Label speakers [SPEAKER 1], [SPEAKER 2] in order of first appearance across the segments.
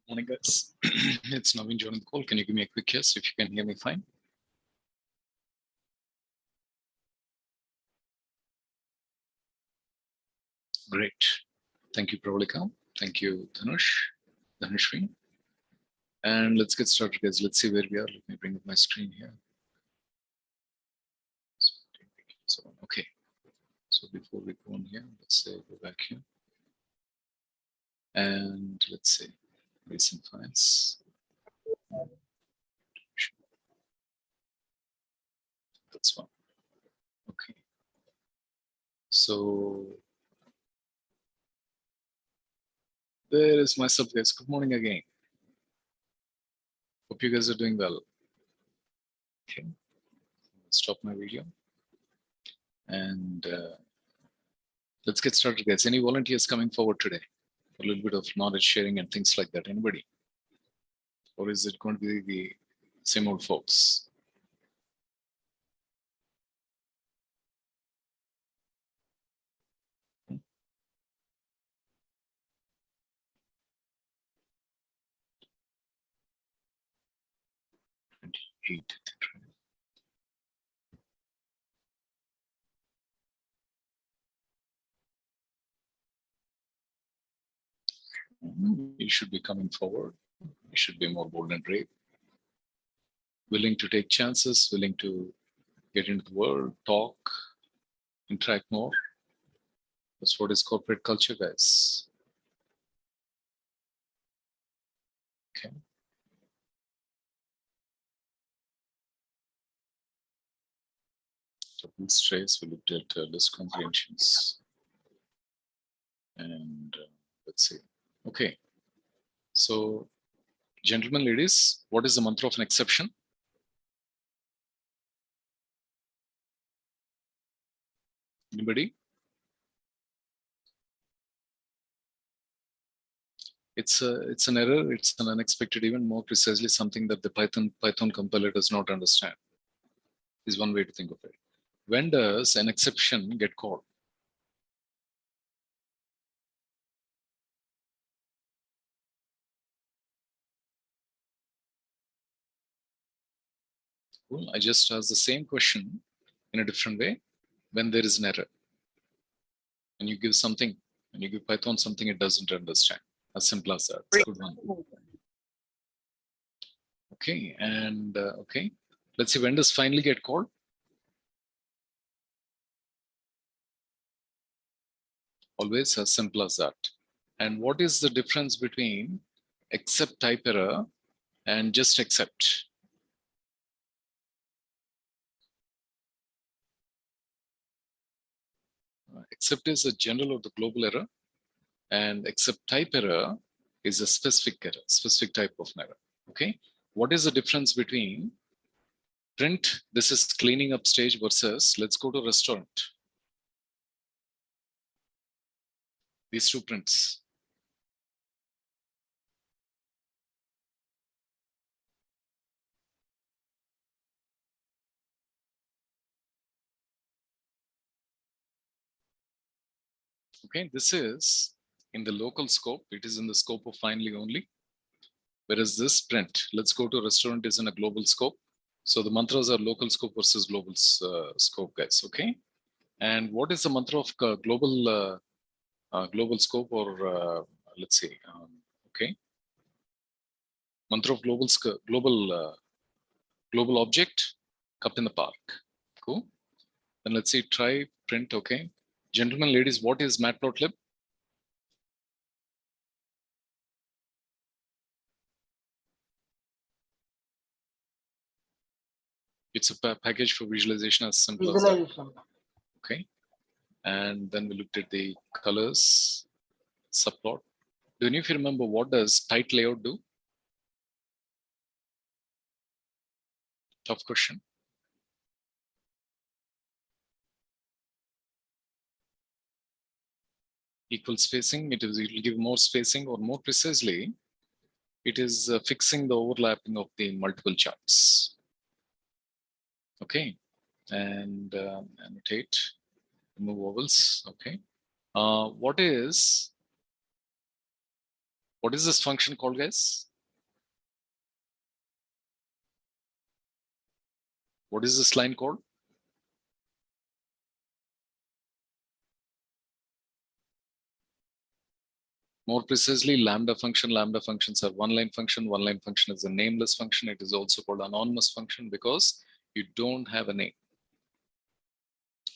[SPEAKER 1] Morning, guys. It's Naveen joining the call. Can you give me a quick yes if you can hear me fine? Great. Thank you, Pravalika. Thank you, Dhanushri. And let's get started, guys. Let's see where we are. Let me bring up my screen here. So, okay. So before we go on here, let's say go back here. And let's say recent files. That's one. Okay. So there is myself, guys. Good morning again. Hope you guys are doing well. Okay. Stop my video. And let's get started, guys. Any volunteers coming forward today? A little bit of knowledge sharing and things like that. Anybody? Or is it going to be the same old folks? You should be coming forward. You should be more bold and brave. Willing to take chances, willing to get into the world, talk, interact more. That's what is corporate culture, guys. Okay. Double trace, we looked at list comprehensions. And let's see. Okay. So, gentlemen, ladies, what is the mantra of an exception? Anybody? It's an error. It's an unexpected event. More precisely, something that the Python compiler does not understand. Is one way to think of it. When does an exception get called? Cool. I just asked the same question in a different way. When there is an error, and you give something, and you give Python something it doesn't understand. As simple as that. Good one. Okay, and okay, let's see, when does finally get called? Always as simple as that. And what is the difference between accept type error and just accept. Accept is a general or the global error, and accept type error is a specific error, specific type of error. Okay. What is the difference between print, this is cleaning up stage, versus let's go to restaurant? These two prints. Okay, this is in the local scope. It is in the scope of finally only. Whereas this print, let's go to restaurant, is in a global scope. So the mantras are local scope versus global scope, guys. Okay. And what is the mantra of global global scope, or let's see. Okay. Mantra of global object, cup in the park. Cool. Then let's see, try print. Okay. Gentlemen, ladies, what is matplotlib? It's a package for visualization, as simple as that. Okay. And then we looked at the colors, subplot. Do any of you remember what does tight layout do? Tough question. Equal spacing, it will give more spacing, or more precisely, it is fixing the overlapping of the multiple charts. Okay. And annotate, remove vowels. Okay. What is this function called, guys? What is this line called? More precisely, lambda function. Lambda functions are one-line function. One-line function is a nameless function. It is also called anonymous function because you don't have a name.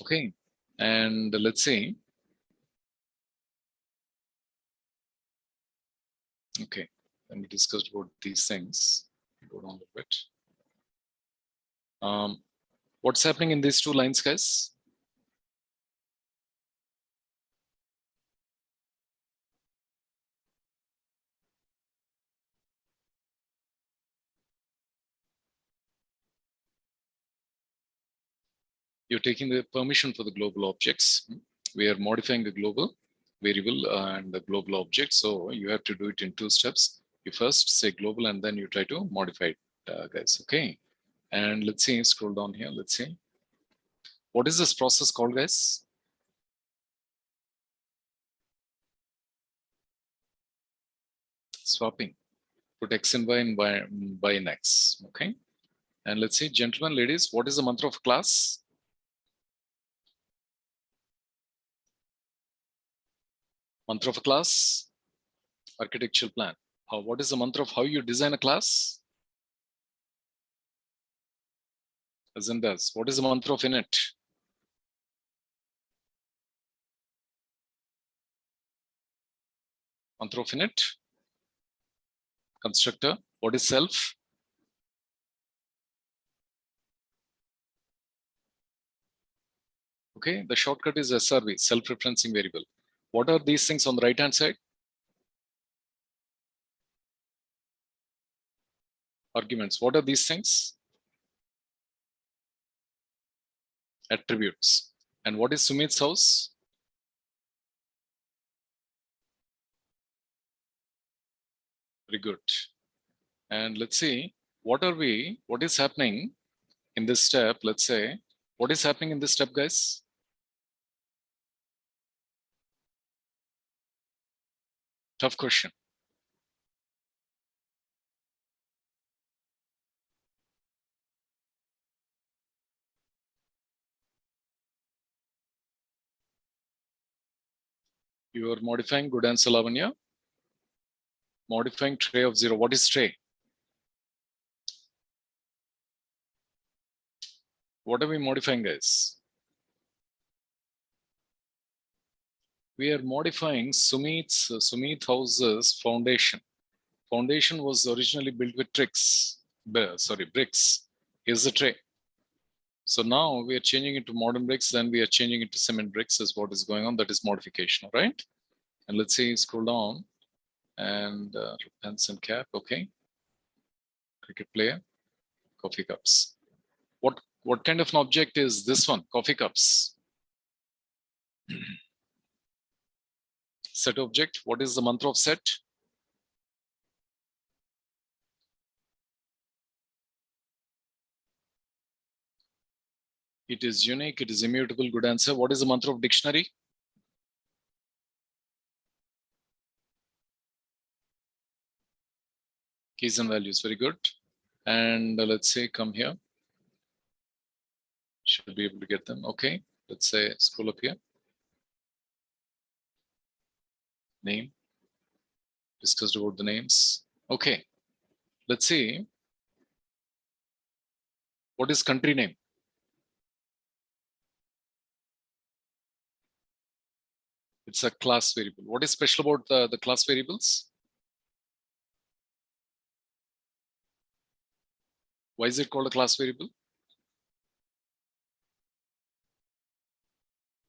[SPEAKER 1] Okay. And let's say, okay, when we discussed about these things, go down a bit. What's happening in these two lines, guys? You're taking the permission for the global objects. We are modifying the global variable and the global object. So you have to do it in two steps. You first say global and then you try to modify it, guys. Okay. And let's see, scroll down here. Let's see. What is this process called, guys? Swapping. Put X in Y and Y in X. Okay. And let's see, gentlemen, ladies, what is the mantra of class? Mantra of a class, architectural plan. What is the mantra of how you design a class? As in this. What is the mantra of init? Mantra of init. Constructor. What is self? Okay, the shortcut is SRV, self-referencing variable. What are these things on the right-hand side? Arguments. What are these things? Attributes. And what is Sumit's house? Very good. And let's see, what is happening in this step? Let's say, what is happening in this step, guys? Tough question. You are modifying, good answer, Lavanya. Modifying tray of 0. What is tray? What are we modifying, guys? We are modifying Sumit House's foundation foundation was originally built with bricks. Here's the tray. So now we are changing it to modern bricks, then we are changing it to cement bricks is what is going on. That is modification, right? And let's say scroll down and pens and cap, okay. Cricket player, coffee cups. What kind of an object is this one? Coffee cups. Set object, what is the mantra of set? It is unique, it is immutable, good answer. What is the mantra of dictionary? Keys and values, very good. And let's say come here. Should be able to get them, okay. Let's say scroll up here. Name, discussed about the names. Okay, let's see. What is country name? It's a class variable. What is special about the class variables? Why is it called a class variable?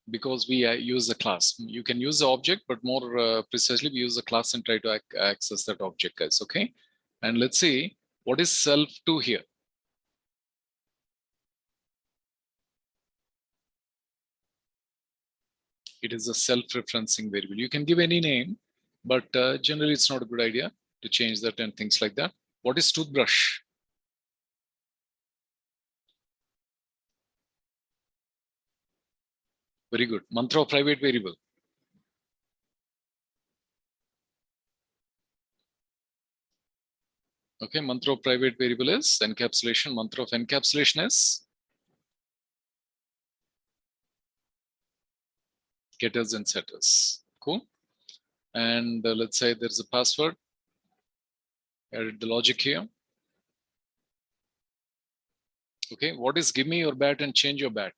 [SPEAKER 1] Because we use the class. You can use the object, but more precisely, we use the class and try to access that object, guys, okay? And let's see, what is self2 here? It is a self-referencing variable. You can give any name, but generally it's not a good idea to change that and things like that. What is toothbrush? Very good. Mantra of private variable. Okay, mantra of private variable is encapsulation. Mantra of encapsulation is getters and setters. Cool. And let's say there's a password. Added the logic here. Okay, what is give me your bat and change your bat?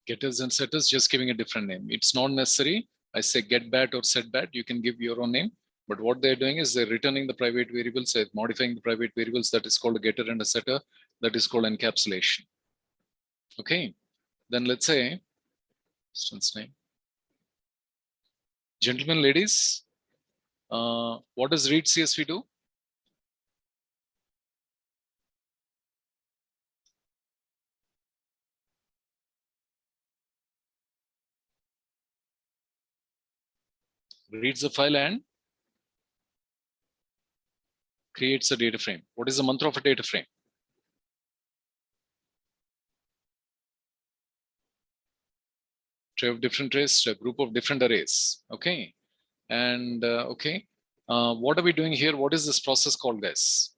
[SPEAKER 1] Getters and setters, just giving a different name. It's not necessary. I say get bat or set bat, you can give your own name. But what they're doing is they're returning the private variables, modifying the private variables. That is called a getter and a setter. That is called encapsulation. Okay, then let's say, student's name. Gentlemen, ladies, what does read CSV do? Reads the file and creates a data frame. What is the mantra of a data frame? Tray of different arrays, a group of different arrays. Okay, and okay, what are we doing here? What is this process called, guys?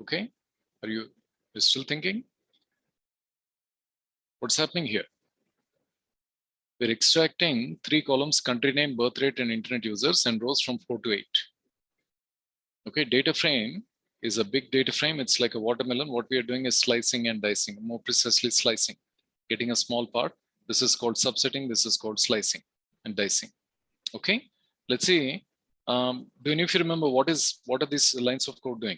[SPEAKER 1] Okay, are you still thinking? What's happening here? We're extracting 3 columns: country name, birth rate, and internet users, and rows from 4 to 8. Okay, data frame is a big data frame. It's like a watermelon. What we are doing is slicing and dicing, more precisely slicing, getting a small part. This is called subsetting. This is called slicing and dicing. Okay, let's see. Do any of you remember what are these lines of code doing?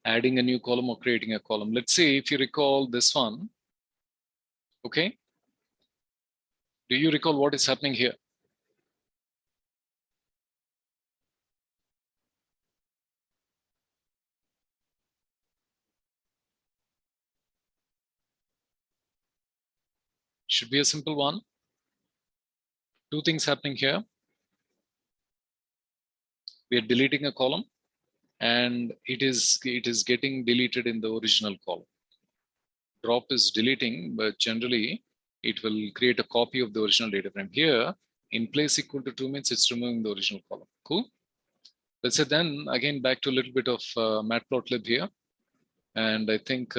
[SPEAKER 1] Adding a new column or creating a column. Let's see if you recall this one. Okay. Do you recall what is happening here? Should be a simple one. Two things happening here. We are deleting a column and it is getting deleted in the original column. Drop is deleting, but generally it will create a copy of the original data frame. Here, in place equal to 2 means it's removing the original column. Cool. Let's say then again back to a little bit of matplotlib here. And I think,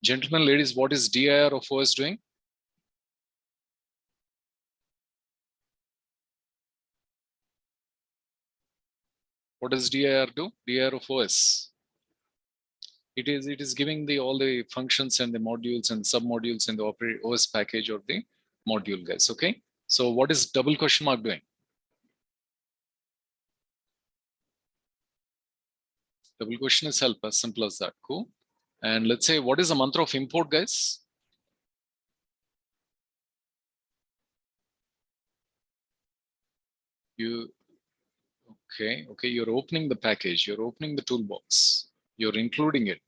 [SPEAKER 1] gentlemen, ladies, what is dir of OS doing? What does dir do? Dir of OS. It is giving the all the functions and the modules and submodules in the OS package or the module, guys. Okay. So what is double question mark doing? Double question is help, as simple as that. Cool. And let's say, what is the mantra of import, guys? Okay, you're opening the package, you're opening the toolbox, you're including it,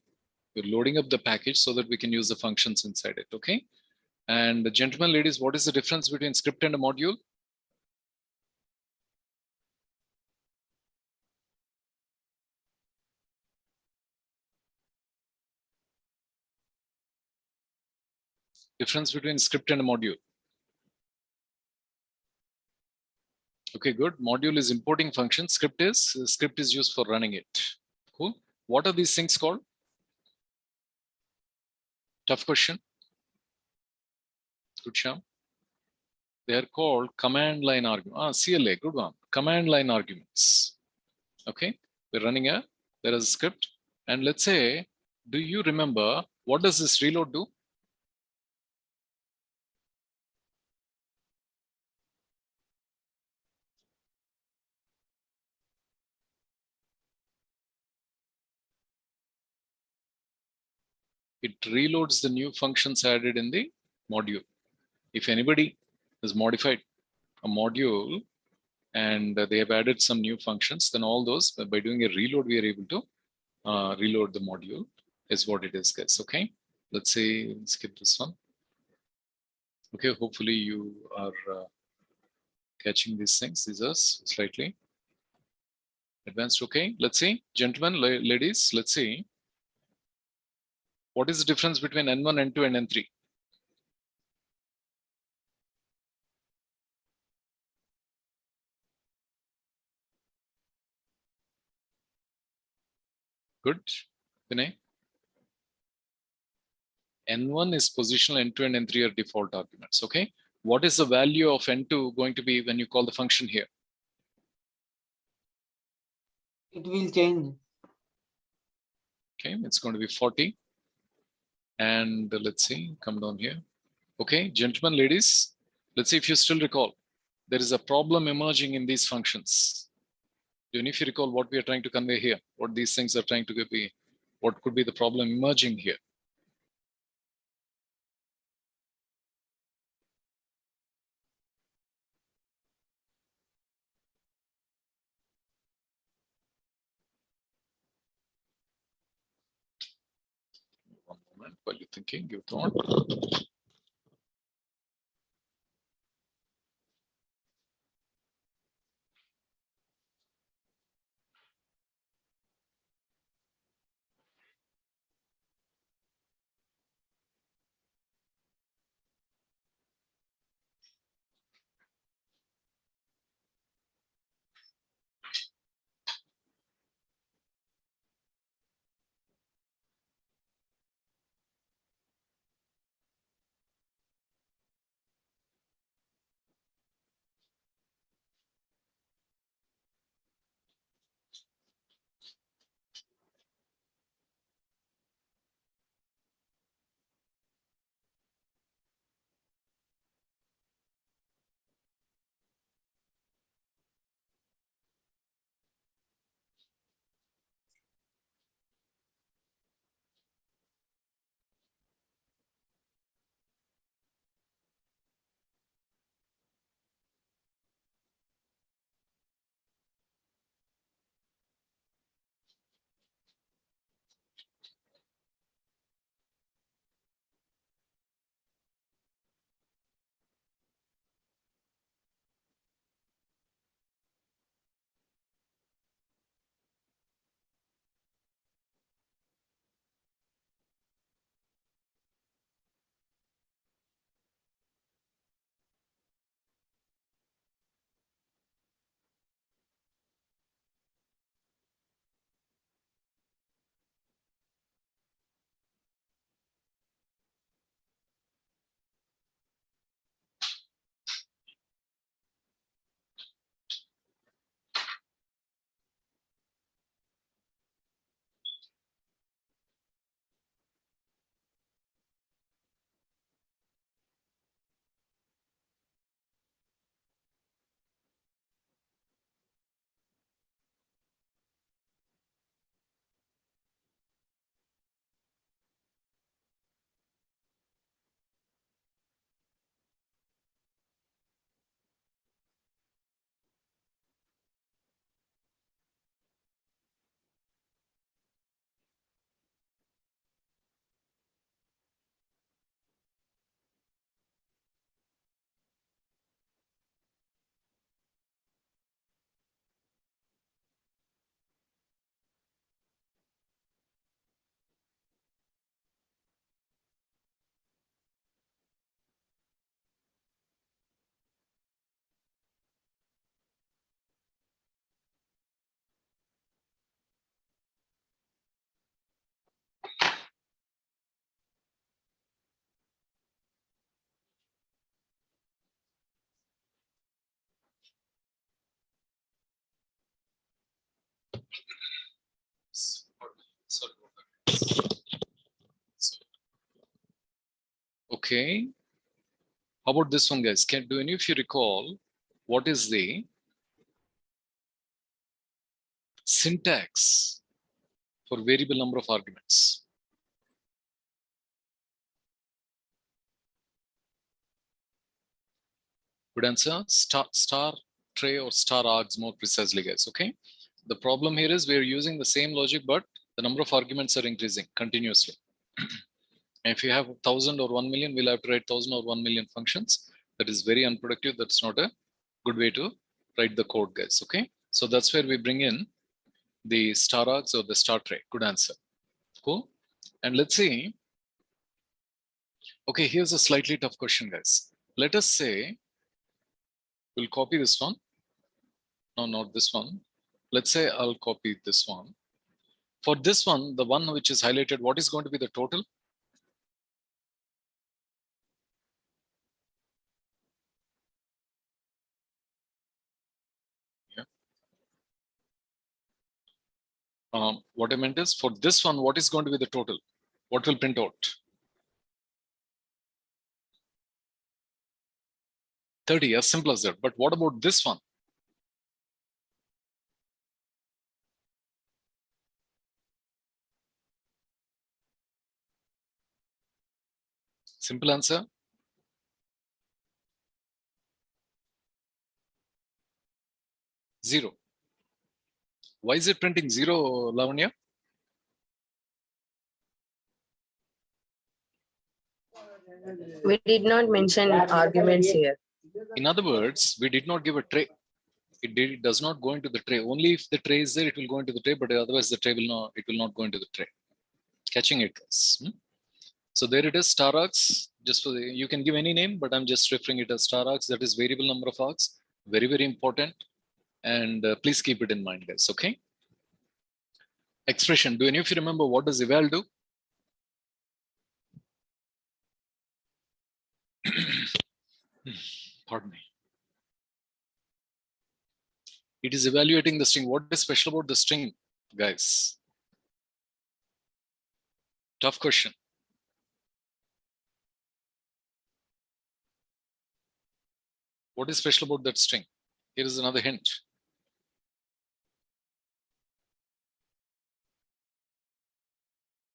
[SPEAKER 1] you're loading up the package so that we can use the functions inside it, okay? And gentlemen, ladies, what is the difference between script and a module? Difference between script and a module. Okay, good. Module is importing function. Script is used for running it. Cool. What are these things called? Tough question. Good, Sham. They are called command line arguments. CLA, good one. Command line arguments. Okay, there is a script. And let's say, do you remember what does this reload do? It reloads the new functions added in the module. If anybody has modified a module and they have added some new functions, then all those, by doing a reload, we are able to reload the module, is what it is, guys. Okay, let's say, skip this one. Okay, hopefully you are catching these things. These are slightly advanced. Okay, let's see, gentlemen, ladies, let's see. What is the difference between N1, N2, and N3? Good, Vinay. N1 is positional, N2 and N3 are default arguments. Okay, what is the value of N2 going to be when you call the function here?
[SPEAKER 2] It will change.
[SPEAKER 1] Okay, it's going to be 40. And let's see, come down here. Okay, gentlemen, ladies, let's see if you still recall. There is a problem emerging in these functions. Even if you recall what we are trying to convey here, what these things are trying to be, what could be the problem emerging here? One moment while you're thinking, your thought. Okay. How about this one, guys? Do any of you recall what is the syntax for variable number of arguments? Good answer. Star tray or star args more precisely, guys. Okay. The problem here is we're using the same logic, but the number of arguments are increasing continuously. If you have 1,000 or 1 million, we'll have to write 1,000 or 1 million functions. That is very unproductive. That's not a good way to write the code, guys. Okay. So that's where we bring in the star args or the star tray. Good answer. Cool. And let's see. Okay, here's a slightly tough question, guys. Let us say we'll copy this one. No, not this one. Let's say I'll copy this one. For this one, the one which is highlighted, what is going to be the total? Yeah. What I meant is for this one, what is going to be the total? What will print out? 30, as simple as that. But what about this one? Simple answer. 0. Why is it printing 0, Lavanya?
[SPEAKER 3] We did not mention arguments here.
[SPEAKER 1] In other words, we did not give a tray. It does not go into the tray. Only if the tray is there, it will go into the tray, but otherwise the tray will not, it will not go into the tray. Catching it, guys. So there it is, star args. Just for you can give any name, but I'm just referring it as star args. That is variable number of args. Very, very important. And please keep it in mind, guys. Okay. Expression. Do any of you remember what does eval do? Pardon me. It is evaluating the string. What is special about the string, guys? Tough question. What is special about that string? Here is another hint.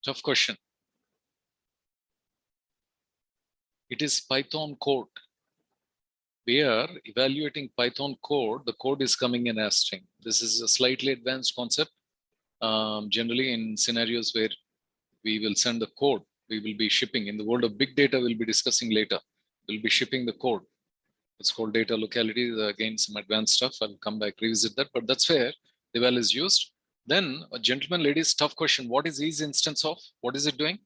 [SPEAKER 1] Tough question. It is Python code. We are evaluating Python code. The code is coming in as string. This is a slightly advanced concept. Generally in scenarios where we will send the code, we will be shipping. In the world of big data, we'll be discussing later. We'll be shipping the code. It's called data locality. Again, some advanced stuff. I'll come back, revisit that, but that's where the eval is used. Then, gentlemen, ladies, tough question. What is ease instance of? What is it doing?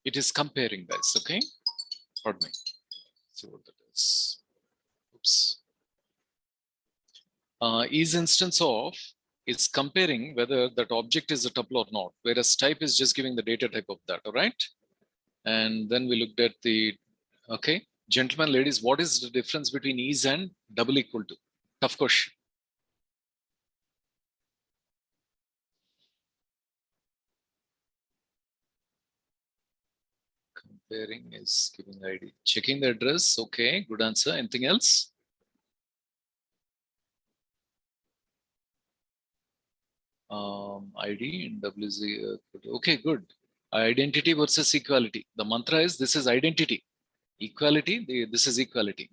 [SPEAKER 1] It is comparing, guys. Okay. Pardon me. Let's see what that is. Oops. Is instance of is comparing whether that object is a tuple or not, whereas type is just giving the data type of that. All right. And then we looked at the, okay, gentlemen, ladies, what is the difference between is and double equal to? Tough question. Comparing is giving ID. Checking the address. Okay, good answer. Anything else? ID and WZ. Okay, good. Identity versus equality. The mantra is this is identity. Equality, this is equality.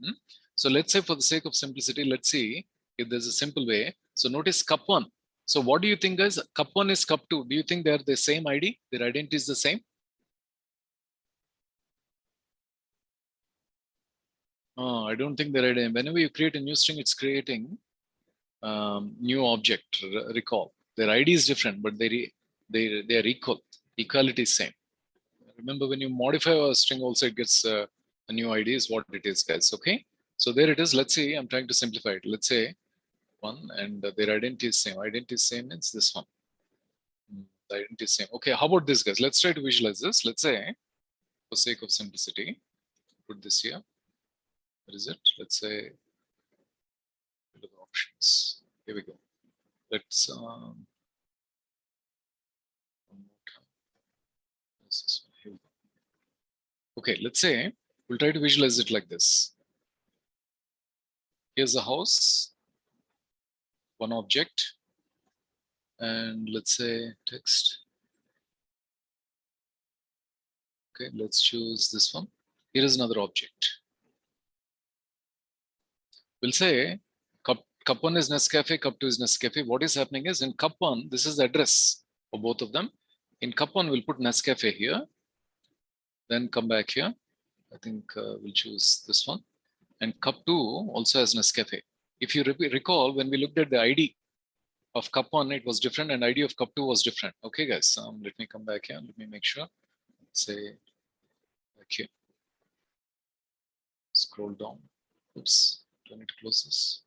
[SPEAKER 1] So let's say for the sake of simplicity, let's see if there's a simple way. So notice cup 1. So what do you think, guys? Cup 1 is cup 2. Do you think they're the same ID? Their identity is the same? I don't think they're identity. Whenever you create a new string, it's creating new object. Recall. Their ID is different, but they are equal. Equality is same. Remember, when you modify a string, also it gets a new ID is what it is, guys. Okay. So there it is. Let's say I'm trying to simplify it. Let's say 1 and their identity is same. Identity is same means this one. The identity is same. Okay. How about this, guys? Let's try to visualize this. Let's say, for sake of simplicity, put this here. What is it? Let's say options. Here we go. Let's Okay, let's say we'll try to visualize it like this. Here's a house, one object, and let's say text. Okay, let's choose this one. Here is another object. We'll say cup 1 is Nescafe, cup 2 is Nescafe. What is happening is in cup 1, this is the address of both of them. In cup 1, we'll put Nescafe here, then come back here. I think we'll choose this one. And cup 2 also has Nescafe. If you recall, when we looked at the ID of cup 1, it was different, and ID of cup 2 was different. Okay, guys, let me come back here. Let me make sure. Say back here. Scroll down. Oops, do I need to close this?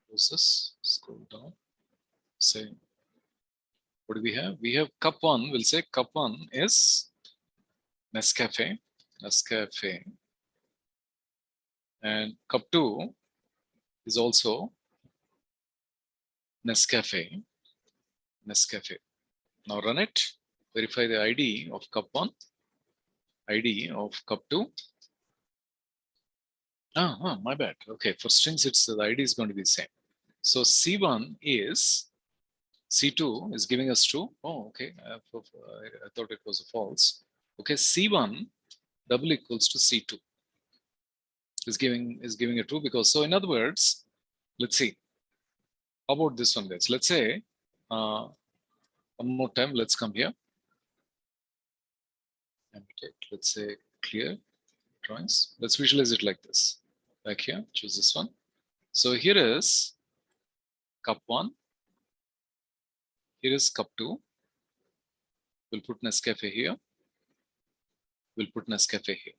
[SPEAKER 1] Close this. Scroll down. Say, what do we have? We have cup 1. We'll say cup 1 is Nescafe. Nescafe. And cup 2 is also Nescafe. Nescafe. Now run it. Verify the ID of cup 1. ID of cup 2. My bad. Okay, for strings, it's the ID is going to be the same. So C1 is, C2 is giving us true. Oh, okay. I thought it was a false. Okay, C1 double equals to C2 is giving a true, because, so in other words, let's see. How about this one, guys? Let's say, one more time, let's come here. And let's say clear drawings. Let's visualize it like this. Back here, choose this one. So here is cup 1. Here is cup 2. We'll put Nescafe here. We'll put Nescafe here.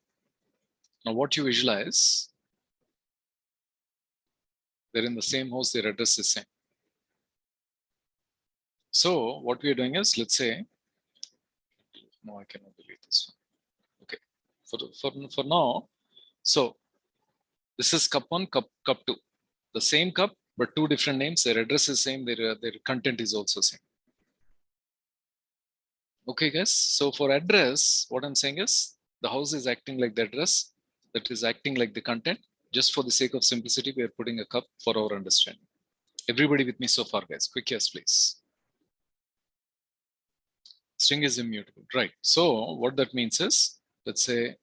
[SPEAKER 1] Now what you visualize, they're in the same house, their address is same. So what we are doing is, let's say, no, I cannot delete this one. Okay, for now, so this is cup 1, cup 2. The same cup, but two different names. Their address is same. Their content is also same. Okay, guys. So for address, what I'm saying is the house is acting like the address, that is acting like the content. Just for the sake of simplicity, we are putting a cup for our understanding. Everybody with me so far, guys? Quick yes, please. String is immutable, right? So what that means is, let's say,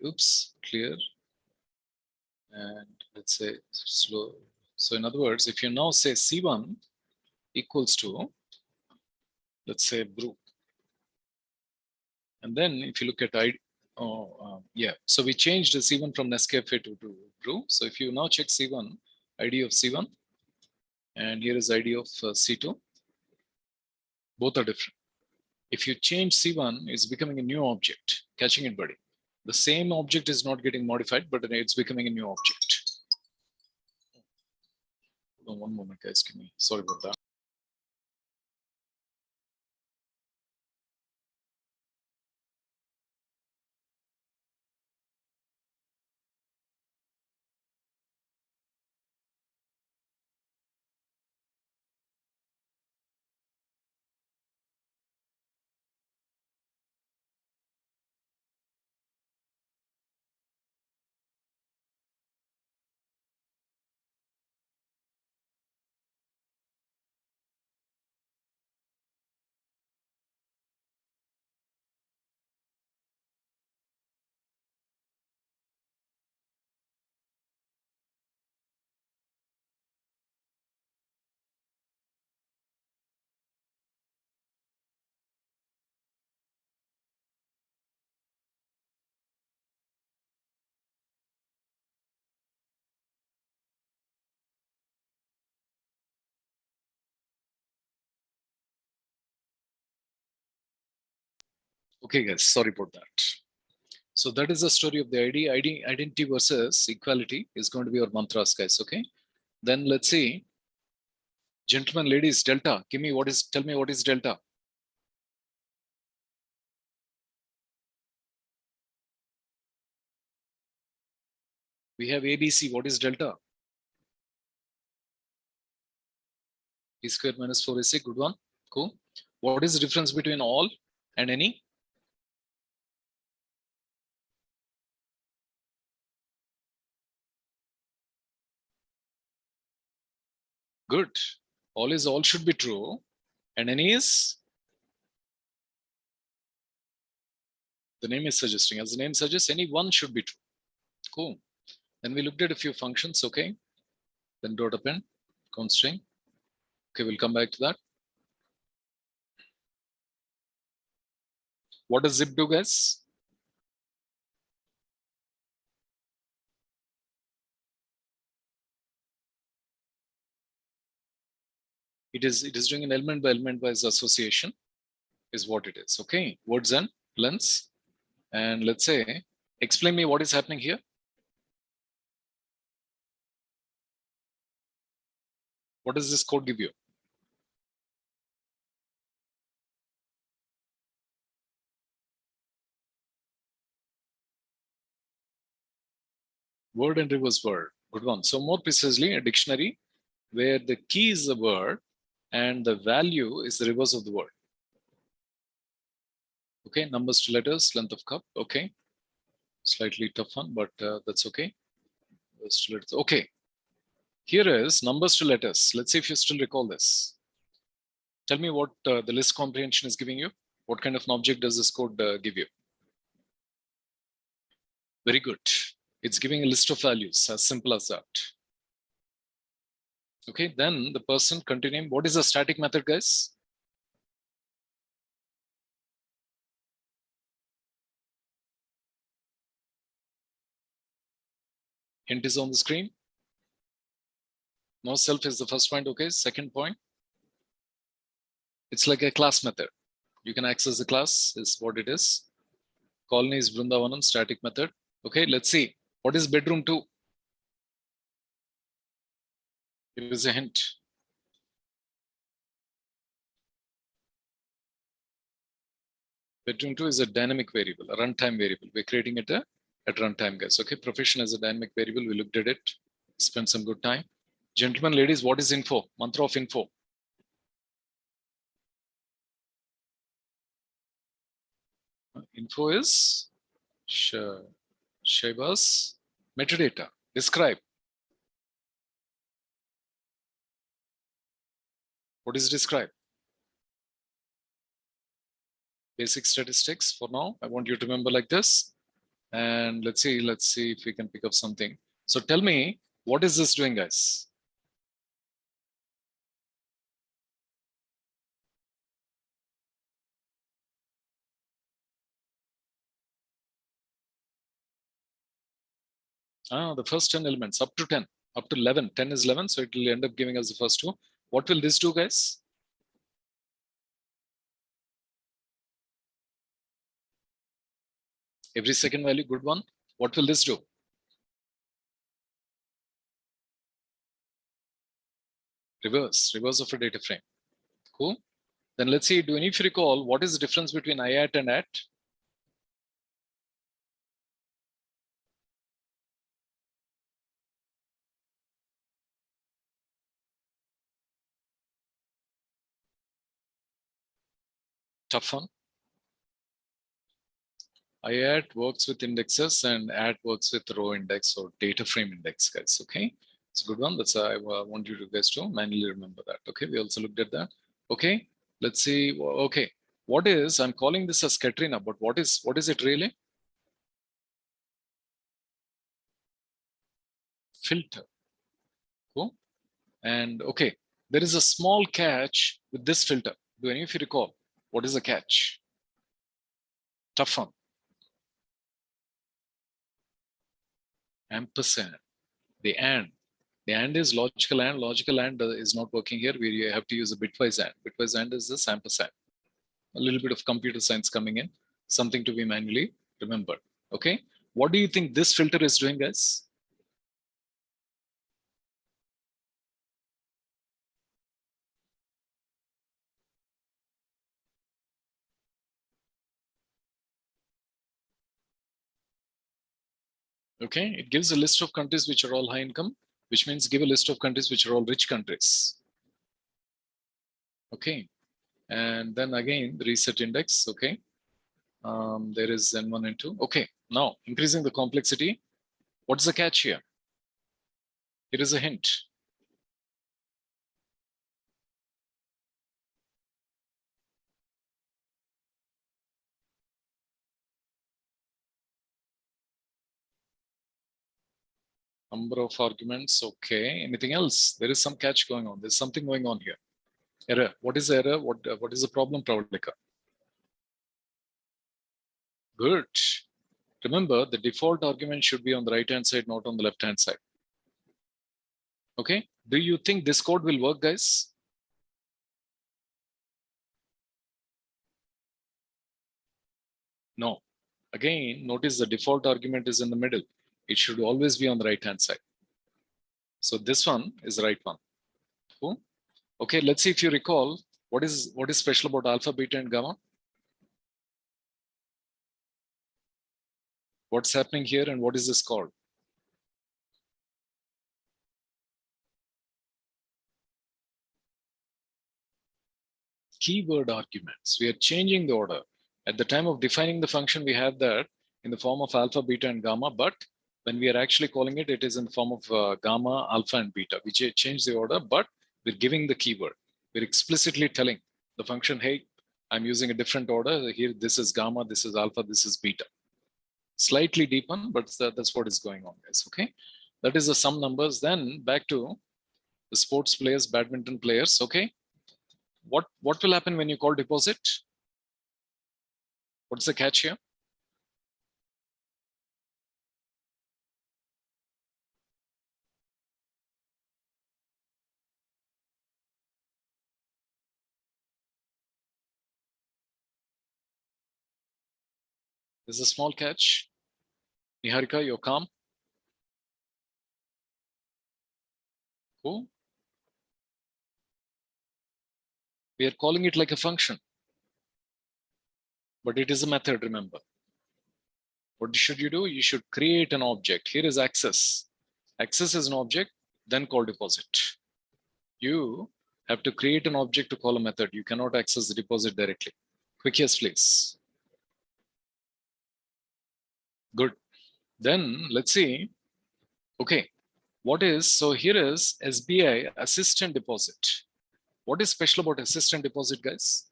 [SPEAKER 1] oops, clear, and let's say slow. So in other words, if you now say C1 equals to, let's say brew, and then if you look at ID, so we changed the C1 from Nescafe to brew. So if you now check C1, ID of C1, and here is ID of C2, both are different. If you change C1, it's becoming a new object. Catching it, buddy? The same object is not getting modified, but it's becoming a new object. Hold on one moment, guys. Give me, sorry about that. Okay, guys, sorry about that. So that is the story of the identity versus equality is going to be our mantras, guys. Okay. Then let's see, gentlemen, ladies, delta. Tell me what is delta. We have ABC. What is delta? B squared minus 4AC. Good one. Cool. What is the difference between all and any? Good. All should be true. And any is? The name is suggesting. As the name suggests, any one should be true. Cool. Then we looked at a few functions, okay? Then dot append, constraint. Okay, we'll come back to that. What does zip do, guys? It is doing an element by element wise association is what it is. Okay, words and lengths. And let's say, explain me what is happening here. What does this code give you? Word and reverse word. Good one. So more precisely, a dictionary where the key is the word and the value is the reverse of the word. Okay, numbers to letters, length of cup. Okay, slightly tough one, but that's okay. Okay, here is numbers to letters. Let's see if you still recall this. Tell me what the list comprehension is giving you. What kind of an object does this code give you? Very good. It's giving a list of values, as simple as that. Okay, then the person continuing. What is the static method, guys? Hint is on the screen. No self is the first point. Okay, second point. It's like a class method. You can access the class is what it is. Colony is Vrindavanam, static method. Okay, let's see. What is bedroom 2? It is a hint. Bedroom 2 is a dynamic variable, a runtime variable. We're creating it at runtime, guys. Okay, profession as a dynamic variable. We looked at it, spent some good time. Gentlemen, ladies, what is info? Mantra of info. Info is Shaiba's metadata. Describe. What is describe? Basic statistics for now. I want you to remember like this. And let's see if we can pick up something. So tell me, what is this doing, guys? The first 10 elements up to 10, up to 11. 10 is 11, so it will end up giving us the first two. What will this do, guys? Every second value, good one. What will this do? Reverse of a data frame. Cool. Then let's see, do any of you recall what is the difference between IAT and AT? Tough one. IAT works with indexes and AT works with row index or data frame index, guys. Okay, it's a good one. That's I want you to guys to manually remember that. Okay, we also looked at that. Okay, let's see. Okay, what is, I'm calling this as Katrina, but what is it really? Filter. Cool. And okay, there is a small catch with this filter. Do any of you recall what is the catch? Tough one. Ampersand. The and is logical and. Logical and is not working here. We have to use a bitwise and. Bitwise and is this ampersand. A little bit of computer science coming in, something to be manually remembered. Okay, what do you think this filter is doing, guys? Okay, it gives a list of countries which are all high income, which means give a list of countries which are all rich countries. Okay, and then again the reset index. Okay, there is N1 and 2. Okay, now increasing the complexity. What's the catch here? Here is a hint. Number of arguments. Okay. Anything else? There is some catch going on. There's something going on here. Error. What is the error? What is the problem, Pravalika? Good. Remember, the default argument should be on the right-hand side, not on the left-hand side. Okay. Do you think this code will work, guys? No. Again, notice the default argument is in the middle. It should always be on the right-hand side. So this one is the right one. Cool. Okay, let's see if you recall what is special about alpha, beta, and gamma. What's happening here and what is this called? Keyword arguments. We are changing the order. At the time of defining the function, we have that in the form of alpha, beta, and gamma, but when we are actually calling it, it is in the form of gamma, alpha, and beta. We change the order, but we're giving the keyword. We're explicitly telling the function, hey, I'm using a different order. Here, this is gamma, this is alpha, this is beta. Slightly deepen, but that's what is going on, guys. Okay, that is the sum numbers. Then back to the sports players, badminton players. Okay, what will happen when you call deposit? What's the catch here? There's a small catch. Niharika, you're calm. Cool. We are calling it like a function, but it is a method, remember. What should you do? You should create an object. Here is access. Access is an object, then call deposit. You have to create an object to call a method. You cannot access the deposit directly. Quick yes, please. Good. Then let's see. Okay. So here is SBI assistant deposit. What is special about assistant deposit, guys?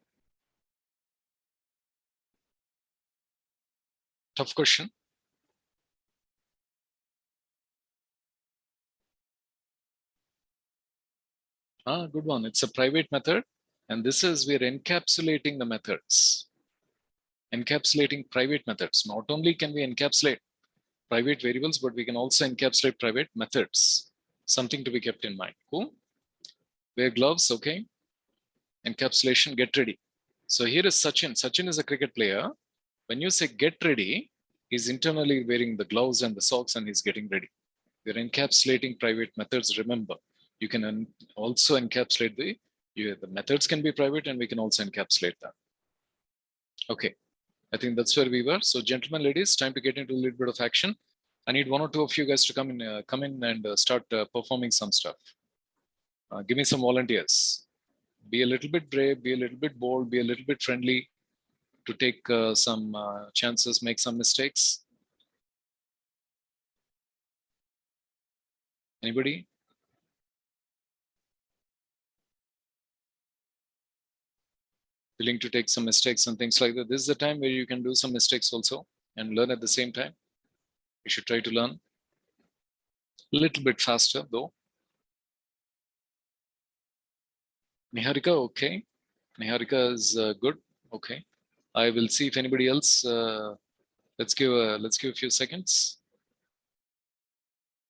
[SPEAKER 1] Tough question. Good one. It's a private method. And this is, we're encapsulating the methods. Encapsulating private methods. Not only can we encapsulate private variables, but we can also encapsulate private methods. Something to be kept in mind. Cool. Wear gloves. Okay. Encapsulation, get ready. So here is Sachin. Sachin is a cricket player. When you say get ready, he's internally wearing the gloves and the socks and he's getting ready. We're encapsulating private methods. Remember, you can also encapsulate the methods can be private and we can also encapsulate that. Okay, I think that's where we were. So gentlemen, ladies, time to get into a little bit of action. I need one or two of you guys to come in and start performing some stuff. Give me some volunteers. Be a little bit brave, be a little bit bold, be a little bit friendly to take some chances, make some mistakes. Anybody? Willing to take some mistakes and things like that. This is the time where you can do some mistakes also and learn at the same time. You should try to learn a little bit faster though. Niharika, okay. Niharika is good. Okay. I will see if anybody else. Let's give a few seconds.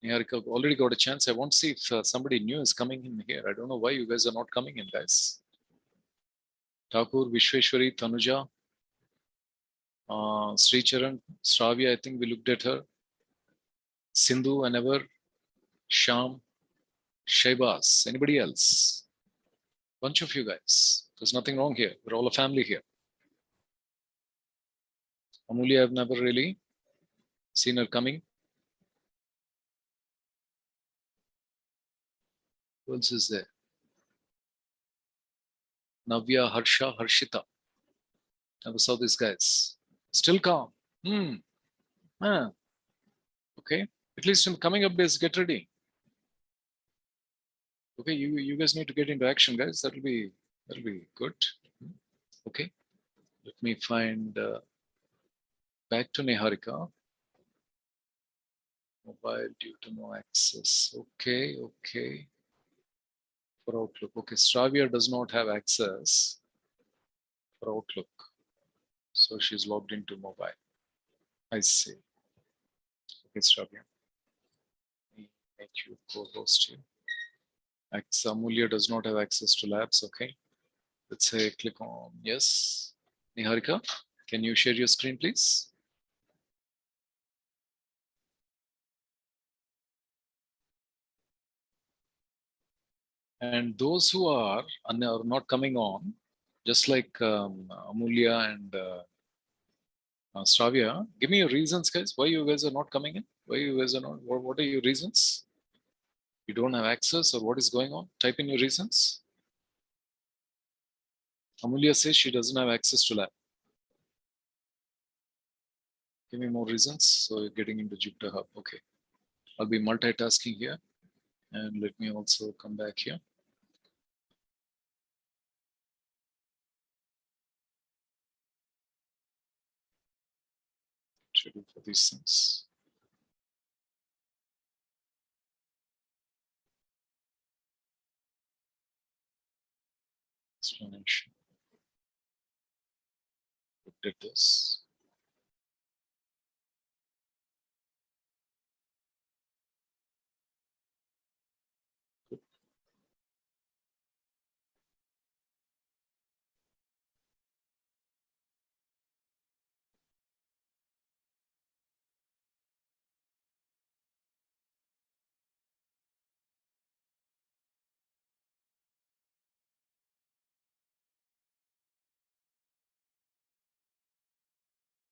[SPEAKER 1] Niharika already got a chance. I want to see if somebody new is coming in here. I don't know why you guys are not coming in, guys. Thakur, Vishweshwari, Tanuja, Sri Charan, Shravya, I think we looked at her. Sindhu, Anever, Sham, Shaibas. Anybody else? Bunch of you guys. There's nothing wrong here. We're all a family here. Amulya, I've never really seen her coming. Who else is there? Navya, Harsha, Harshita. Never saw these guys. Still calm. Okay. At least in coming up days, get ready. Okay, you guys need to get into action, guys. That'll be good. Okay. Let me find back to Niharika. Mobile due to no access. Okay, okay. For Outlook. Okay, Stravia does not have access for Outlook. So she's logged into mobile. I see. Okay, Stravia. Make you co-host here. Amulya does not have access to labs. Okay. Let's say click on yes. Niharika, can you share your screen, please? And those who are not coming on, just like Amulya and Stravia, give me your reasons, guys. Why you guys are not coming in? Why you guys are not? What are your reasons? You don't have access, or what is going on? Type in your reasons. Amulya says she doesn't have access to lab. Give me more reasons. So you're getting into Jupyter Hub. Okay. I'll be multitasking here. And let me also come back here. Ready for these things. Explanation. Looked at this. Good.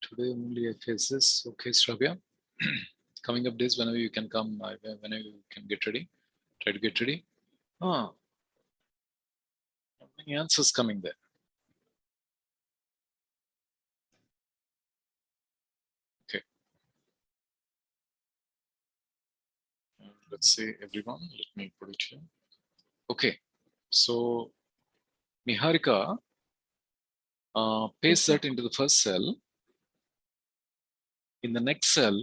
[SPEAKER 1] Today only I face this. Okay, Shravya. Coming up days, whenever you can come, whenever you can get ready, try to get ready. Ah, many answers coming there. Okay. Let's say everyone, let me put it here. Okay, so Niharika, paste that into the first cell. In the next cell,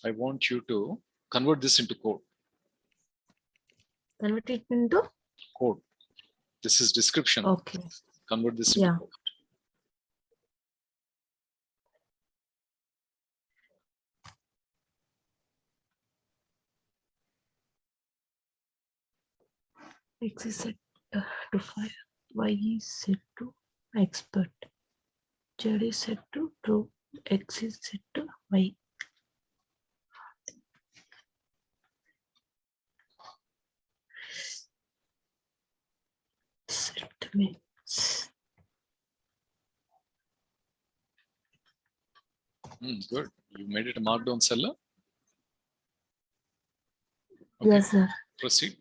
[SPEAKER 1] I want you to convert this into code.
[SPEAKER 3] Convert it into?
[SPEAKER 1] Code. This is description.
[SPEAKER 3] Okay.
[SPEAKER 1] Convert this into code.
[SPEAKER 3] X is set to 5. Y is set to expert. Z is set to true. X is set to Y. Set means.
[SPEAKER 1] Good. You made it a markdown cell. Okay.
[SPEAKER 3] Yes, sir.
[SPEAKER 1] Proceed.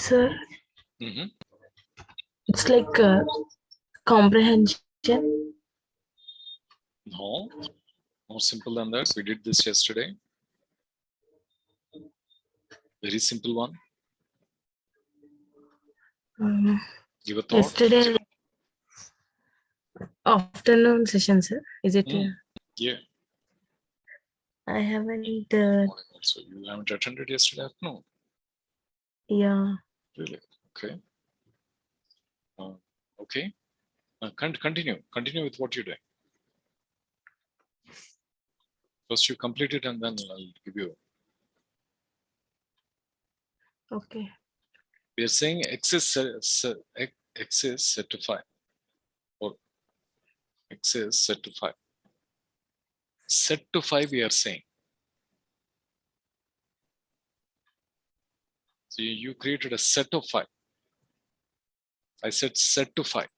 [SPEAKER 3] Sir,
[SPEAKER 1] Mhm.
[SPEAKER 3] it's like comprehension.
[SPEAKER 1] No, more simple than that. We did this yesterday. Very simple one. Give a thought.
[SPEAKER 3] Yesterday afternoon session, sir. Is it?
[SPEAKER 1] Yeah.
[SPEAKER 3] I haven't.
[SPEAKER 1] Morning also. You haven't attended yesterday afternoon?
[SPEAKER 3] Yeah.
[SPEAKER 1] Really? Okay. Okay. Continue. Continue with what you're doing. First you complete it and then I'll give you.
[SPEAKER 3] Okay.
[SPEAKER 1] We are saying X is set to 5 or X is set to 5. Set to 5 we are saying. So you created a set of 5. I said set to 5.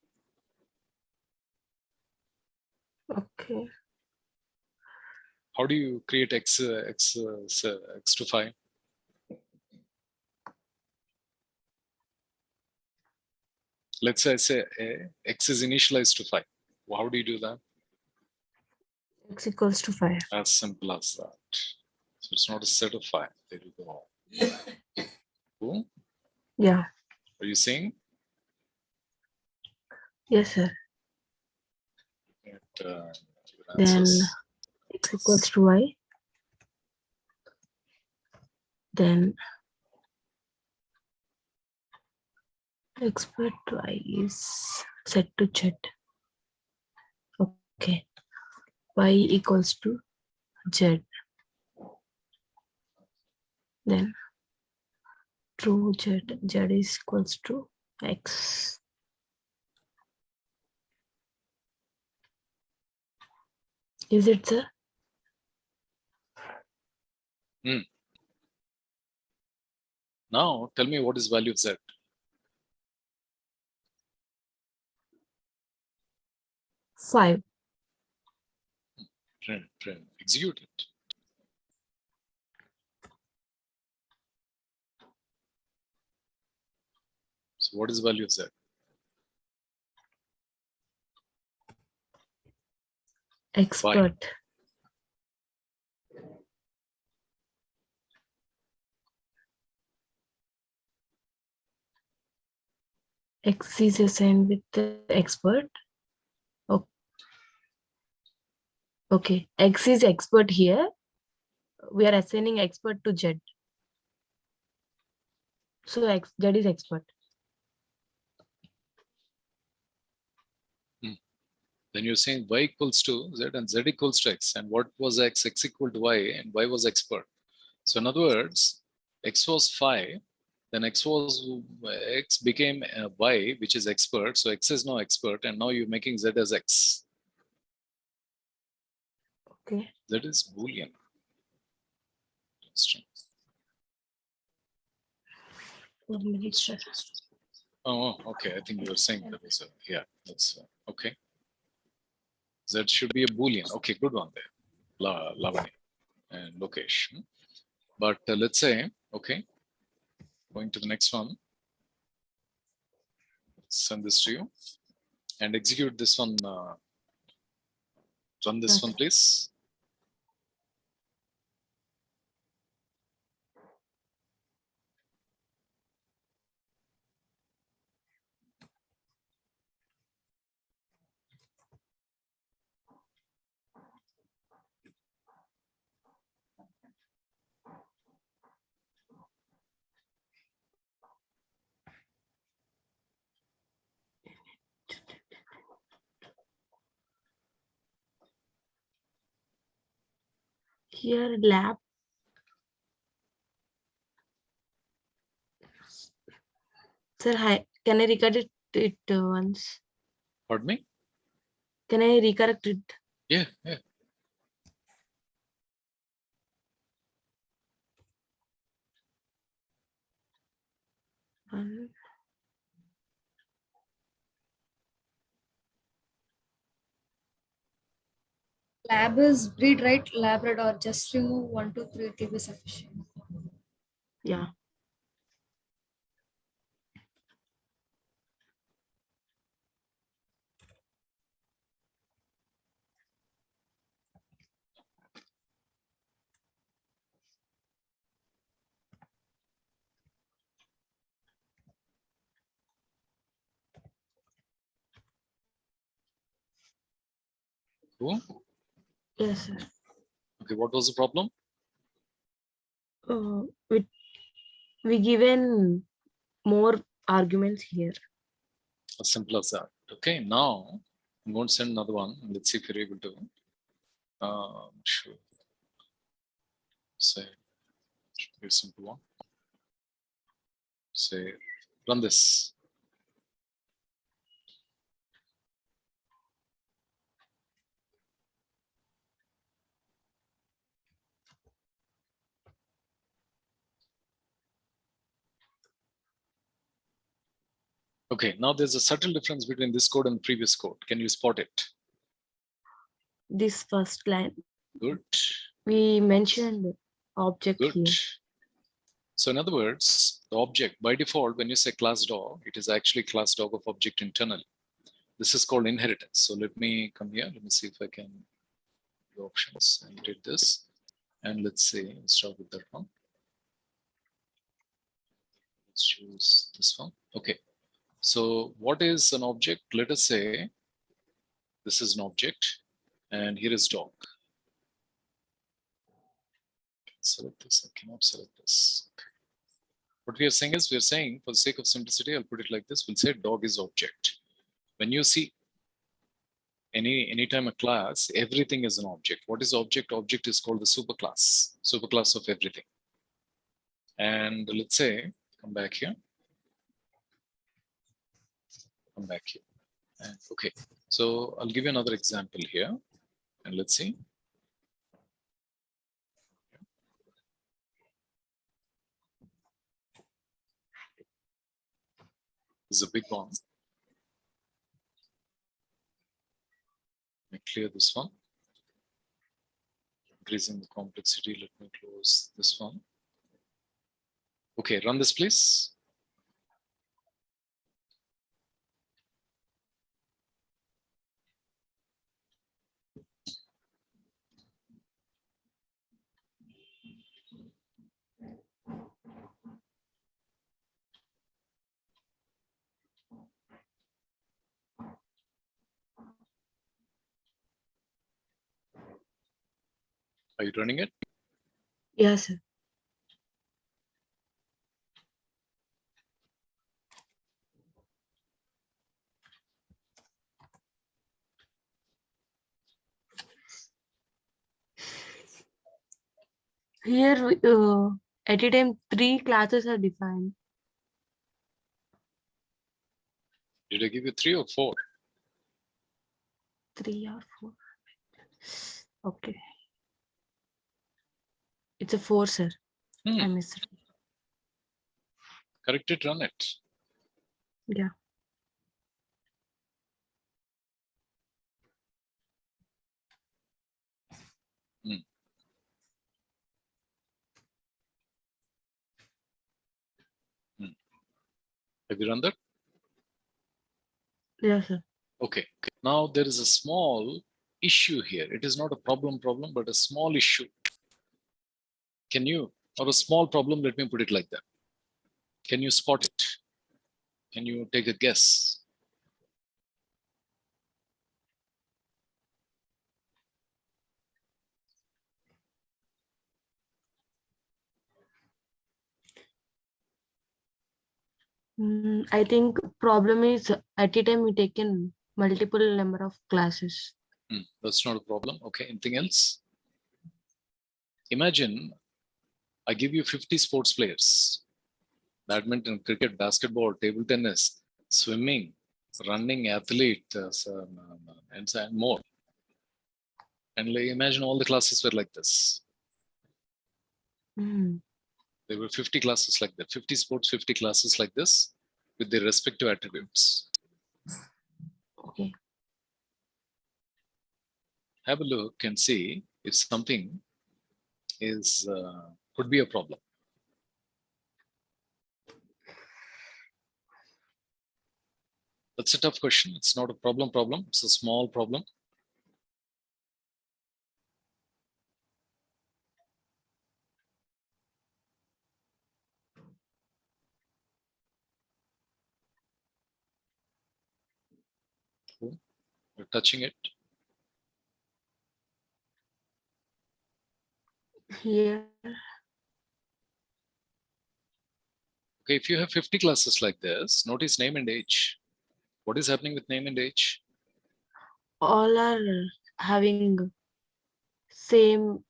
[SPEAKER 3] Okay.
[SPEAKER 1] How do you create X to 5? Let's say I say X is initialized to 5. How do you do that?
[SPEAKER 3] X equals to 5.
[SPEAKER 1] As simple as that. So it's not a set of 5. There you go. Cool.
[SPEAKER 3] Yeah.
[SPEAKER 1] Are you saying?
[SPEAKER 3] Yes, sir.
[SPEAKER 1] Your
[SPEAKER 3] Then
[SPEAKER 1] answers.
[SPEAKER 3] X equals to Y. Then expert Y is set to Z. Okay. Y equals to Z. Then true Z. Z is equals to X. Is it, sir?
[SPEAKER 1] Now tell me what is value of Z.
[SPEAKER 3] Five.
[SPEAKER 1] Trend. Execute it. So what is value of Z?
[SPEAKER 3] Expert. X is assigned with the expert. Okay. X is expert here. We are assigning expert to Z. So Z is expert.
[SPEAKER 1] Then you're saying Y equals to Z and Z equals to X. And what was X? X equal to Y and Y was expert. So in other words, X was 5, then X became Y, which is expert. So X is now expert, and now you're making Z as X.
[SPEAKER 3] Okay.
[SPEAKER 1] That is Boolean. Interesting. Oh, okay. I think you were saying that was that's okay. Z should be a Boolean. Okay, good one there. Lavani and Lokesh. But let's say, okay, going to the next one. Send this to you and execute this one. Run this one, please.
[SPEAKER 3] Here lab. Sir, hi. Can I record it once?
[SPEAKER 1] Pardon me?
[SPEAKER 3] Can I recorrect it?
[SPEAKER 1] Yeah.
[SPEAKER 4] Lab is read write Labrador. Just remove 1, 2, 3. It will be sufficient.
[SPEAKER 3] Yeah.
[SPEAKER 1] Who?
[SPEAKER 3] Yes, sir.
[SPEAKER 1] Okay, what was the problem?
[SPEAKER 3] Uh, we given more arguments here.
[SPEAKER 1] As simple as that. Okay, now I'm going to send another one. Let's see if you're able to. Sure. Say, should be a simple one. Say, run this. Okay, now there's a subtle difference between this code and previous code. Can you spot it?
[SPEAKER 3] This first line,
[SPEAKER 1] Good,
[SPEAKER 3] we mentioned object
[SPEAKER 1] good.
[SPEAKER 3] here.
[SPEAKER 1] So in other words, the object by default, when you say class dog, it is actually class dog of object internally. This is called inheritance. So let me come here. Let me see if I can do options and did this. And let's say, let's start with that one. Let's choose this one. Okay. So what is an object? Let us say this is an object and here is dog. Select this. I cannot select this. Okay. What we are saying is, we are saying for the sake of simplicity, I'll put it like this. We'll say dog is object. When you see anytime a class, everything is an object. What is object? Object is called the superclass of everything. And let's say, come back here. Come back here. And okay, so I'll give you another example here. And let's see. This is a big one. Let me clear this one. Increasing the complexity. Let me close this one. Okay, run this, please. Are you running it?
[SPEAKER 3] Yes, sir. Here, at a time, 3 classes are defined.
[SPEAKER 1] Did I give you 3 or 4?
[SPEAKER 3] 3 or 4. Okay. It's a 4, sir. I missed it.
[SPEAKER 1] Correct it, run it.
[SPEAKER 3] Yeah.
[SPEAKER 1] Have you run that?
[SPEAKER 3] Yes, sir.
[SPEAKER 1] Okay. Now there is a small issue here. It is not a problem, but a small issue. Can you, or a small problem, let me put it like that. Can you spot it? Can you take a guess?
[SPEAKER 3] I think problem is at a time we taken multiple number of classes.
[SPEAKER 1] That's not a problem. Okay, anything else? Imagine I give you 50 sports players. Badminton, cricket, basketball, table tennis, swimming, running, athlete, and more. And imagine all the classes were like this. There were 50 classes like that, 50 sports, 50 classes like this with their respective attributes.
[SPEAKER 3] Okay.
[SPEAKER 1] Have a look and see if something is could be a problem. That's a tough question. It's not a problem. It's a small problem. Cool. We're touching it.
[SPEAKER 3] Here,
[SPEAKER 1] Okay, if you have 50 classes like this, notice name and age. What is happening with name and age?
[SPEAKER 3] all are having same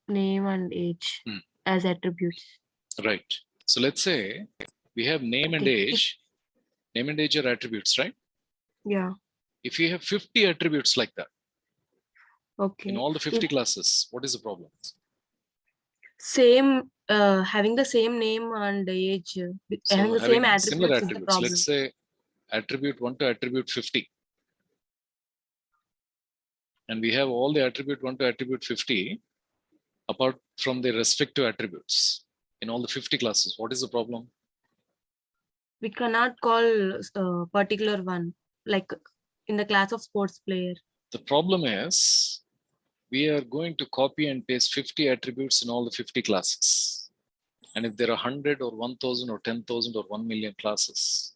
[SPEAKER 3] name and age
[SPEAKER 1] Hmm.
[SPEAKER 3] as attributes.
[SPEAKER 1] Right. So let's say we have name and
[SPEAKER 3] Okay.
[SPEAKER 1] age. Name and age are attributes, right?
[SPEAKER 3] Yeah.
[SPEAKER 1] If you have 50 attributes like that
[SPEAKER 3] Okay.
[SPEAKER 1] in all the 50
[SPEAKER 3] If
[SPEAKER 1] classes, what is the problem?
[SPEAKER 3] same, having the same name and age, having
[SPEAKER 1] So
[SPEAKER 3] the same
[SPEAKER 1] having similar
[SPEAKER 3] attributes is the
[SPEAKER 1] attributes,
[SPEAKER 3] problem.
[SPEAKER 1] let's say attribute 1 to attribute 50. And we have all the attribute 1 to attribute 50 apart from the restrictive attributes in all the 50 classes. What is the problem?
[SPEAKER 3] We cannot call a particular one, like in the class of sports player.
[SPEAKER 1] The problem is we are going to copy and paste 50 attributes in all the 50 classes. And if there are 100 or 1000 or 10,000 or 1 million classes,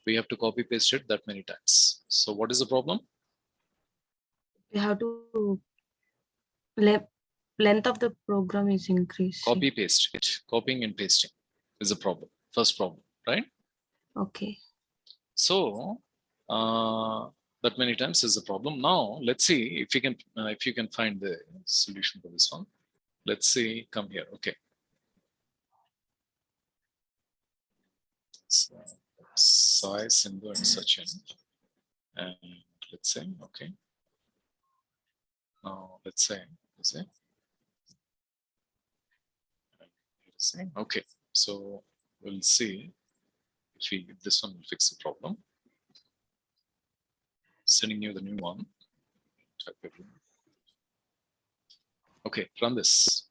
[SPEAKER 1] we have to copy paste it that many times. So what is the problem?
[SPEAKER 3] We have to length of the program is increasing.
[SPEAKER 1] Copy paste it. Copying and pasting is a problem. First problem, right?
[SPEAKER 3] Okay.
[SPEAKER 1] So that many times is the problem. Now let's see if you can find the solution for this one. Let's see. Come here. Okay. So, Sai, Sindhu, and Sachin. And let's say, okay. Now let's say, okay. So we'll see if this one will fix the problem. Sending you the new one. Okay, run this.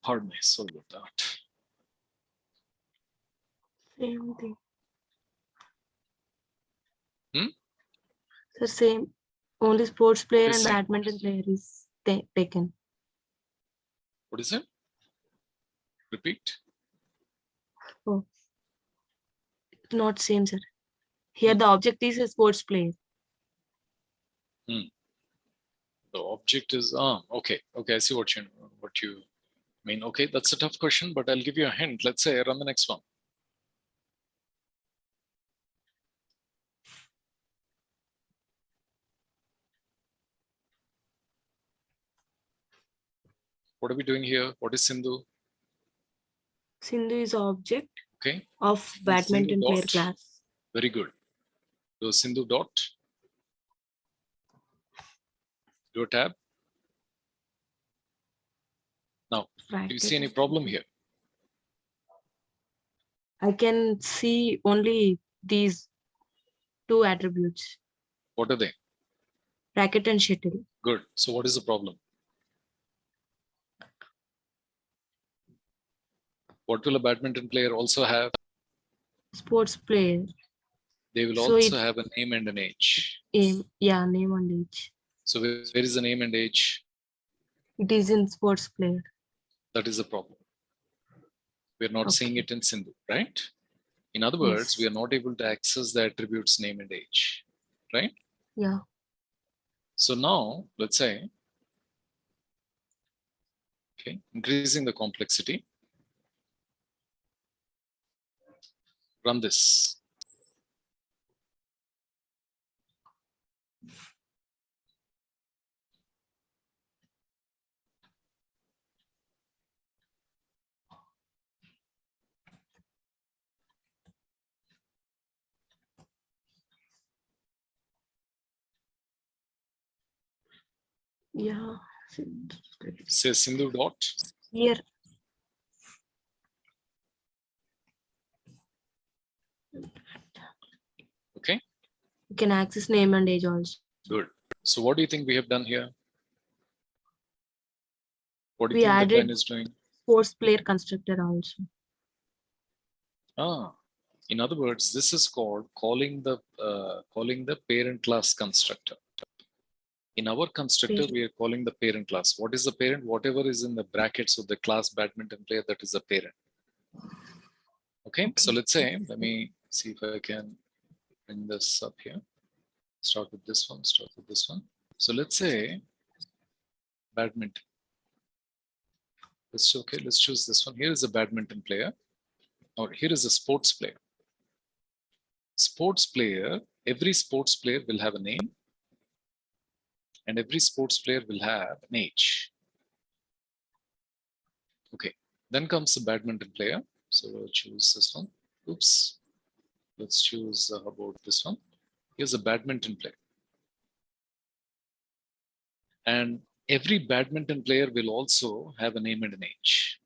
[SPEAKER 1] Pardon me, sorry about that.
[SPEAKER 3] Same thing.
[SPEAKER 1] Hmm?
[SPEAKER 3] So same. Only sports player and
[SPEAKER 1] Same.
[SPEAKER 3] badminton player is taken.
[SPEAKER 1] What is it? Repeat.
[SPEAKER 3] Oh, not same, sir. Here the object is a sports player.
[SPEAKER 1] The object is okay. Okay, I see what you mean. Okay, that's a tough question, but I'll give you a hint. Let's say run the next one. What are we doing here? What is Sindhu?
[SPEAKER 3] Sindhu is object
[SPEAKER 1] Okay.
[SPEAKER 3] of badminton
[SPEAKER 1] Sindhu
[SPEAKER 3] player
[SPEAKER 1] dot.
[SPEAKER 3] class.
[SPEAKER 1] Very good. So Sindhu dot. Do a tab. Now, do you see any problem here?
[SPEAKER 3] I can see only these two attributes,
[SPEAKER 1] What are they?
[SPEAKER 3] racket and shuttle.
[SPEAKER 1] Good. So what is the problem? What will a badminton player also have?
[SPEAKER 3] Sports player.
[SPEAKER 1] They will
[SPEAKER 3] So
[SPEAKER 1] also have a name and an age.
[SPEAKER 3] Yeah, name and age.
[SPEAKER 1] So where is the name and age?
[SPEAKER 3] It is in sports player.
[SPEAKER 1] That is the problem. We're not seeing
[SPEAKER 3] Okay.
[SPEAKER 1] it in Sindhu, right? In other words,
[SPEAKER 3] Yes.
[SPEAKER 1] we are not able to access the attributes name and age, right?
[SPEAKER 3] Yeah.
[SPEAKER 1] So now let's say, okay, increasing the complexity. Run this.
[SPEAKER 3] Yeah.
[SPEAKER 1] Say Sindhu dot.
[SPEAKER 3] Here.
[SPEAKER 1] Okay.
[SPEAKER 3] You can access name and age also.
[SPEAKER 1] Good. So what do you think we have done here? What do you
[SPEAKER 3] We
[SPEAKER 1] think the
[SPEAKER 3] added
[SPEAKER 1] line is doing?
[SPEAKER 3] sports player constructor also.
[SPEAKER 1] In other words, this is called calling the parent class constructor. In our constructor, we are calling the parent class. What is the parent? Whatever is in the brackets of the class badminton player, that is the parent. Okay, so let's say, let me see if I can bring this up here. Start with this one, start with this one. So let's say badminton. Let's choose this one. Here is a badminton player, or here is a sports player. Sports player, every sports player will have a name, and every sports player will have an age. Okay, then comes the badminton player. So we'll choose this one. Oops. Let's choose about this one. Here's a badminton player. And every badminton player will also have a name and an age.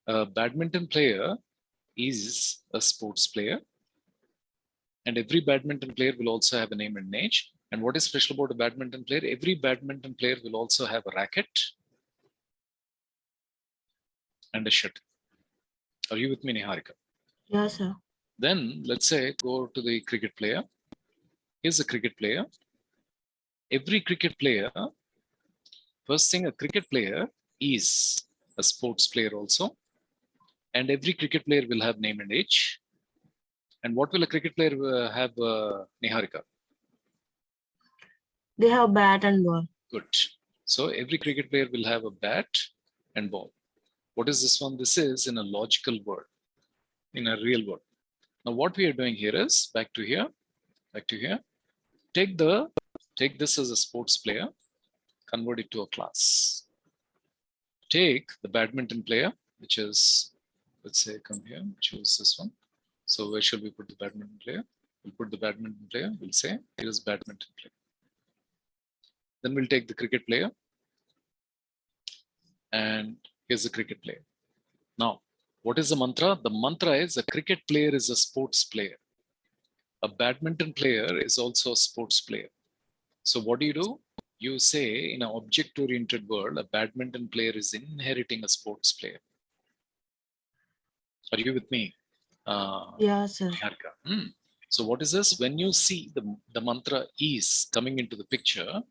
[SPEAKER 1] A badminton player is a sports player. And every badminton player will also have a name and an age. And what is special about a badminton player? Every badminton player will also have a racket and a shuttle. Are you with me, Niharika?
[SPEAKER 3] Yeah, sir.
[SPEAKER 1] Then let's say go to the cricket player. Here's a cricket player. Every cricket player, first thing, a cricket player is a sports player also. And every cricket player will have name and age. And what will a cricket player have, Niharika?
[SPEAKER 3] They have bat and ball.
[SPEAKER 1] Good. So every cricket player will have a bat and ball. What is this one? This is in a logical world, in a real world. Now what we are doing here is, back to here. Take this as a sports player, convert it to a class. Take the badminton player, which is, let's say, come here, choose this one. So where shall we put the badminton player? We'll put the badminton player, we'll say, here is badminton player. Then we'll take the cricket player, and here's the cricket player. Now, what is the mantra? The mantra is a cricket player is a sports player. A badminton player is also a sports player. So what do? You say in an object-oriented world, a badminton player is inheriting a sports player. Are you with me?
[SPEAKER 3] Yeah, sir.
[SPEAKER 1] So what is this? When you see the mantra is coming into the picture,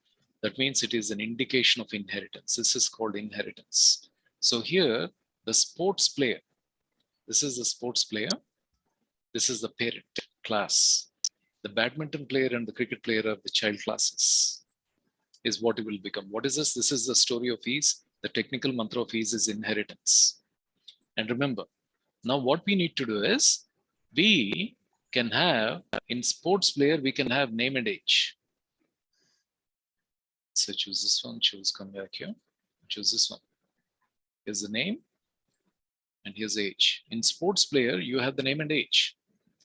[SPEAKER 1] that means it is an indication of inheritance. This is called inheritance. So here, the sports player, this is the sports player. This is the parent class. The badminton player and the cricket player are the child classes, is what it will become. What is this? This is the story of ease. The technical mantra of ease is inheritance. And remember, now what we need to do is, we can have, in sports player, we can have name and age. So choose this one, come back here, choose this one. Here's the name, and here's the age. In sports player, you have the name and age.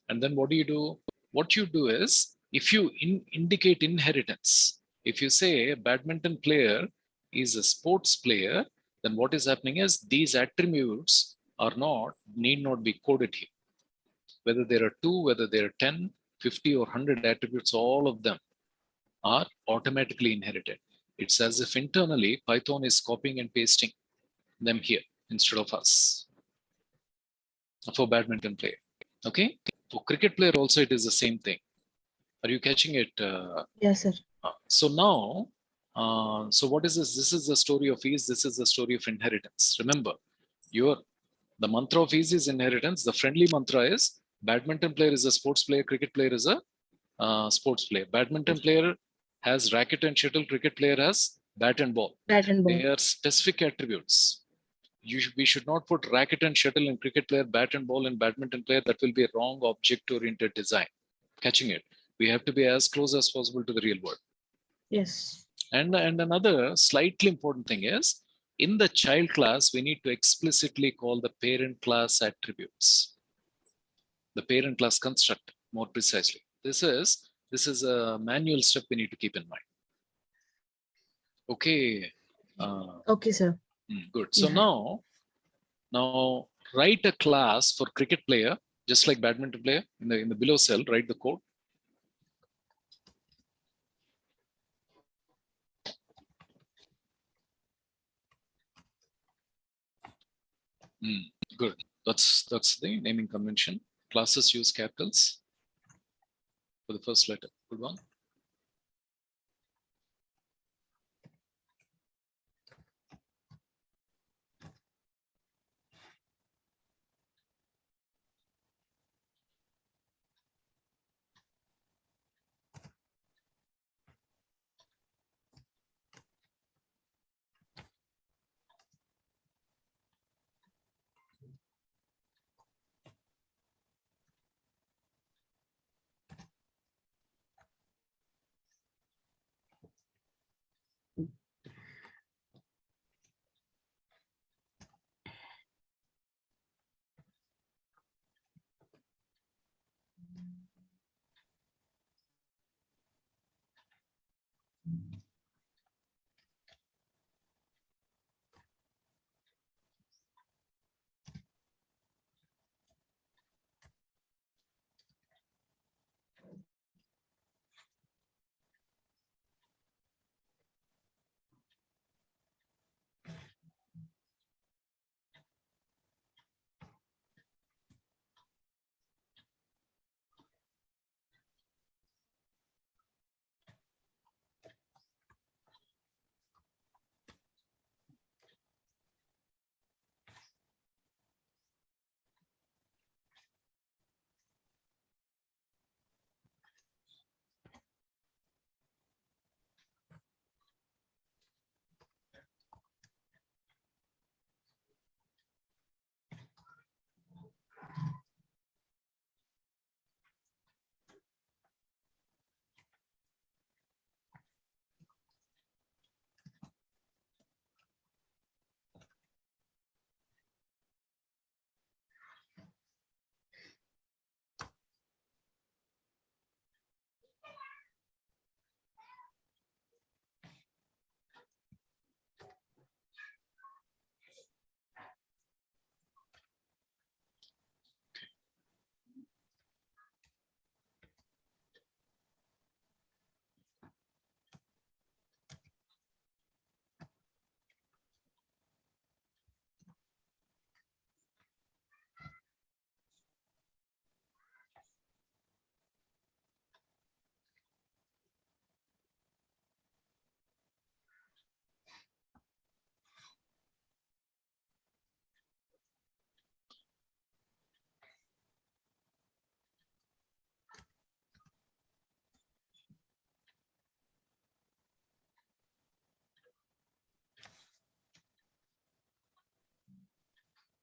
[SPEAKER 1] And then what do? What you do is, if you indicate inheritance, if you say a badminton player is a sports player, then what is happening is these attributes need not be coded here. Whether there are 2, whether there are 10, 50 or 100 attributes, all of them are automatically inherited. It's as if internally Python is copying and pasting them here instead of us for badminton player. Okay. For cricket player also, it is the same thing. Are you catching it?
[SPEAKER 3] Yes, sir.
[SPEAKER 1] So now, so what is this? This is the story of ease. This is the story of inheritance. Remember, the mantra of ease is inheritance. The friendly mantra is badminton player is a sports player, cricket player is a sports player. Badminton player has racket and shuttle, cricket player has bat and ball.
[SPEAKER 3] Bat and ball.
[SPEAKER 1] They are specific attributes. We should not put racket and shuttle in cricket player, bat and ball in badminton player. That will be a wrong object-oriented design. Catching it? We have to be as close as possible to the real world.
[SPEAKER 3] Yes.
[SPEAKER 1] And another slightly important thing is, in the child class, we need to explicitly call the parent class attributes. The parent class construct, more precisely. This is a manual step we need to keep in mind. Okay.
[SPEAKER 3] Okay, sir.
[SPEAKER 1] Good. So now write a class for cricket player, just like badminton player. In the below cell, write the code. Good. That's the naming convention. Classes use capitals for the first letter. Good one.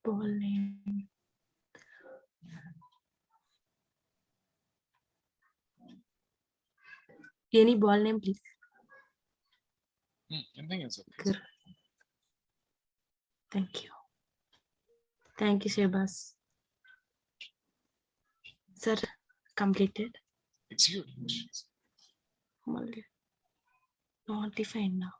[SPEAKER 3] ball name. Any ball name, please.
[SPEAKER 1] Anything is okay.
[SPEAKER 3] Good. Thank you. Thank you, Shebas. Sir, completed.
[SPEAKER 1] Execute.
[SPEAKER 3] Modify now.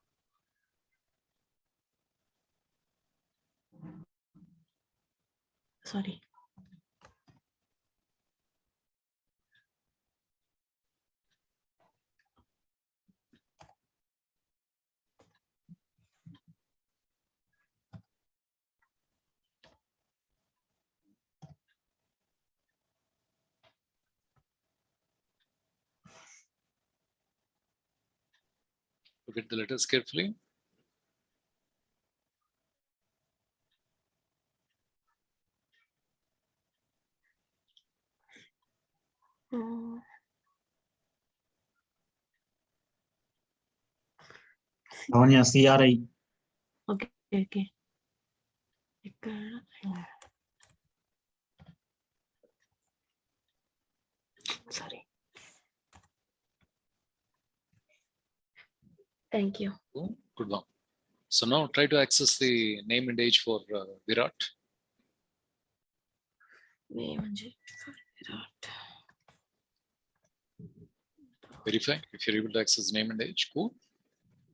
[SPEAKER 3] Sorry.
[SPEAKER 1] Look at the letters carefully.
[SPEAKER 3] Hmm.
[SPEAKER 5] Lavanya, CRI.
[SPEAKER 3] Okay, okay. Sorry. Thank you.
[SPEAKER 1] Oh, good one. So now try to access the name and age for Virat.
[SPEAKER 3] Name and age for Virat.
[SPEAKER 1] Verify if you're able to access name and age. Cool.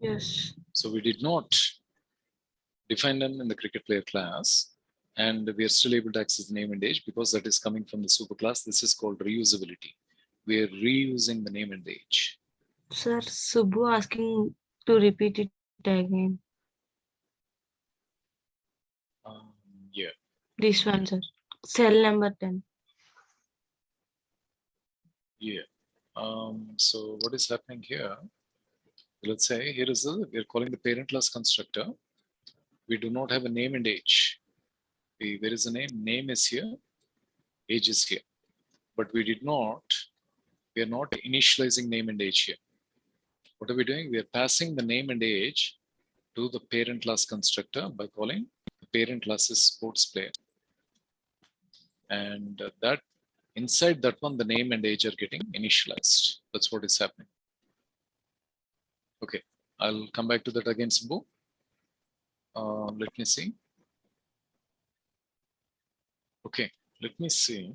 [SPEAKER 3] Yes.
[SPEAKER 1] So we did not define them in the cricket player class, and we are still able to access the name and age because that is coming from the superclass. This is called reusability. We are reusing the name and age.
[SPEAKER 3] Sir, Subbu asking to repeat it again.
[SPEAKER 1] Yeah.
[SPEAKER 3] This one, sir. Cell number 10.
[SPEAKER 1] Yeah. So what is happening here? Let's say here is we're calling the parent class constructor. We do not have a name and age. Where is the name? Name is here, age is here. But we are not initializing name and age here. What are we doing? We are passing the name and age to the parent class constructor by calling the parent class is sports player. And that inside that one, the name and age are getting initialized. That's what is happening. Okay, I'll come back to that again, Subbu. Let me see. Okay, let me see.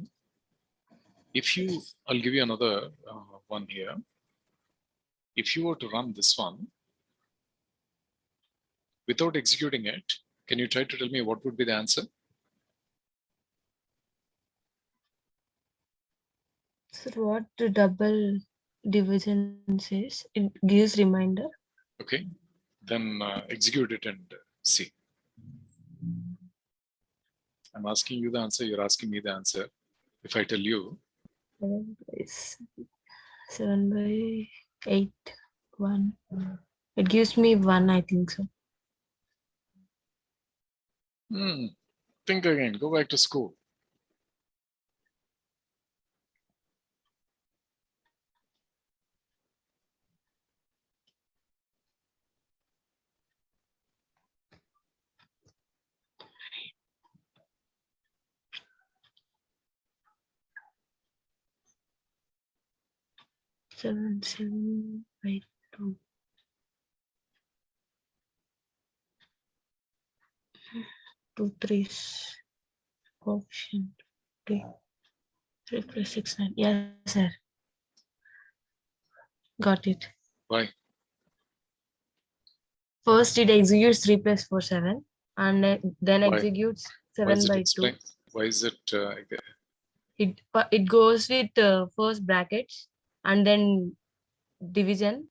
[SPEAKER 1] I'll give you another one here. If you were to run this one without executing it, can you try to tell me what would be the answer?
[SPEAKER 3] Sir, what the double division says? It gives reminder.
[SPEAKER 1] Okay, then execute it and see. I'm asking you the answer, you're asking me the answer. If I tell you,
[SPEAKER 3] 7 by 8, 1. It gives me 1, I think so.
[SPEAKER 1] think again, go back to school.
[SPEAKER 3] Seven by 2. 2 3s. Option 3. 3 plus 6 9. Yes, sir. Got it.
[SPEAKER 1] Why?
[SPEAKER 3] First it executes 3 plus 4 7 and then
[SPEAKER 1] Why?
[SPEAKER 3] executes
[SPEAKER 1] Why is
[SPEAKER 3] 7
[SPEAKER 1] it
[SPEAKER 3] by 2.
[SPEAKER 1] explained? Why is it?
[SPEAKER 3] It goes with first brackets and then division.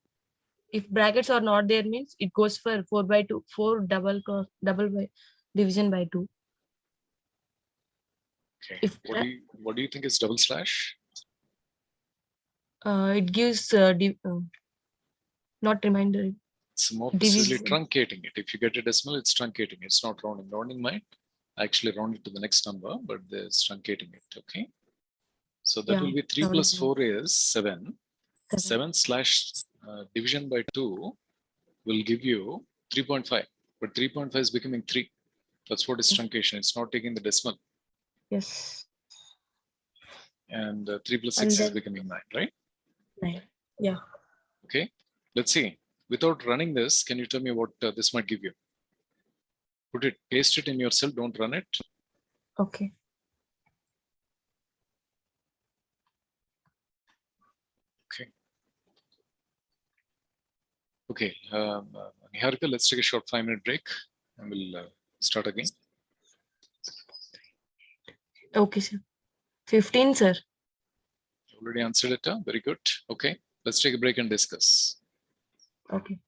[SPEAKER 3] If brackets are not there means it goes for 4 by 2, 4 double by division by 2.
[SPEAKER 1] Okay.
[SPEAKER 3] If
[SPEAKER 1] What do you think is double slash?
[SPEAKER 3] it gives not reminder.
[SPEAKER 1] It's more precisely
[SPEAKER 3] Division.
[SPEAKER 1] truncating it. If you get a decimal, it's truncating. It's not rounding. Rounding might actually round it to the next number, but there's truncating it. Okay. So that will be 3 plus 4 is 7. 7 slash division by 2 will give you 3.5. But 3.5 is becoming 3. That's what is truncation. It's not taking the decimal.
[SPEAKER 3] Yes.
[SPEAKER 1] And 3 plus
[SPEAKER 3] And
[SPEAKER 1] 6 is
[SPEAKER 3] then-
[SPEAKER 1] becoming 9, right?
[SPEAKER 3] 9. Yeah.
[SPEAKER 1] Okay. Let's see. Without running this, can you tell me what this might give you? Put it, paste it in your cell. Don't run it.
[SPEAKER 3] Okay.
[SPEAKER 1] Okay. Niharika, let's take a short 5-minute break and we'll start again.
[SPEAKER 3] Okay, sir. 15, sir.
[SPEAKER 1] Already answered it. Very good. Okay. Let's take a break and discuss.
[SPEAKER 3] Okay.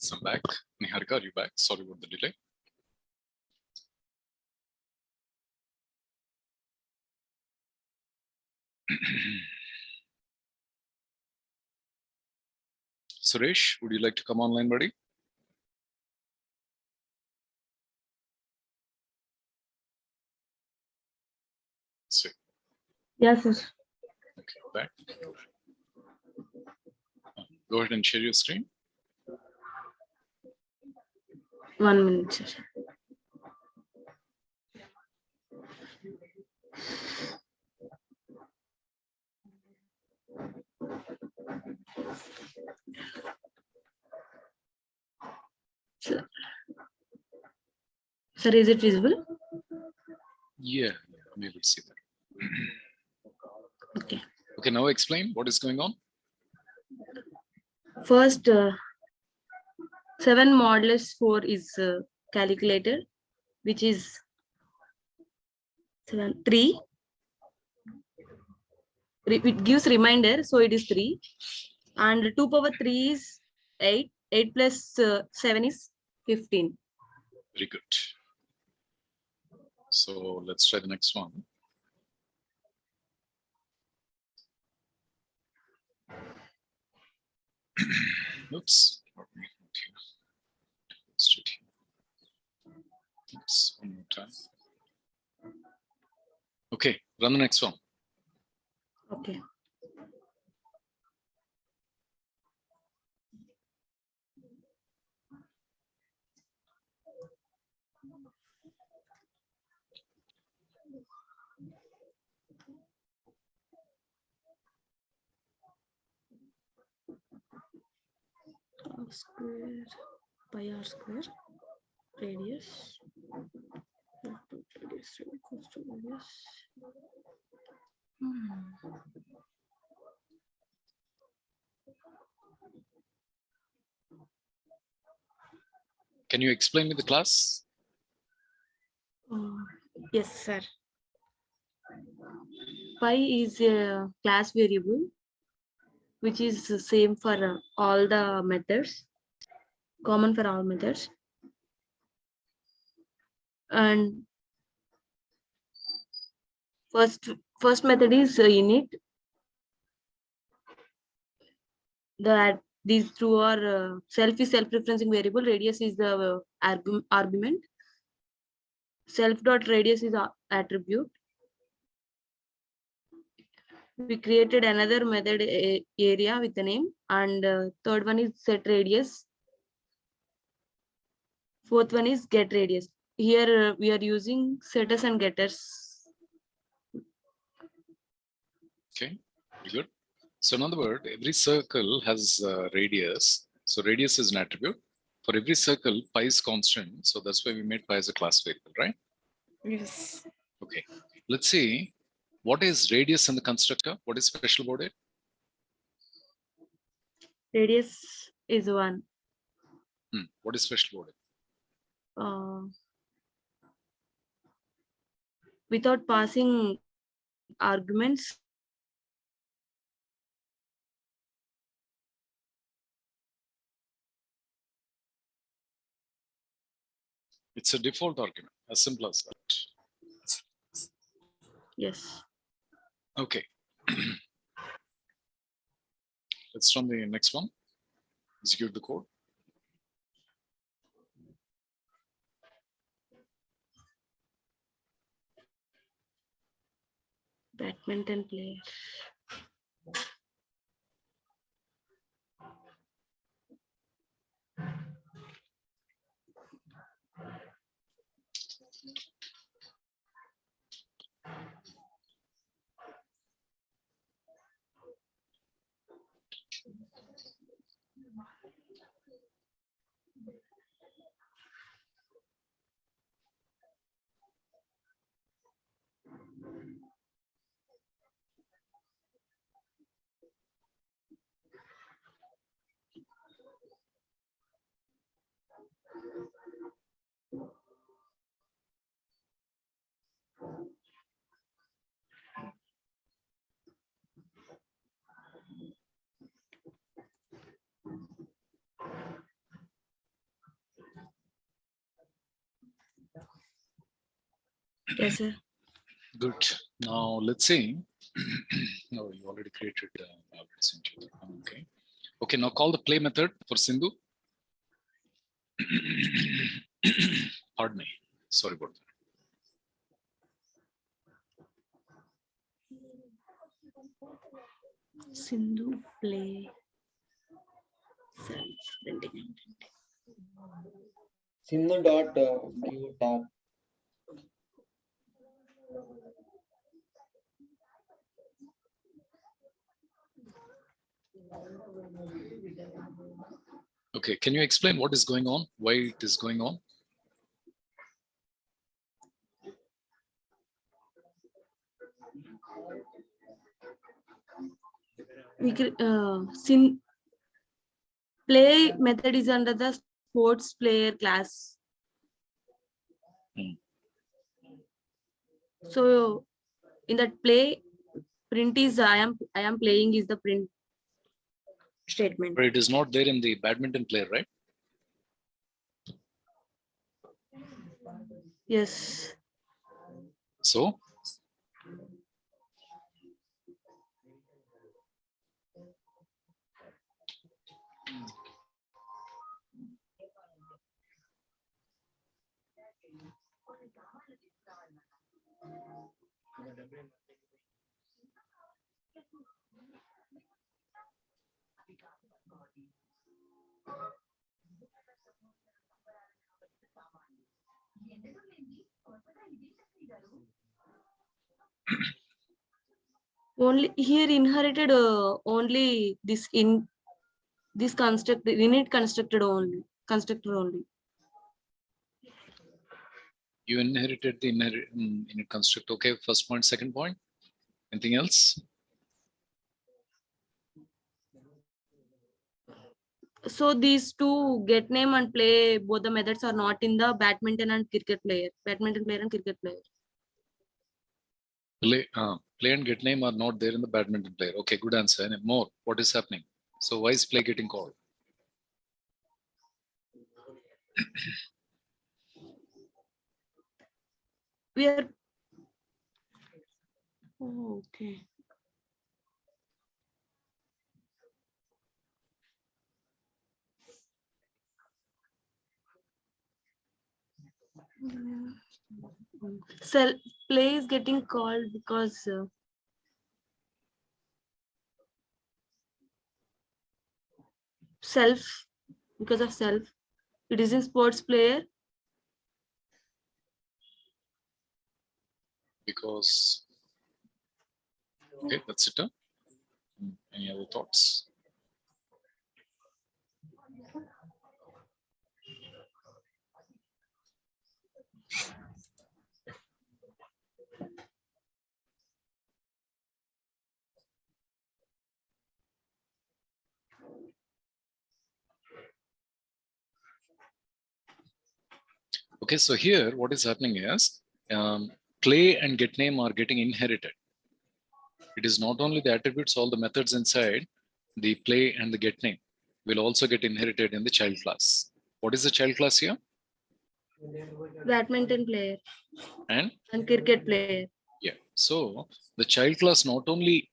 [SPEAKER 1] So I'm back. Niharika, are you back? Sorry about the delay. Suresh, would you like to come online, buddy? Sweet.
[SPEAKER 3] Yes, sir.
[SPEAKER 1] Okay, back. Go ahead and share your screen.
[SPEAKER 3] 1 minute, sir. Sir, is it visible?
[SPEAKER 1] Yeah, I'm able to see that.
[SPEAKER 3] Okay.
[SPEAKER 1] Okay, now explain what is going on.
[SPEAKER 3] First, 7 modulus 4 is calculated, which is 3. It gives reminder, so it is 3. And 2 power 3 is 8. 8 plus 7 is 15.
[SPEAKER 1] Very good. So let's try the next one. Oops. Let me put here. Let's do it here. Yes, one more time. Okay, run the next one.
[SPEAKER 3] Okay. Square pi r square radius equals to radius.
[SPEAKER 1] Can you explain me the class?
[SPEAKER 3] Yes, sir. Pi is a class variable which is the same for all the methods, common for all methods. And first method is init. That these two are self is self-referencing variable, radius is the argument, self dot radius is attribute. We created another method area with the name, and third one is set radius. Fourth one is get radius. Here we are using setters and getters.
[SPEAKER 1] Okay, very good. So in other words, every circle has a radius. So radius is an attribute. For every circle, pi is constant. So that's why we made pi as a class variable, right?
[SPEAKER 3] Yes.
[SPEAKER 1] Okay, let's see. What is radius in the constructor? What is special about it?
[SPEAKER 3] Radius is 1.
[SPEAKER 1] What is special about it?
[SPEAKER 3] Without passing arguments,
[SPEAKER 1] It's a default argument, as simple as that.
[SPEAKER 3] yes.
[SPEAKER 1] Okay. Let's run the next one. Execute the code.
[SPEAKER 3] Badminton player. Yes, sir.
[SPEAKER 1] Good. Now let's see. Oh, you already created. I already sent you that one. Okay. Okay. Now call the play method for Sindhu. Pardon me. Sorry about that.
[SPEAKER 3] Sindhu play. Self printing.
[SPEAKER 2] Sindhu dot view tab.
[SPEAKER 1] Okay. Can you explain what is going on? Why it is going on?
[SPEAKER 3] We play method is under the sports player class.
[SPEAKER 1] Hmm.
[SPEAKER 3] So in that play, print is I am playing is the print statement.
[SPEAKER 1] But it is not there in the badminton player, right?
[SPEAKER 3] Yes.
[SPEAKER 1] So
[SPEAKER 3] Only here inherited only this construct the init constructor only.
[SPEAKER 1] you inherited the init construct. Okay. First point, second point. Anything else?
[SPEAKER 3] So these two get name and play, both the methods are not in the badminton and cricket player. Badminton player and cricket player.
[SPEAKER 1] Play and get name are not there in the badminton player. Okay, good answer. And more, what is happening? So why is play getting called?
[SPEAKER 3] We are. Oh, okay. Self play is getting called because because of self. It is in sports player.
[SPEAKER 1] Because, okay, that's it. Huh? Any other thoughts? Okay, so here what is happening is play and get name are getting inherited. It is not only the attributes, all the methods inside the play and the get name will also get inherited in the child class. What is the child class here?
[SPEAKER 3] Badminton player
[SPEAKER 1] And
[SPEAKER 3] cricket player.
[SPEAKER 1] yeah, so the child class not only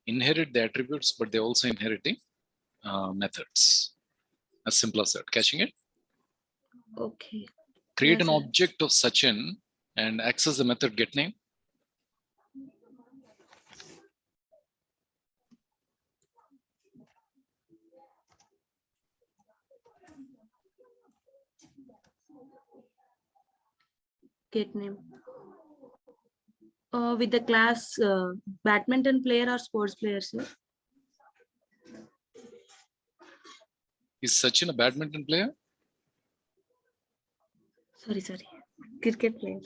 [SPEAKER 1] inherit the attributes, but they also inherit the methods. As simple as that. Catching it?
[SPEAKER 3] Okay.
[SPEAKER 1] Create
[SPEAKER 3] Yes,
[SPEAKER 1] an
[SPEAKER 3] sir.
[SPEAKER 1] object of Sachin and access the method get name.
[SPEAKER 3] Get name. With the class badminton player or sports player, sir.
[SPEAKER 1] Is Sachin a badminton player?
[SPEAKER 3] Sorry. Cricket player.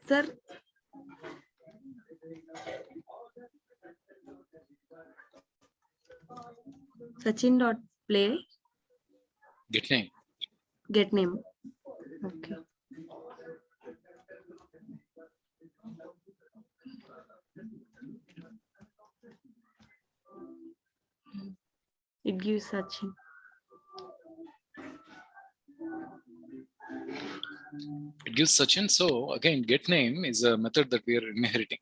[SPEAKER 3] Sir, Sachin dot play
[SPEAKER 1] Get name.
[SPEAKER 3] get name. Okay. It gives Sachin.
[SPEAKER 1] It gives Sachin. So again, get name is a method that we are inheriting.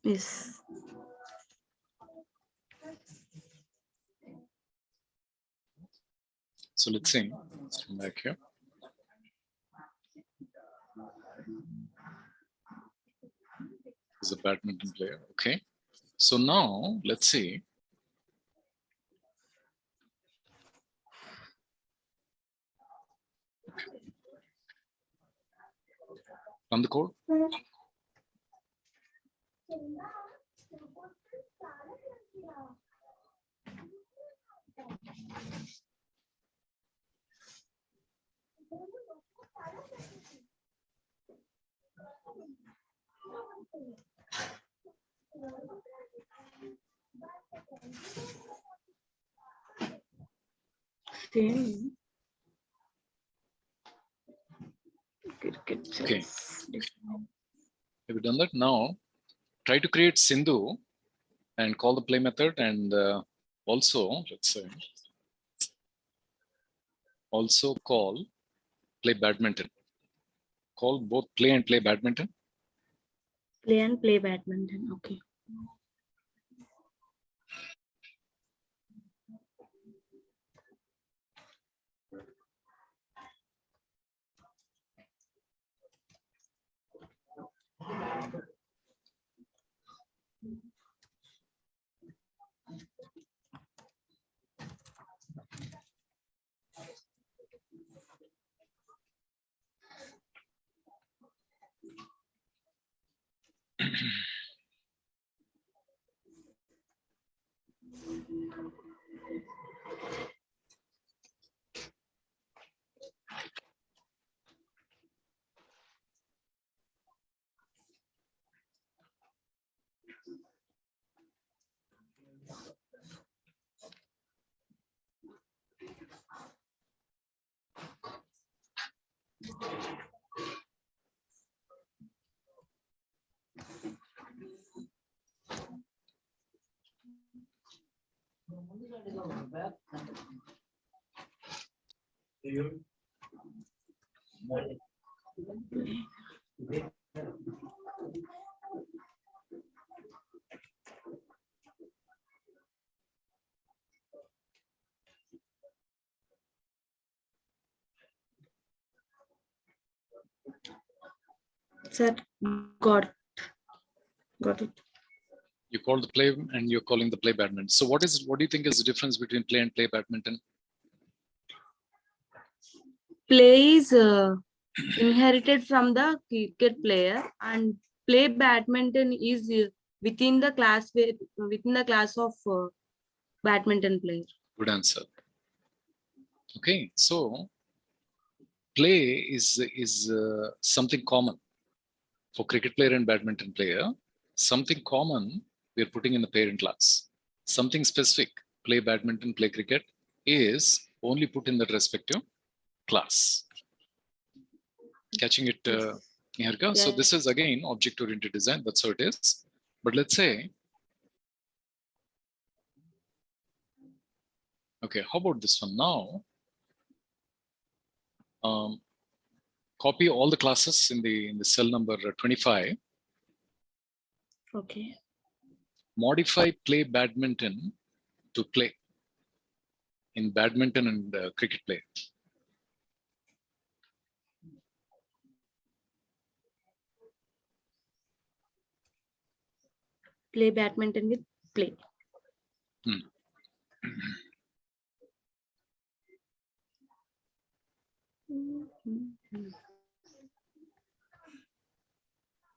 [SPEAKER 3] Yes.
[SPEAKER 1] So let's see. Let's come back here. Is a badminton player. Okay. So now let's see. Run the code.
[SPEAKER 3] Same. Cricket.
[SPEAKER 1] Okay. Have you done that? Now try to create Sindhu and call the play method, and also let's say also call play badminton. Call both play and play badminton.
[SPEAKER 3] Play and play badminton. Okay. Sir, got it.
[SPEAKER 1] You call the play and you're calling the play badminton. So what do you think is the difference between play and play badminton?
[SPEAKER 3] Play is inherited from the cricket player, and play badminton is within the class of badminton player.
[SPEAKER 1] Good answer. Okay, so play is something common for cricket player and badminton player. Something common we're putting in the parent class. Something specific, play badminton, play cricket, is only put in the respective class. Catching it, Niharika? So
[SPEAKER 3] Yeah.
[SPEAKER 1] this is again object-oriented design. That's how it is. But let's say, okay, how about this one now? Copy all the classes in the cell number 25.
[SPEAKER 3] Okay.
[SPEAKER 1] Modify play badminton to play in badminton and cricket play.
[SPEAKER 3] Play badminton with play.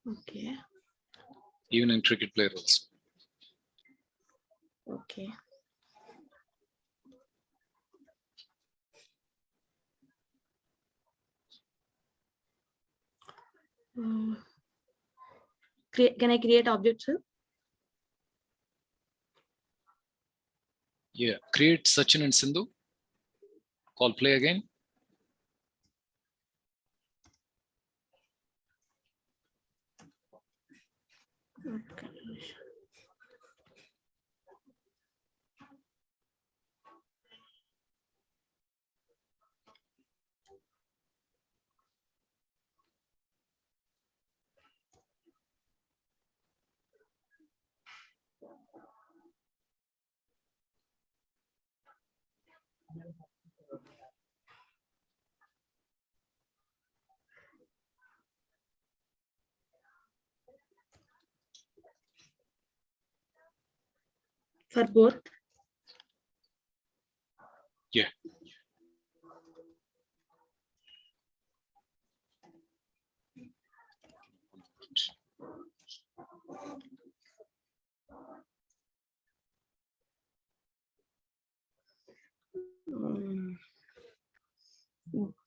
[SPEAKER 3] Okay.
[SPEAKER 1] Even in cricket play also.
[SPEAKER 3] Okay. Can I create object, sir?
[SPEAKER 1] Yeah, create Sachin and Sindhu. Call play again.
[SPEAKER 3] Okay. For both.
[SPEAKER 1] Yeah.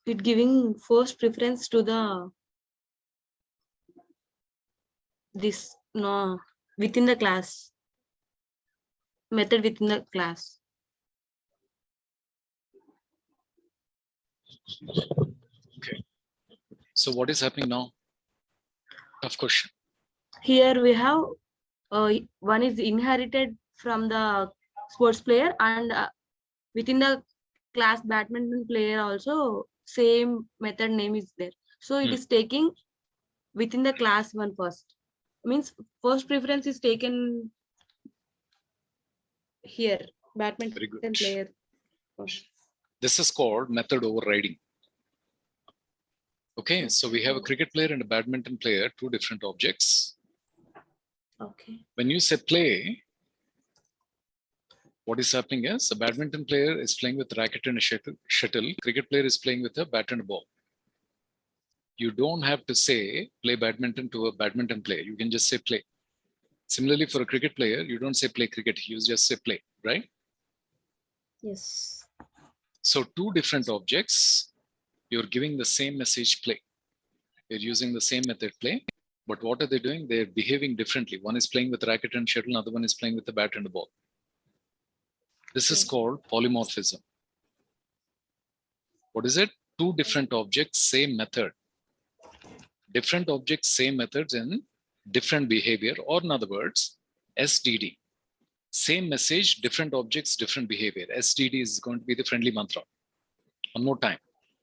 [SPEAKER 3] It giving first preference to the this no within the class method within the class.
[SPEAKER 1] Okay. So what is happening now? Tough question.
[SPEAKER 3] Here we have one is inherited from the sports player, and within the class badminton player also same method name is there. So it is taking within the class one first. Means first preference is taken here,
[SPEAKER 1] Very
[SPEAKER 3] badminton
[SPEAKER 1] good.
[SPEAKER 3] player first.
[SPEAKER 1] This is called method overriding. Okay, so we have a cricket player and a badminton player, two different objects.
[SPEAKER 3] Okay.
[SPEAKER 1] When you say play, what is happening is a badminton player is playing with racket and a shuttle. Cricket player is playing with a bat and a ball. You don't have to say play badminton to a badminton player. You can just say play. Similarly, for a cricket player, you don't say play cricket. You just say play, right?
[SPEAKER 3] Yes.
[SPEAKER 1] So two different objects, you're giving the same message play. You're using the same method play, but what are they doing? They're behaving differently. One is playing with racket and shuttle, another one is playing with the bat and the ball. This is called polymorphism. What is it? Two different objects, same method. Different objects, same methods and different behavior, or in other words, SDD. Same message, different objects, different behavior. SDD is going to be the friendly mantra. One more time.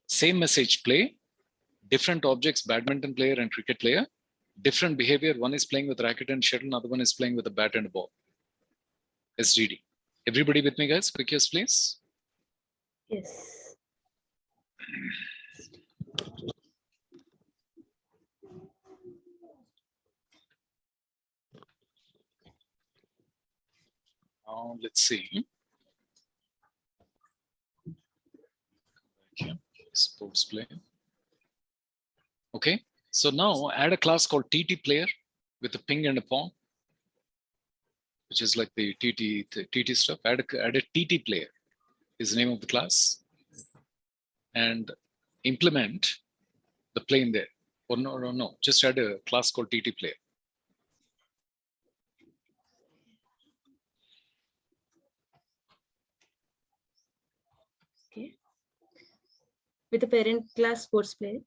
[SPEAKER 1] Same message play, different objects, badminton player and cricket player, different behavior. One is playing with racket and shuttle, another one is playing with a bat and a ball. SDD. Everybody with me, guys? Quick yes, please.
[SPEAKER 3] Yes.
[SPEAKER 1] Now let's see. Okay. Sports play. Okay. So now add a class called TT player with a ping and a pawn, which is like the TT stuff. Add a TT player is the name of the class, and implement the plane there. Or no, just add a class called TT player.
[SPEAKER 3] Okay. With the parent class sports player.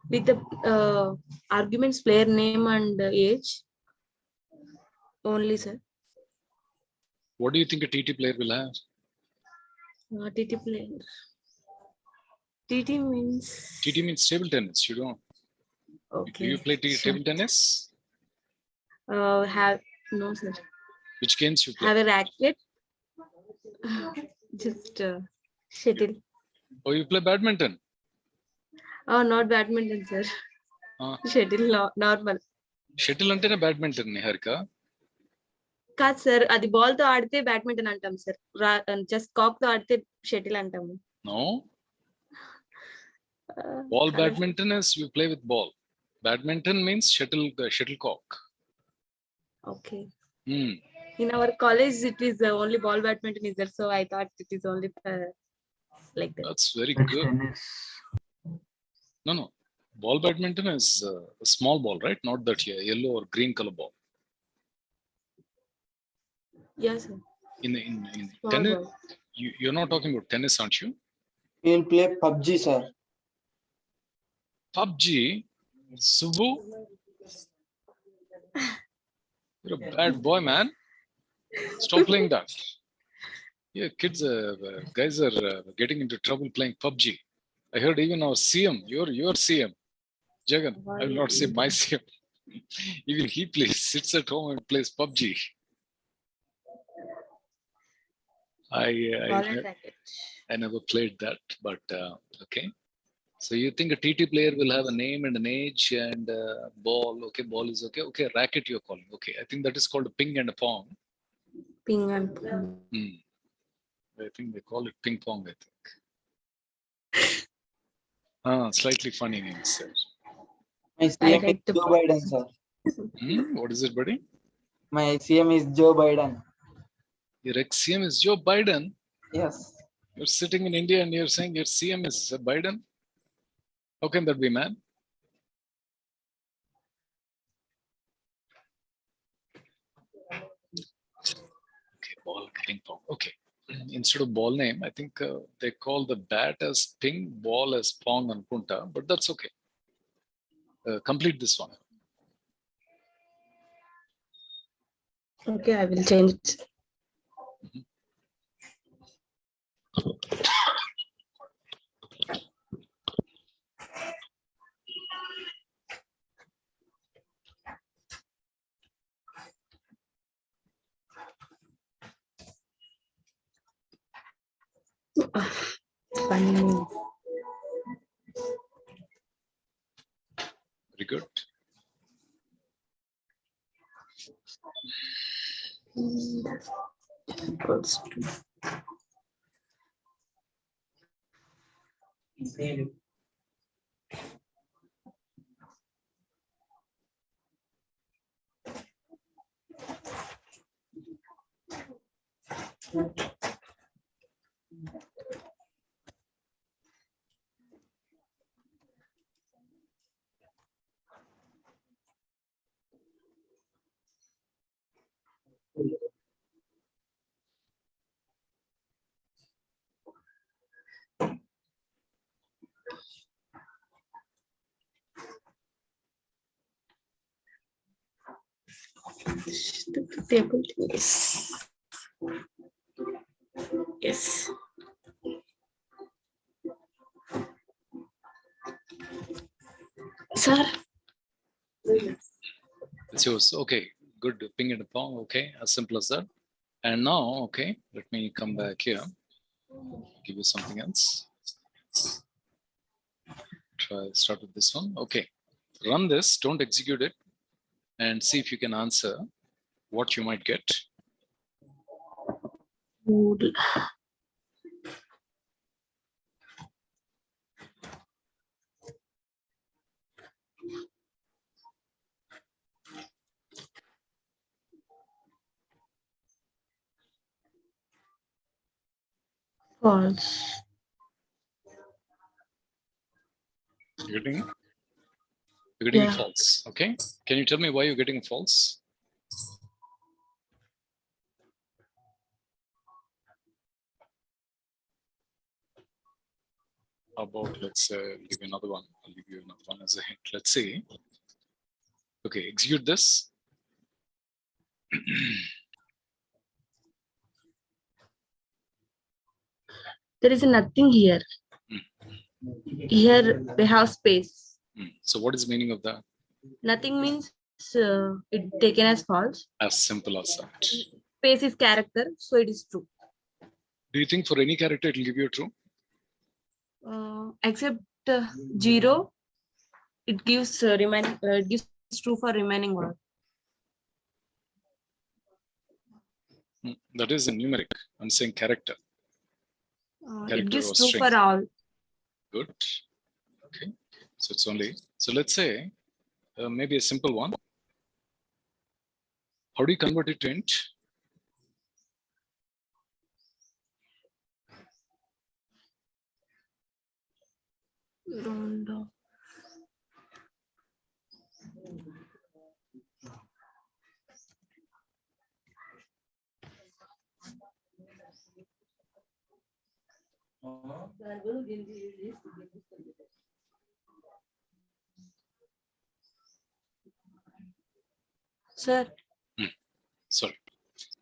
[SPEAKER 3] With the arguments player name and age only, sir.
[SPEAKER 1] What do you think a TT player will have?
[SPEAKER 3] TT player. TT means.
[SPEAKER 1] TT means table tennis. You don't.
[SPEAKER 3] Okay.
[SPEAKER 1] Do you play table tennis?
[SPEAKER 3] Have no, sir.
[SPEAKER 1] Which games you play?
[SPEAKER 3] Have a racket. Just shuttle.
[SPEAKER 1] Oh, you play badminton?
[SPEAKER 3] Oh, not badminton, sir. Shuttle normal.
[SPEAKER 1] Shuttle అంటేనే badminton Niharika.
[SPEAKER 3] కాదు sir, అది ball తో ఆడితే badminton అంటాం sir. Just కాక్ తో ఆడితే shuttle అంటాము.
[SPEAKER 1] No. Ball badminton is you play with ball. Badminton means shuttlecock.
[SPEAKER 3] Okay.
[SPEAKER 1] Hmm.
[SPEAKER 3] In our college, it is only ball badminton is there, so I thought it is only like that.
[SPEAKER 1] That's very
[SPEAKER 5] It's
[SPEAKER 1] good.
[SPEAKER 5] tennis.
[SPEAKER 1] No. Ball badminton is a small ball, right? Not that yellow or green color ball.
[SPEAKER 3] Yes, sir.
[SPEAKER 1] In
[SPEAKER 3] Small
[SPEAKER 1] tennis,
[SPEAKER 3] ball.
[SPEAKER 1] you're not talking about tennis, aren't you?
[SPEAKER 2] We will play PUBG, sir.
[SPEAKER 1] PUBG, Subbu, you're a bad boy, man. Stop playing that. Yeah, kids, guys are getting into trouble playing PUBG. I heard even our CM, your CM, Jagan. I will not say my CM. Even he sits at home and plays PUBG.
[SPEAKER 3] Ball and racket.
[SPEAKER 1] I never played that, but okay. So you think a TT player will have a name and an age and ball? Okay, ball is okay. Okay, racket you're calling. Okay, I think that is called a ping and a pong.
[SPEAKER 3] Ping and pong.
[SPEAKER 1] I think they call it ping pong. I think. Slightly funny name, sir.
[SPEAKER 2] My CM
[SPEAKER 3] like
[SPEAKER 2] is
[SPEAKER 3] the
[SPEAKER 2] Joe Biden, sir.
[SPEAKER 1] What is it, buddy?
[SPEAKER 2] My CM is Joe Biden.
[SPEAKER 1] Your ex-CM is Joe Biden.
[SPEAKER 2] Yes.
[SPEAKER 1] You're sitting in India and you're saying your CM is Biden. How can that be, man? Okay, ball, ping pong. Okay. Instead of ball name, I think they call the bat as ping, ball as pong and punta, but that's okay. Complete this one.
[SPEAKER 3] Okay, I will change it. Funny.
[SPEAKER 1] Very good.
[SPEAKER 3] Table tennis. Yes. Sir.
[SPEAKER 1] It's yours. Okay, good. Ping and a pong. Okay, as simple as that. And now, okay, let me come back here. Give you something else. Start with this one. Okay, run this. Don't execute it, and see if you can answer what you might get.
[SPEAKER 3] False.
[SPEAKER 1] You're getting
[SPEAKER 3] Yeah.
[SPEAKER 1] a false. Okay, can you tell me why you're getting a false? How about, let's give you another one. I'll give you another one as a hint. Let's see. Okay, execute this.
[SPEAKER 3] There is nothing here. Here we have space.
[SPEAKER 1] So what is the meaning of that?
[SPEAKER 3] Nothing means it taken as false.
[SPEAKER 1] As simple as that.
[SPEAKER 3] Space is character, so it is true.
[SPEAKER 1] Do you think for any character it will give you a true?
[SPEAKER 3] Except 0, it gives it gives true for remaining one.
[SPEAKER 1] That is a numeric. I'm saying character.
[SPEAKER 3] It
[SPEAKER 1] Character
[SPEAKER 3] gives
[SPEAKER 1] or
[SPEAKER 3] true
[SPEAKER 1] string.
[SPEAKER 3] for all.
[SPEAKER 1] Good. Okay. So it's only, so let's say maybe a simple one. How do you convert it to int?
[SPEAKER 3] Round off. Sir,
[SPEAKER 1] Sorry.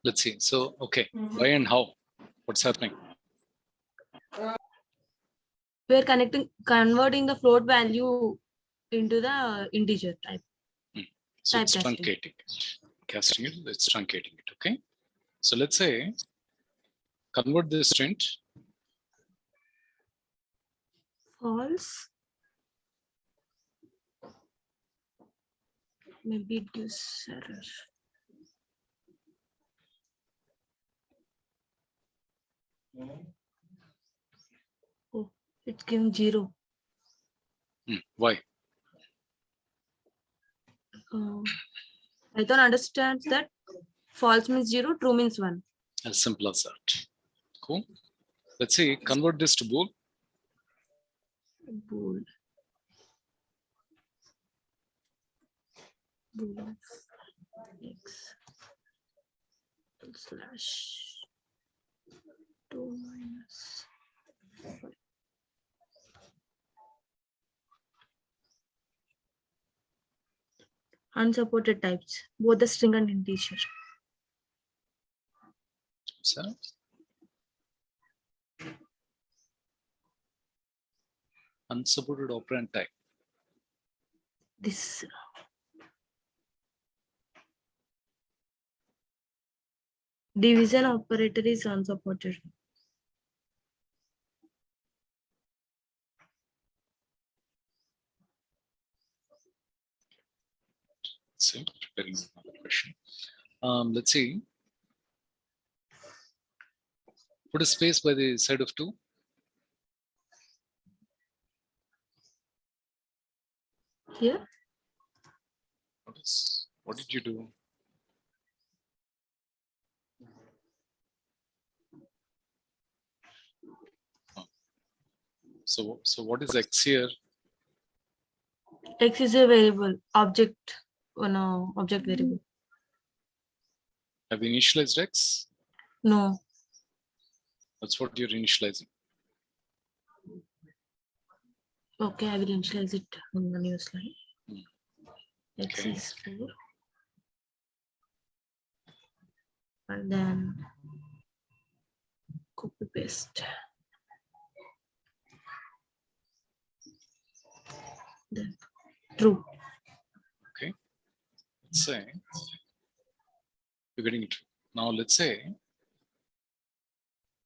[SPEAKER 1] Let's see. So, okay. Why and how? What's happening?
[SPEAKER 3] we are converting the float value into the integer type.
[SPEAKER 1] So it's
[SPEAKER 3] Typecasting.
[SPEAKER 1] truncating it. Casting it, it's truncating it. Okay. So let's say convert this to int.
[SPEAKER 3] False. Maybe it gives error. Oh, it's giving 0.
[SPEAKER 1] Why?
[SPEAKER 3] Python understands that false means 0, true means 1.
[SPEAKER 1] As simple as that. Cool. Let's say convert this to bool.
[SPEAKER 3] Bool. Bool of x slash 2 minus 5. Unsupported types, both the string and integer.
[SPEAKER 1] So, unsupported operand type.
[SPEAKER 3] This division operator is unsupported.
[SPEAKER 1] So preparing another question. Let's see. Put a space by the side of 2.
[SPEAKER 3] Here,
[SPEAKER 1] What did you do? Oh. So what is X here?
[SPEAKER 3] x is a variable, object, no, object variable.
[SPEAKER 1] Have you initialized X?
[SPEAKER 3] No,
[SPEAKER 1] That's what you're initializing.
[SPEAKER 3] okay, I will initialize it on the new slide. X
[SPEAKER 1] Okay.
[SPEAKER 3] is 4. And then copy paste. Then true.
[SPEAKER 1] Okay. Let's say you're getting it. Now let's say,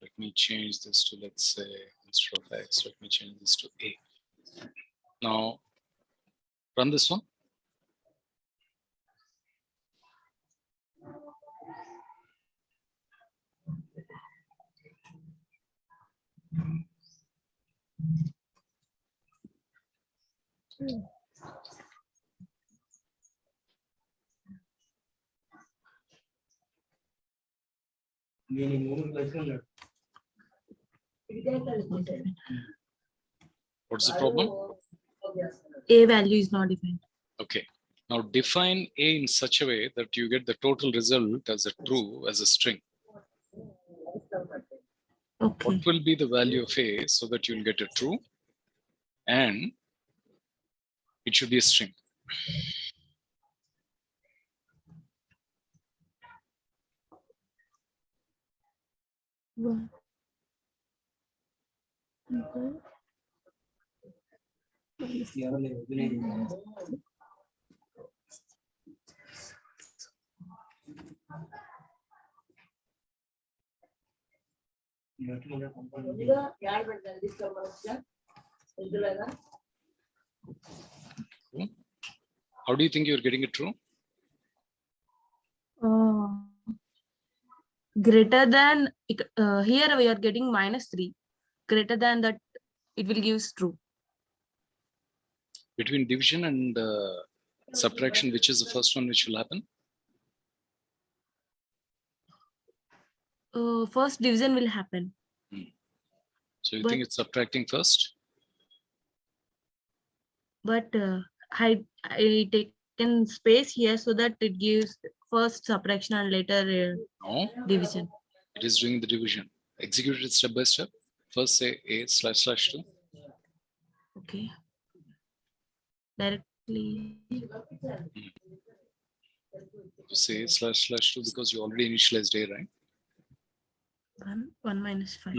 [SPEAKER 1] let me change this to, let's say, instead of X, let me change this to A. Now run this one. What's the problem?
[SPEAKER 3] A value is not defined.
[SPEAKER 1] Okay. Now define A in such a way that you get the total result as a true, as a string.
[SPEAKER 3] Okay.
[SPEAKER 1] What will be the value of A so that you'll get a true, and it should be a string.
[SPEAKER 3] One. Okay.
[SPEAKER 1] Cool. How do you think you're getting it true?
[SPEAKER 3] Greater than here we are getting -3. Greater than that, it will give true.
[SPEAKER 1] Between division and subtraction, which is the first one which will happen?
[SPEAKER 3] First division will happen.
[SPEAKER 1] So you
[SPEAKER 3] But-
[SPEAKER 1] think it's subtracting first?
[SPEAKER 3] But I taken space here so that it gives first subtraction and later
[SPEAKER 1] No,
[SPEAKER 3] division.
[SPEAKER 1] it is doing the division. Execute it step by step. First say A//2.
[SPEAKER 3] Okay. Directly.
[SPEAKER 1] You say A//2 because you already initialized A, right?
[SPEAKER 3] 1 minus 5.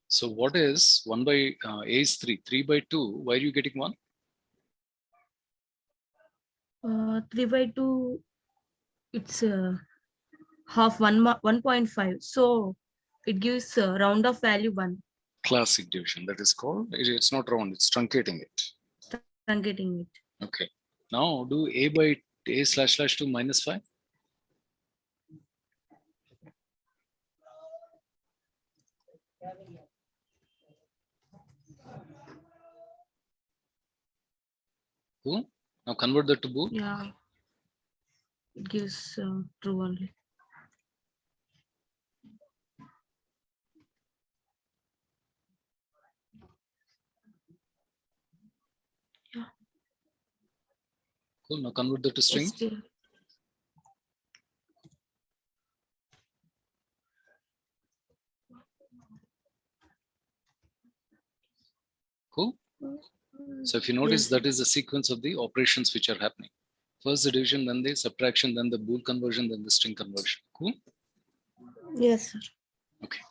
[SPEAKER 1] So what is 1 by A is 3. 3 by 2. Why are you getting 1?
[SPEAKER 3] 3 by 2, it's half 1.5. So it gives round of value 1,
[SPEAKER 1] Classic division. That is called. It's not round. It's truncating it.
[SPEAKER 3] truncating it.
[SPEAKER 1] Okay. Now do A by A//2 minus 5. Cool. Now convert that to bool.
[SPEAKER 3] Yeah. It gives true only.
[SPEAKER 1] Cool. Now convert that to string.
[SPEAKER 3] Still.
[SPEAKER 1] Cool. So if you notice,
[SPEAKER 3] Yes.
[SPEAKER 1] that is the sequence of the operations which are happening. First the division, then the subtraction, then the bool conversion, then the string conversion. Cool.
[SPEAKER 3] Yes, sir.
[SPEAKER 1] Okay.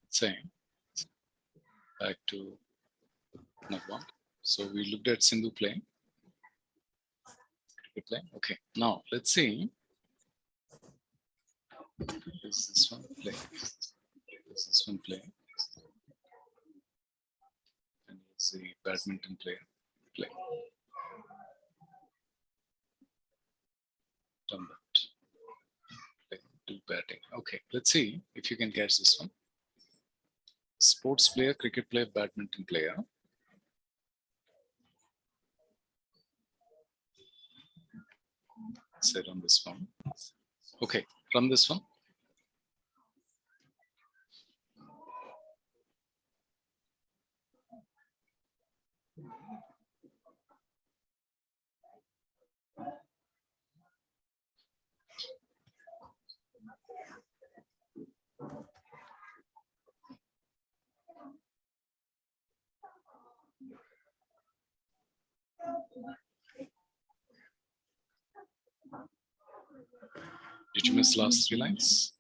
[SPEAKER 1] Same. Back to not one. So we looked at Sindhu play. Okay. Now let's see. Is this one play? Is this one play? And it's the badminton player play. Done that. Play, do batting. Okay, let's see if you can catch this one. Sports player, cricket player, badminton player. Say run this one. Okay, run this one. Did you miss last 3 lines?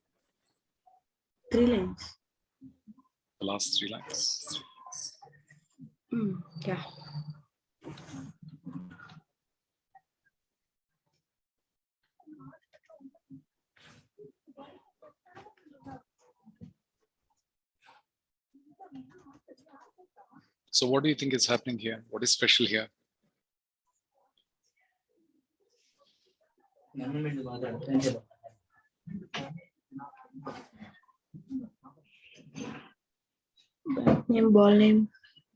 [SPEAKER 3] 3 lines.
[SPEAKER 1] The last 3 lines.
[SPEAKER 3] Yeah.
[SPEAKER 1] So what do you think is happening here? What is special here?
[SPEAKER 3] Name, ball name.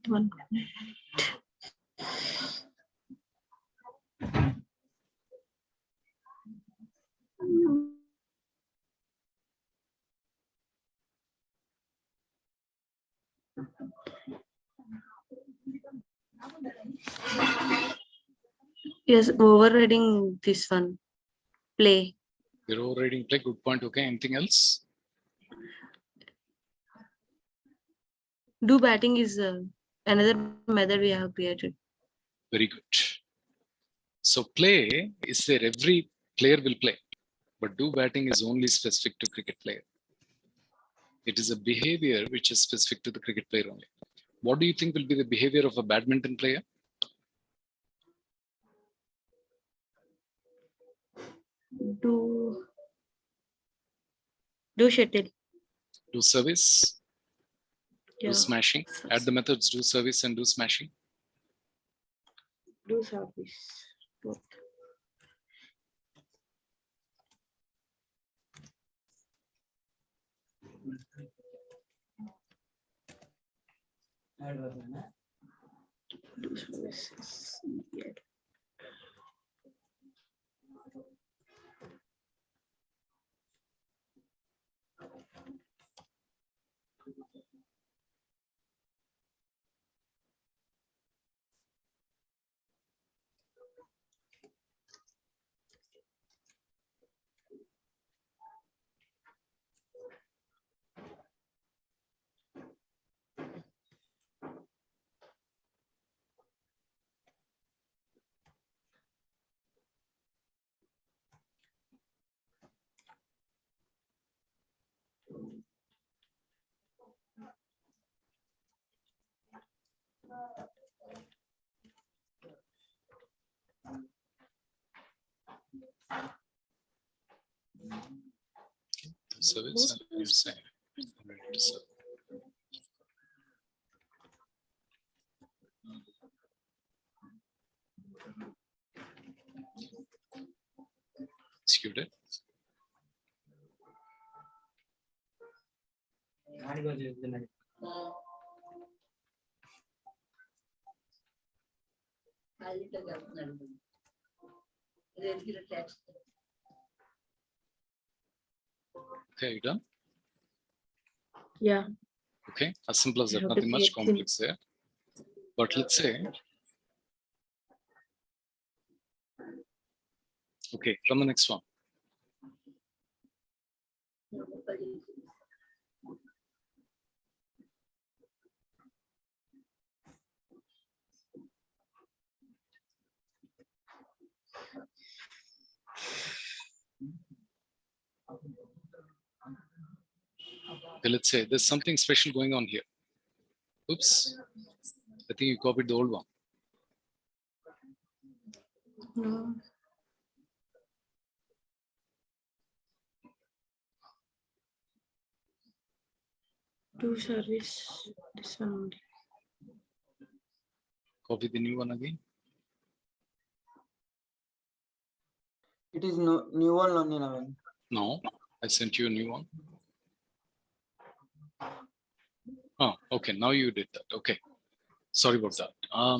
[SPEAKER 3] 1. Yes, overriding this one. Play.
[SPEAKER 1] You're overriding play. Good point. Okay. Anything else?
[SPEAKER 3] Do batting is another method we have created.
[SPEAKER 1] Very good. So play is there. Every player will play, but do batting is only specific to cricket player. It is a behavior which is specific to the cricket player only. What do you think will be the behavior of a badminton player?
[SPEAKER 3] Do shuttle.
[SPEAKER 1] Do service,
[SPEAKER 3] Yeah.
[SPEAKER 1] do smashing. Add the methods do service and do smashing.
[SPEAKER 3] Do service. Both. Do services. Yeah.
[SPEAKER 1] Do service and you say ready to serve. Execute it. Okay, you done?
[SPEAKER 3] Yeah.
[SPEAKER 1] Okay, as simple as
[SPEAKER 3] You
[SPEAKER 1] that,
[SPEAKER 3] have to
[SPEAKER 1] nothing much
[SPEAKER 3] create
[SPEAKER 1] complex there. But let's say, okay, from the next one. Okay, let's say there's something special going on here. Oops, I think you copied the old one.
[SPEAKER 3] No. Do service. This one only.
[SPEAKER 1] Copy the new one again.
[SPEAKER 2] It is no new one only, Naveen.
[SPEAKER 1] No, I sent you a new one. Oh, okay, now you did that. Okay, sorry about that.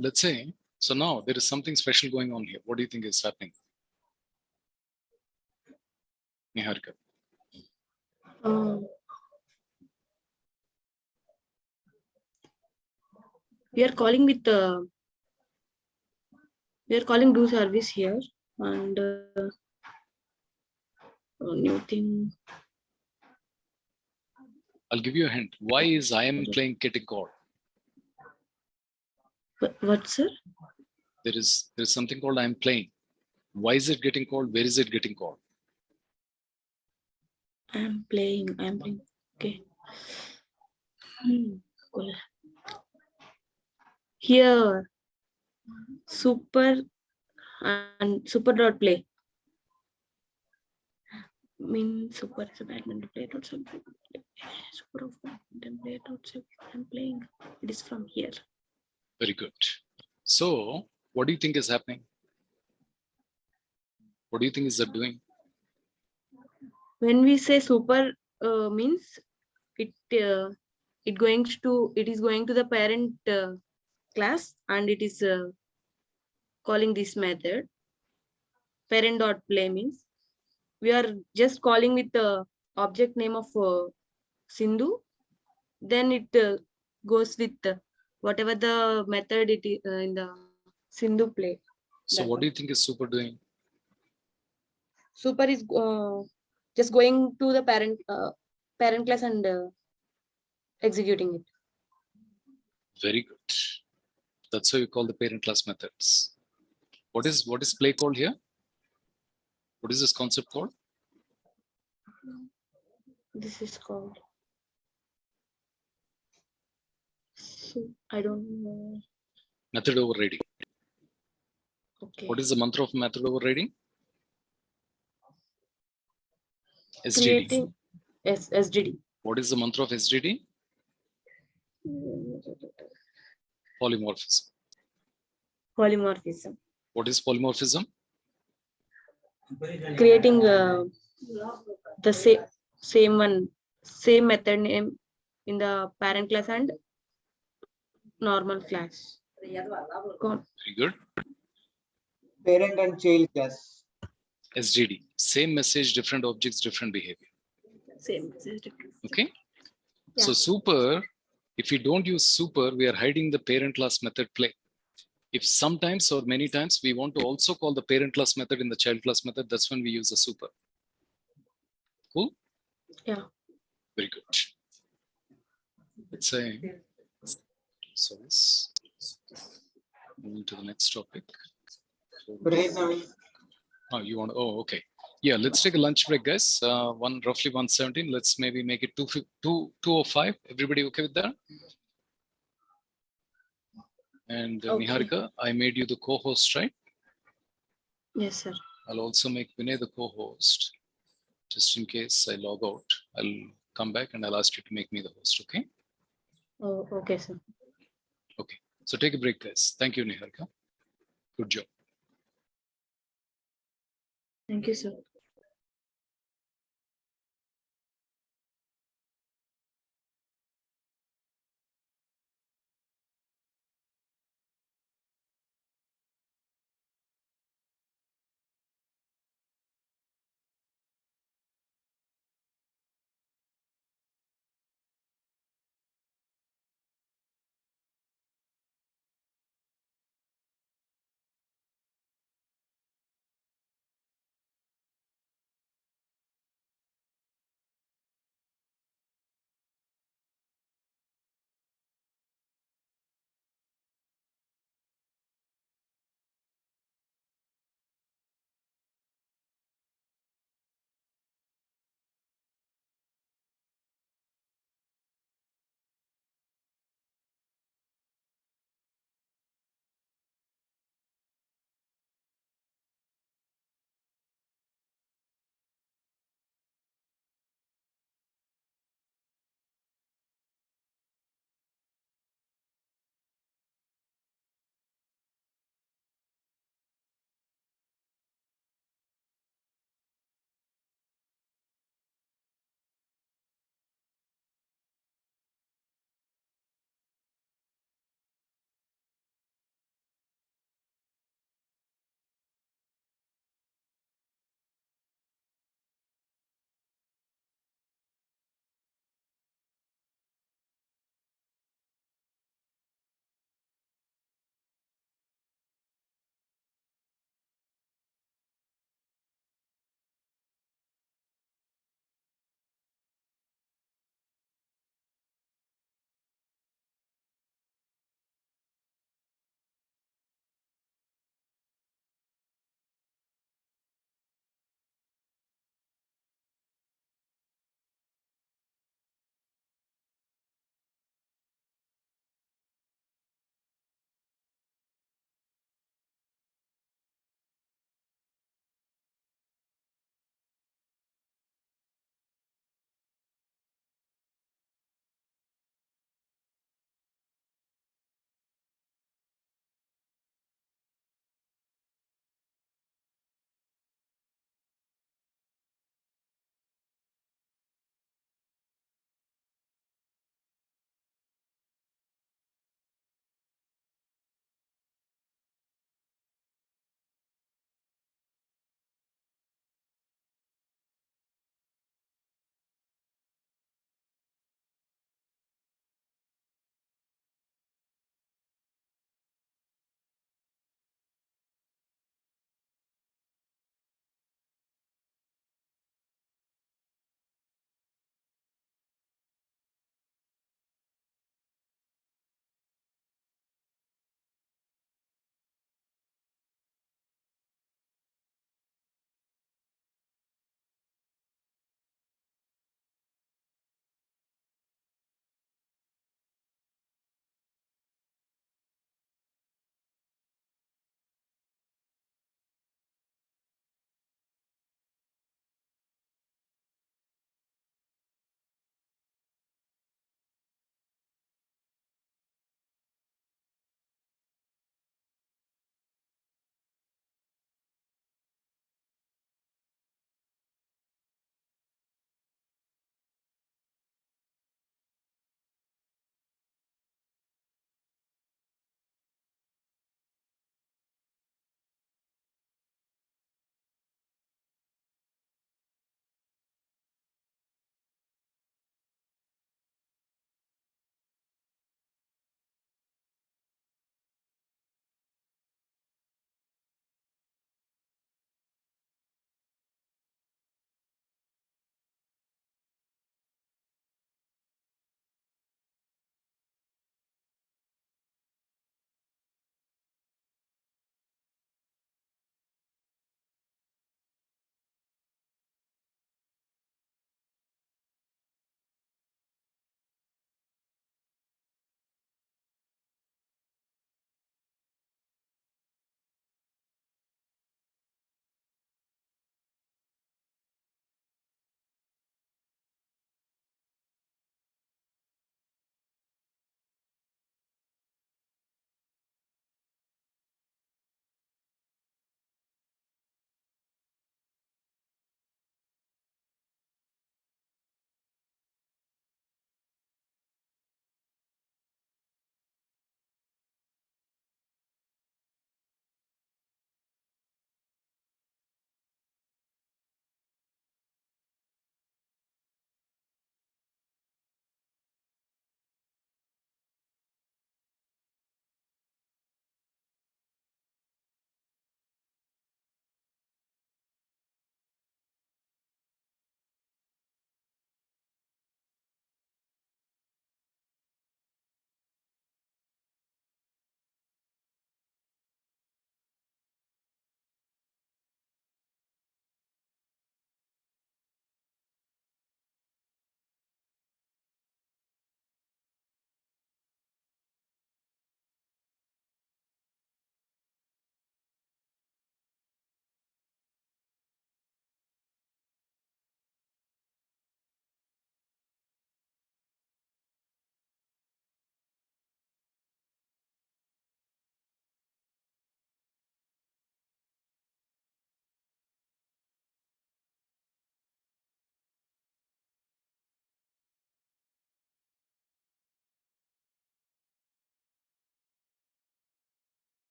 [SPEAKER 1] Let's say, so now there is something special going on here. What do you think is happening? Niharika.
[SPEAKER 3] We are calling with we are calling do service here and a new thing.
[SPEAKER 1] I'll give you a hint. Why is I am playing getting called?
[SPEAKER 3] What, sir?
[SPEAKER 1] There's something called I am playing. Why is it getting called? Where is it getting called?
[SPEAKER 3] I'm playing. Okay. Cool. Here, super and super dot play. Mean super is a badminton play dot something. Super of badminton play dot I'm playing. It is from here.
[SPEAKER 1] Very good. So, what do you think is happening? What do you think is that doing?
[SPEAKER 3] When we say super means it is going to the parent class and it is calling this method. Parent dot play means we are just calling with the object name of Sindhu. Then it goes with whatever the method it is in the Sindhu play.
[SPEAKER 1] So,
[SPEAKER 3] That
[SPEAKER 1] what do
[SPEAKER 3] one.
[SPEAKER 1] you think is super doing?
[SPEAKER 3] Super is just going to the parent class and executing it.
[SPEAKER 1] Very good. That's how you call the parent class methods. What is play called here? What is this concept called?
[SPEAKER 3] This is called. So, I don't know.
[SPEAKER 1] Method overriding.
[SPEAKER 3] Okay.
[SPEAKER 1] What is the mantra of method overriding? SDD.
[SPEAKER 3] Creating SDD.
[SPEAKER 1] What is the mantra of SDD? Polymorphism.
[SPEAKER 3] Polymorphism.
[SPEAKER 1] What is polymorphism?
[SPEAKER 3] Creating the same method name in the parent class and normal class.
[SPEAKER 1] Very good.
[SPEAKER 2] Parent and child class.
[SPEAKER 1] SDD. Same message, different objects, different behavior.
[SPEAKER 3] Same message different.
[SPEAKER 1] Okay. So
[SPEAKER 3] Yeah.
[SPEAKER 1] super, if we don't use super, we are hiding the parent class method play. If sometimes or many times we want to also call the parent class method in the child class method, that's when we use the super. Cool?
[SPEAKER 3] Yeah.
[SPEAKER 1] Very good. Let's say, so this, moving to the next topic.
[SPEAKER 2] Break, Naveen.
[SPEAKER 1] Oh, you want, oh, okay. Yeah, let's take a lunch break, guys. Roughly 1:17. Let's maybe make it 2:05. Everybody okay with that? And
[SPEAKER 3] Okay.
[SPEAKER 1] Niharika, I made you the co-host, right?
[SPEAKER 3] Yes, sir.
[SPEAKER 1] I'll also make Vinay the co-host. Just in case I log out, I'll come back and I'll ask you to make me the host, okay?
[SPEAKER 3] Oh, okay, sir.
[SPEAKER 1] Okay, so take a break, guys. Thank you, Niharika. Good job.
[SPEAKER 3] Thank you, sir.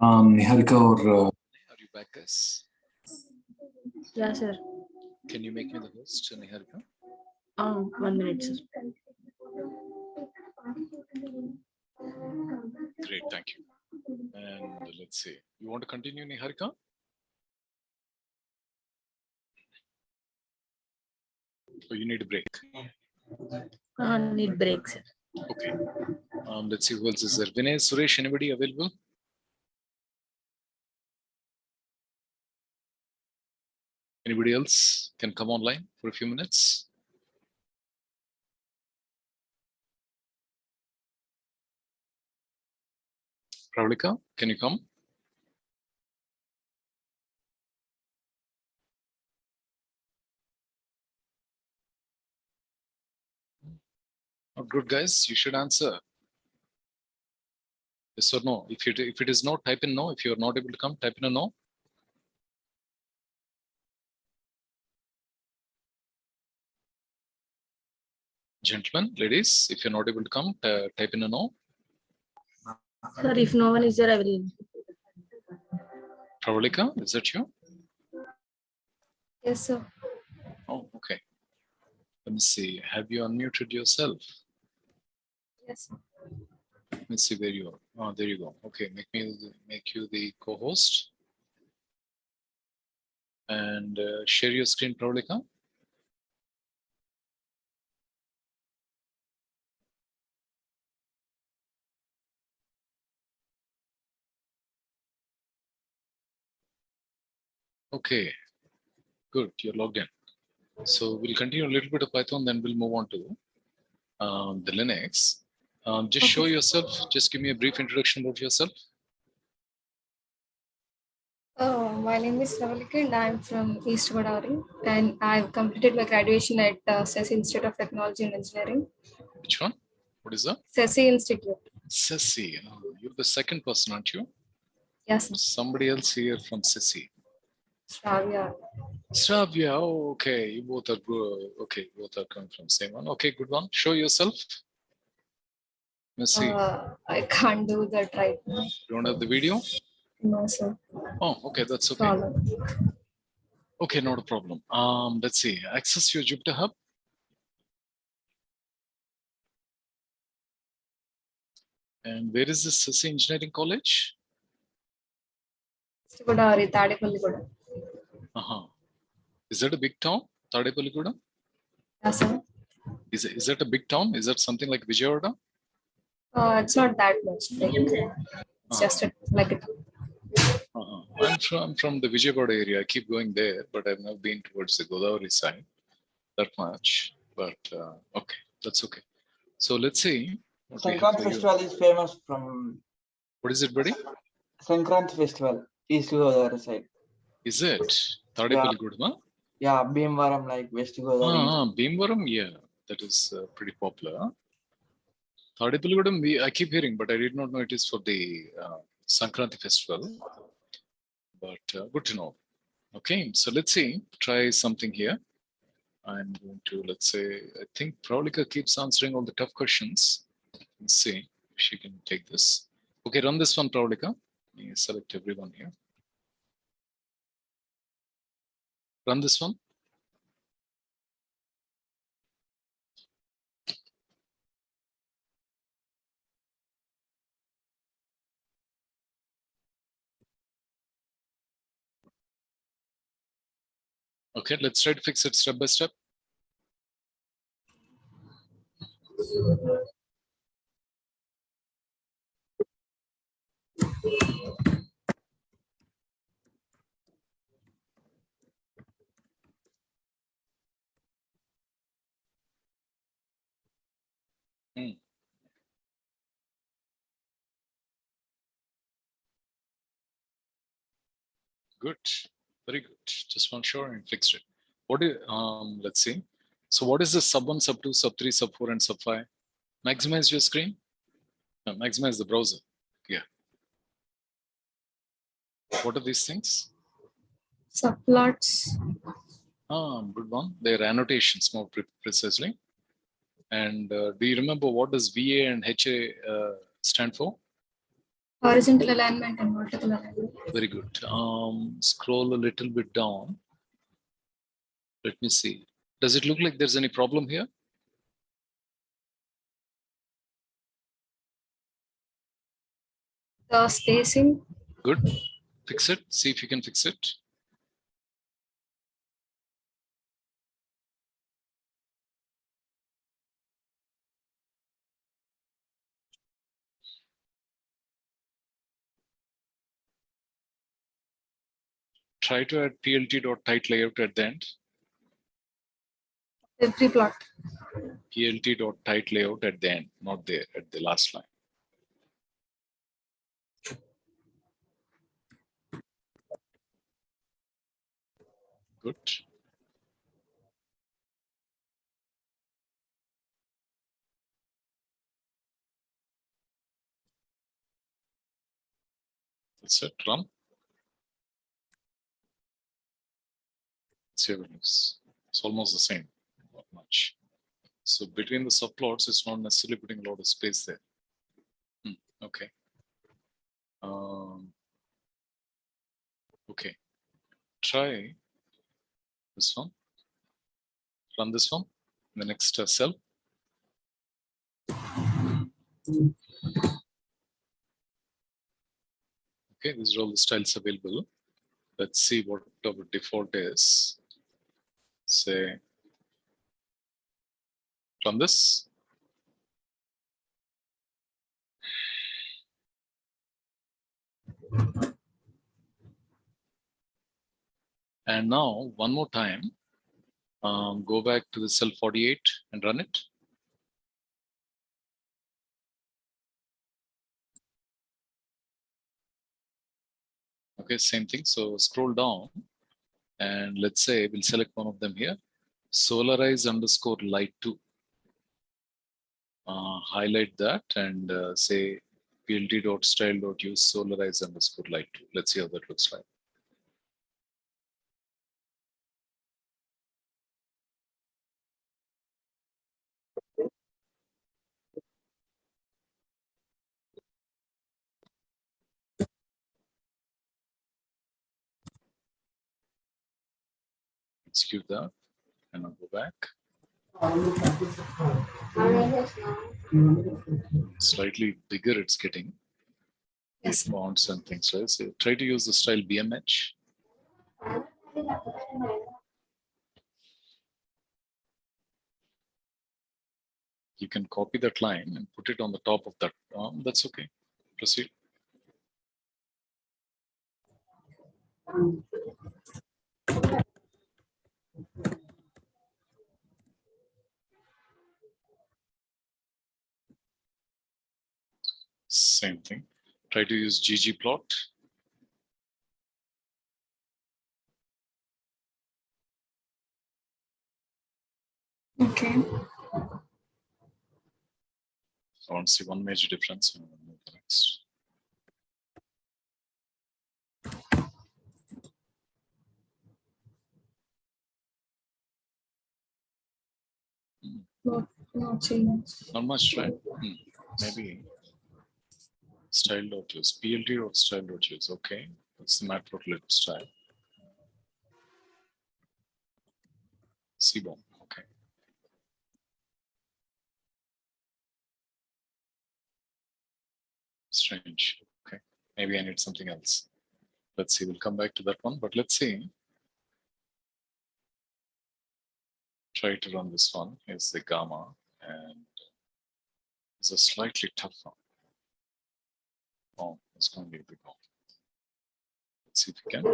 [SPEAKER 5] Niharika or
[SPEAKER 1] Are you back, guys?
[SPEAKER 3] Yeah, sir.
[SPEAKER 1] Can you make me the host, Niharika?
[SPEAKER 3] 1 minute, sir.
[SPEAKER 1] Great, thank you. And let's see. You want to continue, Niharika? Or you need a break?
[SPEAKER 3] Need break, sir.
[SPEAKER 1] Okay. Let's see who else is there. Vinay, Suresh, anybody available? Anybody else can come online for a few minutes? Pravalika, can you come? Not good, guys. You should answer. Yes or no? If it is no, type in no. If you are not able to come, type in a no. Gentlemen, ladies, if you're not able to come, type in a no.
[SPEAKER 3] Sir, if no one is there, I will.
[SPEAKER 1] Pravalika, is that you?
[SPEAKER 4] Yes, sir.
[SPEAKER 1] Oh, okay. Let me see. Have you unmuted yourself?
[SPEAKER 4] Yes, sir.
[SPEAKER 1] Let me see where you are. Oh, there you go. Okay, make you the co-host. And share your screen, Pravalika. Okay, good. You're logged in. So we'll continue a little bit of Python, then we'll move on to the Linux. Just show yourself. Just give me a brief introduction about yourself.
[SPEAKER 4] My name is Ravalika and I'm from East Godavari, and I've completed my graduation at SESI Institute of Technology and Engineering.
[SPEAKER 1] Which one? What is that?
[SPEAKER 4] SESI Institute.
[SPEAKER 1] Sissy. You're the second person, aren't you?
[SPEAKER 4] Yes, sir.
[SPEAKER 1] Somebody else here from Sissy.
[SPEAKER 4] Shravya.
[SPEAKER 1] Shravya. Oh, okay. You both are good. Okay, both are coming from same one. Okay, good one. Show yourself. Let's see.
[SPEAKER 4] I can't do that right now.
[SPEAKER 1] You don't have the video?
[SPEAKER 4] No, sir.
[SPEAKER 1] Oh, okay, that's okay.
[SPEAKER 4] Problem.
[SPEAKER 1] Okay, not a problem. Let's see. Access your Jupyter Hub. And where is this Sissy Engineering College?
[SPEAKER 4] East Godavari, Tadepalligooda.
[SPEAKER 1] Is that a big town? Tadepalligooda?
[SPEAKER 4] Yes, sir.
[SPEAKER 1] Is that a big town? Is that something like Vijayawada?
[SPEAKER 4] It's not that much. Like, it's just like it.
[SPEAKER 1] I'm from the Vijayawada area. I keep going there, but I've never been towards the Godavari side that much. But okay, that's okay. So let's see. What we have
[SPEAKER 2] Sankrant
[SPEAKER 1] for you.
[SPEAKER 2] festival is famous from
[SPEAKER 1] What is it, buddy?
[SPEAKER 2] Sankrant festival, East Godavari side.
[SPEAKER 1] Is it Tadepalligooda?
[SPEAKER 2] Yeah, Bhimvaram like West Godavari.
[SPEAKER 1] Bhimvaram, yeah, that is pretty popular. Tadepalligooda, I keep hearing, but I did not know it is for the Sankranti festival. But good to know. Okay, so let's see. Try something here. I'm going to, let's say, I think Pravalika keeps answering all the tough questions. Let's see if she can take this. Okay, run this one, Pravalika. You select everyone here. Run this one. Okay, let's try to fix it step by step. Good, very good. Just one sure and fixed it. What is, let's see. So what is the sub 1, sub 2, sub 3, sub 4, and sub 5? Maximize your screen. No, maximize the browser. Yeah. What are these things?
[SPEAKER 4] Subplots.
[SPEAKER 1] Good one. They're annotations more precisely. And do you remember what does VA and HA stand for?
[SPEAKER 4] Horizontal alignment and vertical alignment.
[SPEAKER 1] Very good. Scroll a little bit down. Let me see. Does it look like there's any problem here?
[SPEAKER 4] The spacing.
[SPEAKER 1] Good. Fix it. See if you can fix it. Try to add plt.tight layout at the end.
[SPEAKER 4] Every plot.
[SPEAKER 1] plt.tight layout at the end, not there at the last line. Good. That's it. Run. See how it looks. It's almost the same. Not much. So between the subplots, it's not necessarily putting a lot of space there. Okay. Okay. Try this one. Run this one. The next cell. Okay, these are all the styles available. Let's see what our default is. Say, run this. And now, one more time, go back to the cell 48 and run it. Okay, same thing. So scroll down and let's say we'll select one of them here. Solarize underscore light 2. Highlight that and say plt.style.use solarize underscore light 2. Let's see how that looks like. Execute that and I'll go back. Slightly bigger it's getting.
[SPEAKER 4] Yes.
[SPEAKER 1] Fonts and things, right? So try to use the style BMH. You can copy that line and put it on the top of that. That's okay. Proceed. Same thing. Try to use ggplot.
[SPEAKER 4] Okay.
[SPEAKER 1] I want to see one major difference. And move the next.
[SPEAKER 4] Not change.
[SPEAKER 1] Not much, right? Maybe style.use, plt.style.use. Okay, that's the matplotlib style. CBOM. Okay. Strange. Okay, maybe I need something else. Let's see. We'll come back to that one, but let's see. Try to run this one. Here's the gamma, and it's a slightly tough one. Oh, it's going to be a big one. Let's see if we can.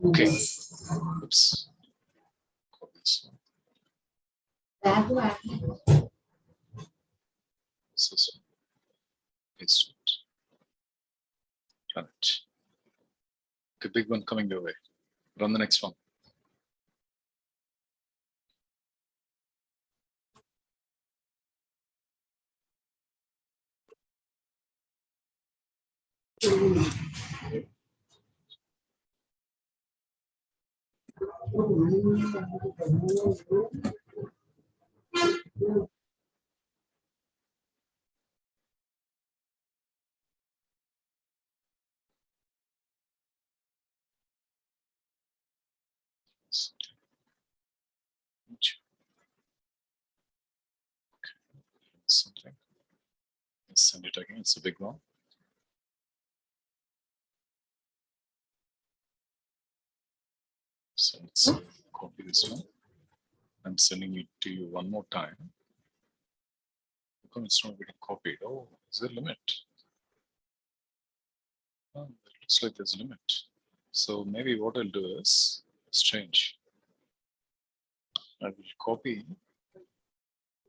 [SPEAKER 1] Okay. Oops. Copy this one. This one. Paste it. Run it. Okay, big one coming your way. Run the next one. something. Let's send it again. It's a big one. So let's copy this one. I'm sending it to you one more time. How come it's not getting copied? Oh, is there a limit? Oh, it looks like there's a limit. So maybe what I'll do is change. I will copy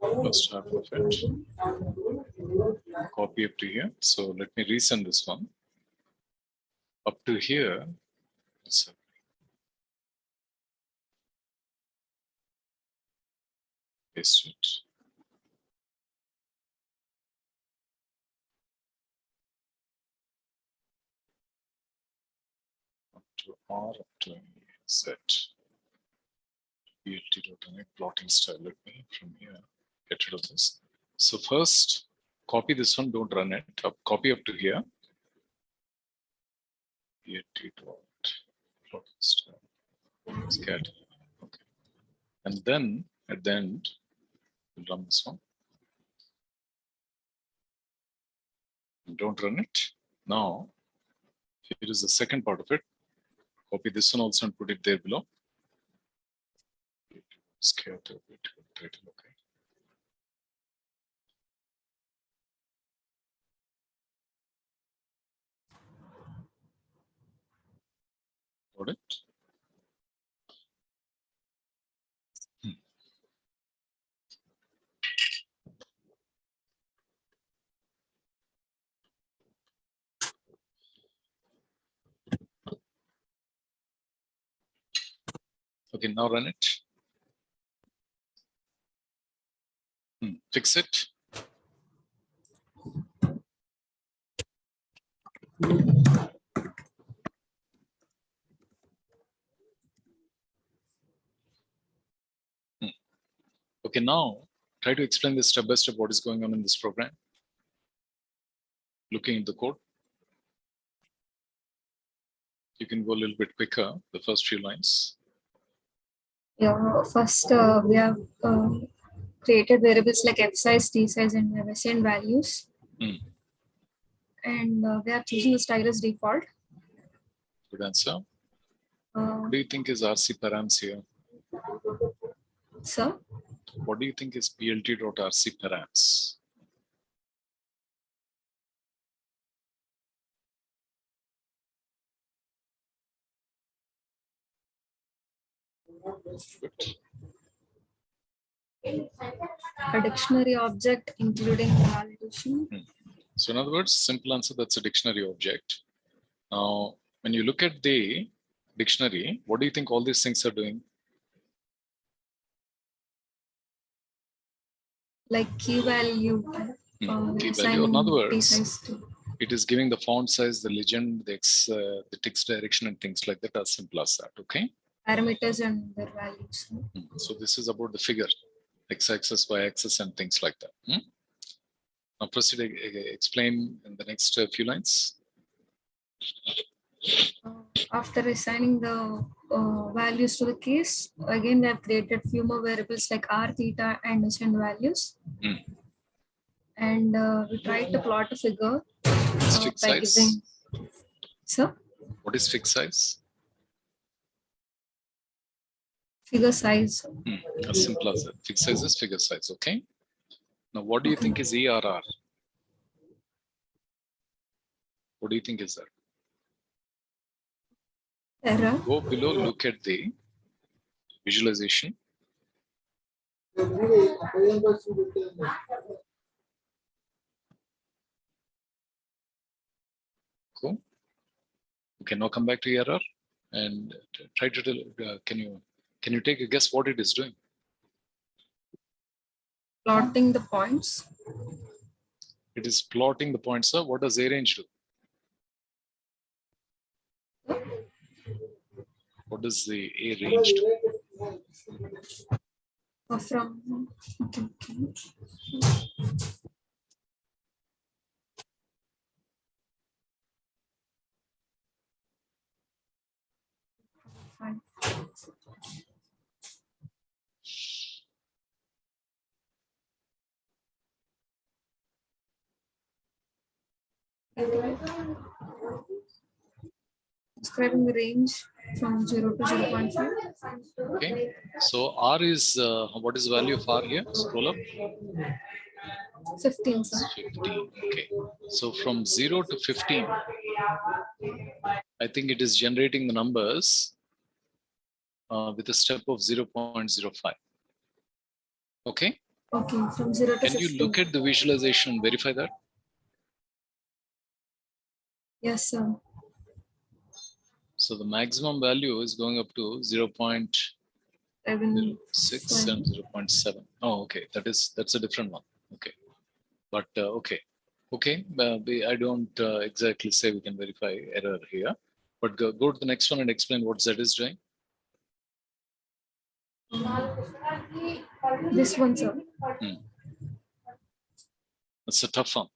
[SPEAKER 1] first half of it. Copy up to here. So let me resend this one. Up to here. So paste it. Up to R, up to Z. BLT.NA plotting style. Let me from here get rid of this. So first, copy this one, don't run it. Copy up to here. BLT.plotting style. Scatter. Okay. And then at the end, we'll run this one. And don't run it. Now, here is the second part of it. Copy this one also and put it there below. Scatter title, okay. Got it? Okay, now run it. Fix it. Okay, now try to explain this step by step what is going on in this program. Looking at the code. You can go a little bit quicker, the first few lines.
[SPEAKER 4] Yeah, first we have created variables like f size, t size, and we have assigned values. And we are choosing the style as default.
[SPEAKER 1] Good answer. What do you think is RC params here?
[SPEAKER 4] So,
[SPEAKER 1] What do you think is plt.rc params? Good.
[SPEAKER 4] a dictionary object including validation.
[SPEAKER 1] So in other words, simple answer, that's a dictionary object. Now, when you look at the dictionary, what do you think all these things are doing?
[SPEAKER 4] Like key value.
[SPEAKER 1] Key value.
[SPEAKER 4] assigning
[SPEAKER 1] In other
[SPEAKER 4] t
[SPEAKER 1] words,
[SPEAKER 4] size to.
[SPEAKER 1] it is giving the font size, the legend, the text direction, and things like that. As simple as that. Okay.
[SPEAKER 4] Parameters and their values.
[SPEAKER 1] So this is about the figure, x-axis, y-axis, and things like that. Now proceed. Explain in the next few lines.
[SPEAKER 4] After assigning the values to the keys, again we have created few more variables like r, theta, and assigned values. And we tried to plot a figure
[SPEAKER 1] Fixed
[SPEAKER 4] by
[SPEAKER 1] size.
[SPEAKER 4] giving. So,
[SPEAKER 1] What is fixed size?
[SPEAKER 4] figure size.
[SPEAKER 1] As simple as that. Fixed size is figure size. Okay. Now, what do you think is ERR? What do you think is that?
[SPEAKER 4] Error.
[SPEAKER 1] Go below, look at the visualization. Cool. Okay, now come back to error and try to tell, can you take a guess what it is doing?
[SPEAKER 4] Plotting the points.
[SPEAKER 1] It is plotting the points. Sir, what does arrange do? What does the arrange do?
[SPEAKER 4] From fine. Describing the range from 0 to 0.5.
[SPEAKER 1] Okay. So R is, what is the value of R here? Scroll up.
[SPEAKER 4] 15, sir.
[SPEAKER 1] 15. Okay. So from 0 to 15, I think it is generating the numbers with a step of 0.05. Okay.
[SPEAKER 4] Okay, from 0 to
[SPEAKER 1] Can
[SPEAKER 4] 15.
[SPEAKER 1] you look at the visualization and verify that?
[SPEAKER 4] Yes, sir.
[SPEAKER 1] So the maximum value is going up to 0.06
[SPEAKER 4] 7,
[SPEAKER 1] and 0.7. Oh, okay. That's a different one. Okay. But okay. Okay. I don't exactly say we can verify error here, but go to the next one and explain what Z is doing.
[SPEAKER 4] This one, sir.
[SPEAKER 1] It's a tough one.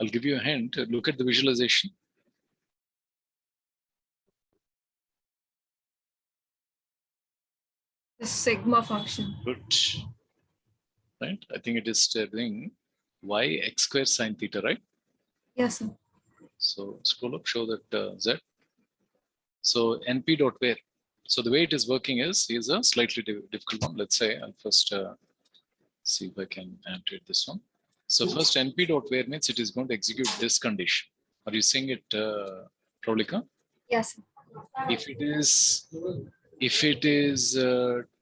[SPEAKER 1] I'll give you a hint. Look at the visualization.
[SPEAKER 4] The sigma function.
[SPEAKER 1] Good. Right. I think it is doing y x square sine theta, right?
[SPEAKER 4] Yes, sir.
[SPEAKER 1] So scroll up, show that Z. So np dot where. So the way it is working is a slightly difficult one. Let's say I'll first see if I can annotate this one. So first np dot where means it is going to execute this condition. Are you seeing it, Praulika?
[SPEAKER 4] Yes, sir.
[SPEAKER 1] If it is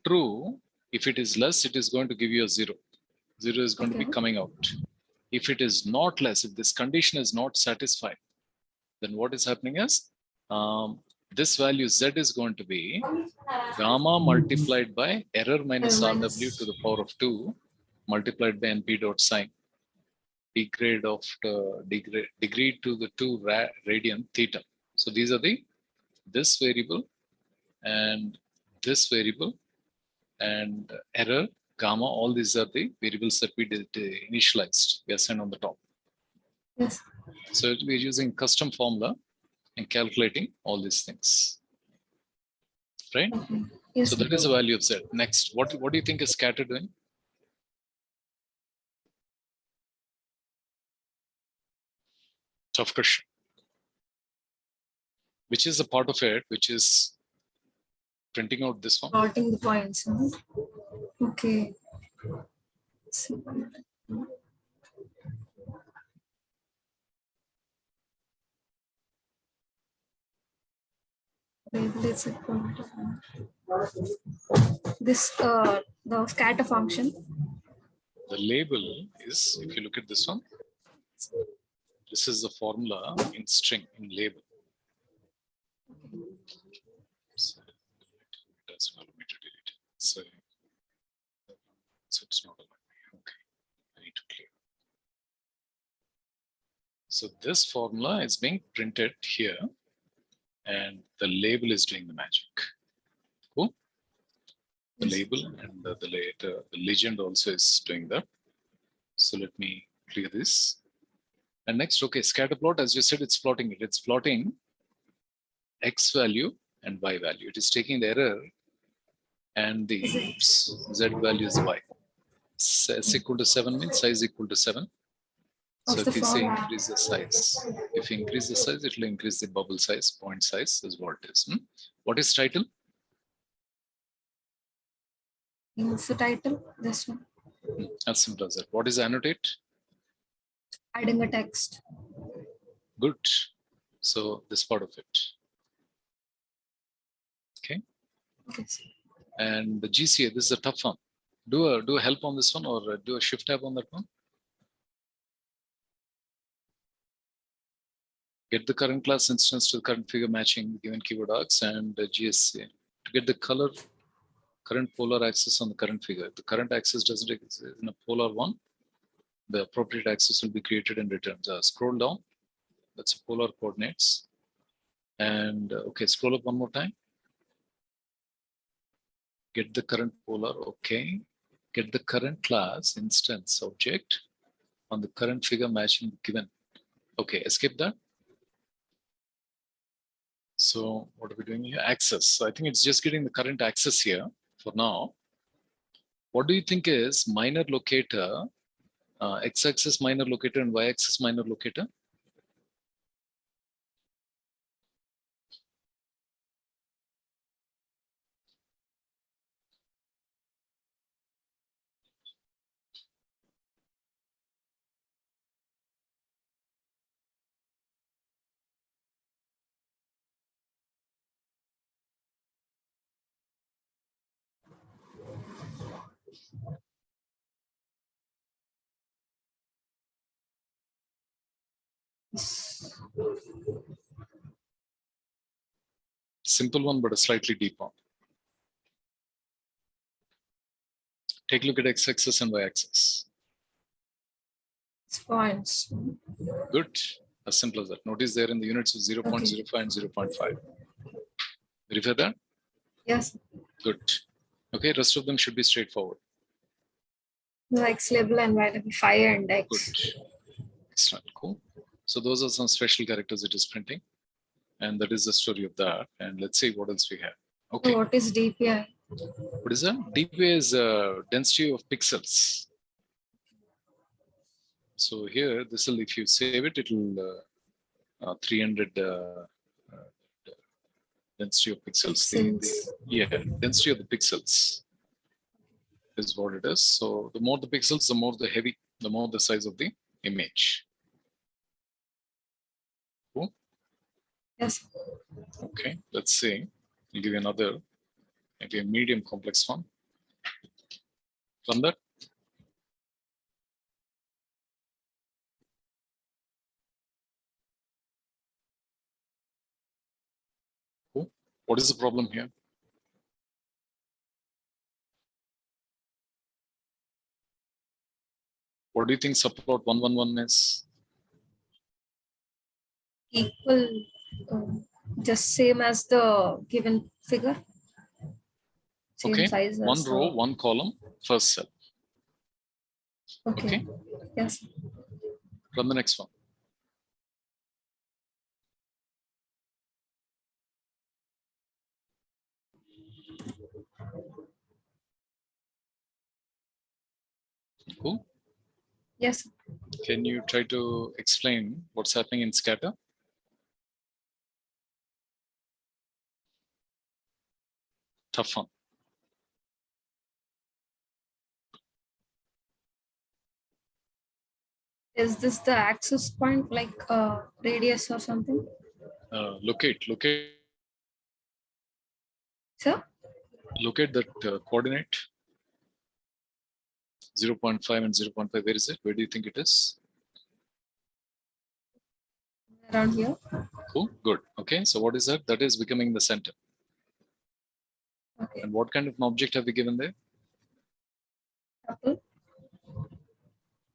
[SPEAKER 1] true, if it is less, it is going to give you a 0. 0 is going to be
[SPEAKER 4] Okay.
[SPEAKER 1] coming out. If it is not less, if this condition is not satisfied, then what is happening is this value Z is going to be gamma multiplied by error minus
[SPEAKER 4] Error
[SPEAKER 1] RW
[SPEAKER 4] minus-
[SPEAKER 1] to the power of 2 multiplied by NP dot sine degrade of degree to the 2 radian theta. So these are this variable and this variable and error gamma. All these are the variables that we did initialized. We assigned on the top.
[SPEAKER 4] Yes.
[SPEAKER 1] So we're using custom formula and calculating all these things, right?
[SPEAKER 4] Okay. Yes,
[SPEAKER 1] So
[SPEAKER 4] sir.
[SPEAKER 1] that is the value of Z. Next, what do you think is scatter doing? Tough question. Which is a part of it, which is printing out this one?
[SPEAKER 4] Plotting the points. Huh? Okay. So, label is equal to this the scatter function.
[SPEAKER 1] The label is, if you look at this one, this is the formula in string, in label. So it doesn't allow me to delete it. So it's not allowed me. Okay, I need to clear. So this formula is being printed here, and the label is doing the magic. Cool. The
[SPEAKER 4] Yes.
[SPEAKER 1] label and the legend also is doing that. So let me clear this. And next, okay, scatter plot, as you said, it's plotting it. It's plotting X value and Y value. It is taking the error and the Z value is Y. S equal to 7 means size equal to 7. So
[SPEAKER 4] Of
[SPEAKER 1] if
[SPEAKER 4] the
[SPEAKER 1] you say
[SPEAKER 4] form.
[SPEAKER 1] increase the size, if you increase the size, it will increase the bubble size, point size is what it is. What is title?
[SPEAKER 4] What's the title? This one.
[SPEAKER 1] As simple as that. What is annotate?
[SPEAKER 4] Adding a text.
[SPEAKER 1] Good. So this part of it. Okay.
[SPEAKER 4] Okay.
[SPEAKER 1] And the GCA, this is a tough one. Do a help on this one or do a shift tab on that one. Get the current class instance to the current figure matching given keyword args and GSA. To get the current polar axis on the current figure. If the current axis doesn't exist in a polar one, the appropriate axis will be created and returned. Scroll down. That's polar coordinates. And okay, scroll up one more time. Get the current polar, okay. Get the current class instance object on the current figure matching given. Okay, escape that. So what are we doing here? Access. So I think it's just getting the current access here for now. What do you think is minor locator, x-axis minor locator and y-axis minor locator? Simple one, but a slightly deeper. Take a look at x-axis and y-axis.
[SPEAKER 4] It's points.
[SPEAKER 1] Good. As simple as that. Notice there in the units of 0.05 and 0.5. Verify that?
[SPEAKER 4] Yes.
[SPEAKER 1] Good. Okay, rest of them should be straightforward.
[SPEAKER 4] The X label and Y label 5 and X.
[SPEAKER 1] Good. Excellent. Cool. So those are some special characters it is printing. And that is the story of that. And let's see what else we have. Okay.
[SPEAKER 4] So what is DPI?
[SPEAKER 1] What is that? DPI is density of pixels. So here, this will, if you save it, it will 300 density of pixels. Yeah, density of the pixels is what it is. So the more the pixels, the more the heavy, the more the size of the image. Cool.
[SPEAKER 4] Yes.
[SPEAKER 1] Okay, let's see. I'll give you another, maybe a medium complex one. From that. Cool. What is the problem here? What do you think subplot 111 is?
[SPEAKER 4] Equal, just same as the given figure. Same
[SPEAKER 1] Okay,
[SPEAKER 4] size
[SPEAKER 1] one
[SPEAKER 4] as
[SPEAKER 1] row, one column, first cell.
[SPEAKER 4] Okay. Yes.
[SPEAKER 1] Run the next one. Cool.
[SPEAKER 4] Yes.
[SPEAKER 1] Can you try to explain what's happening in scatter? Tough one.
[SPEAKER 4] Is this the access point like radius or something?
[SPEAKER 1] Locate
[SPEAKER 4] Sir?
[SPEAKER 1] Locate that coordinate 0.5 and 0.5. Where is it? Where do you think it is?
[SPEAKER 4] Around here.
[SPEAKER 1] Cool. Good. Okay. So what is that? That is becoming the center.
[SPEAKER 4] Okay.
[SPEAKER 1] And what kind of an object have we given there?
[SPEAKER 4] Tuple.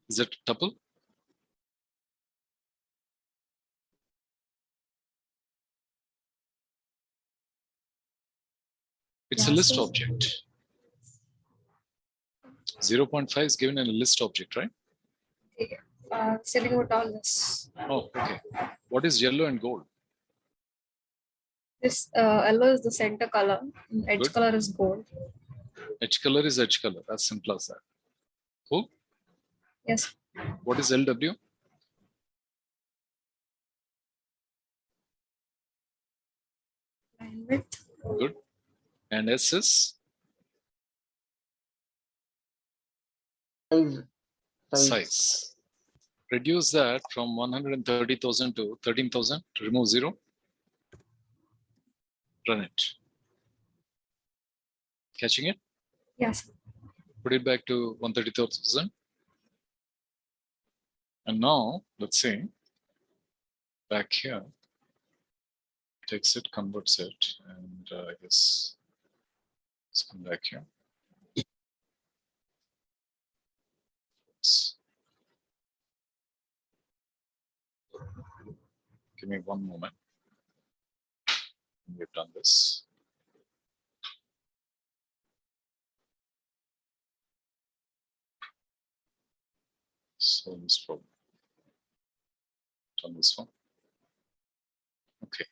[SPEAKER 1] Is it tuple? It's a
[SPEAKER 4] Yeah,
[SPEAKER 1] list
[SPEAKER 4] so-
[SPEAKER 1] object. 0.5 is given in a list object, right?
[SPEAKER 4] Okay. Selling about all this.
[SPEAKER 1] Oh, okay. What is yellow and gold?
[SPEAKER 4] This yellow is the center color. Edge
[SPEAKER 1] Good.
[SPEAKER 4] color is gold.
[SPEAKER 1] Edge color is edge color. As simple as that. Cool.
[SPEAKER 4] Yes.
[SPEAKER 1] What is LW?
[SPEAKER 4] Line width.
[SPEAKER 1] Good. And S is size. Reduce that from 130,000 to 13,000. Remove 0. Run it. Catching it?
[SPEAKER 4] Yes.
[SPEAKER 1] Put it back to 130,000. And now, let's see, back here, takes it, converts it, and I guess let's come back here. Give me one moment. We've done this. So this problem. Done this one. Okay.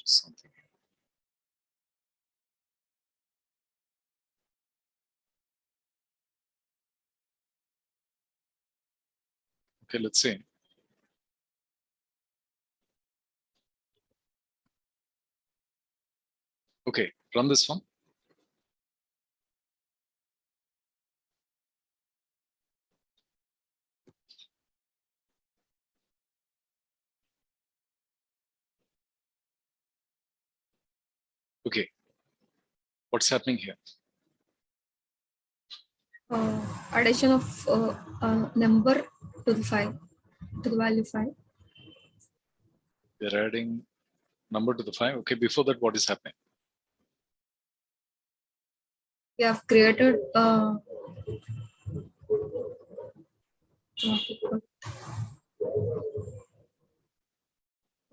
[SPEAKER 1] something. Okay, let's see. Okay, run this one. Okay, what's happening here?
[SPEAKER 4] Addition of number to the 5, to the value 5.
[SPEAKER 1] We're adding number to the 5. Okay, before that, what is happening?
[SPEAKER 4] We have created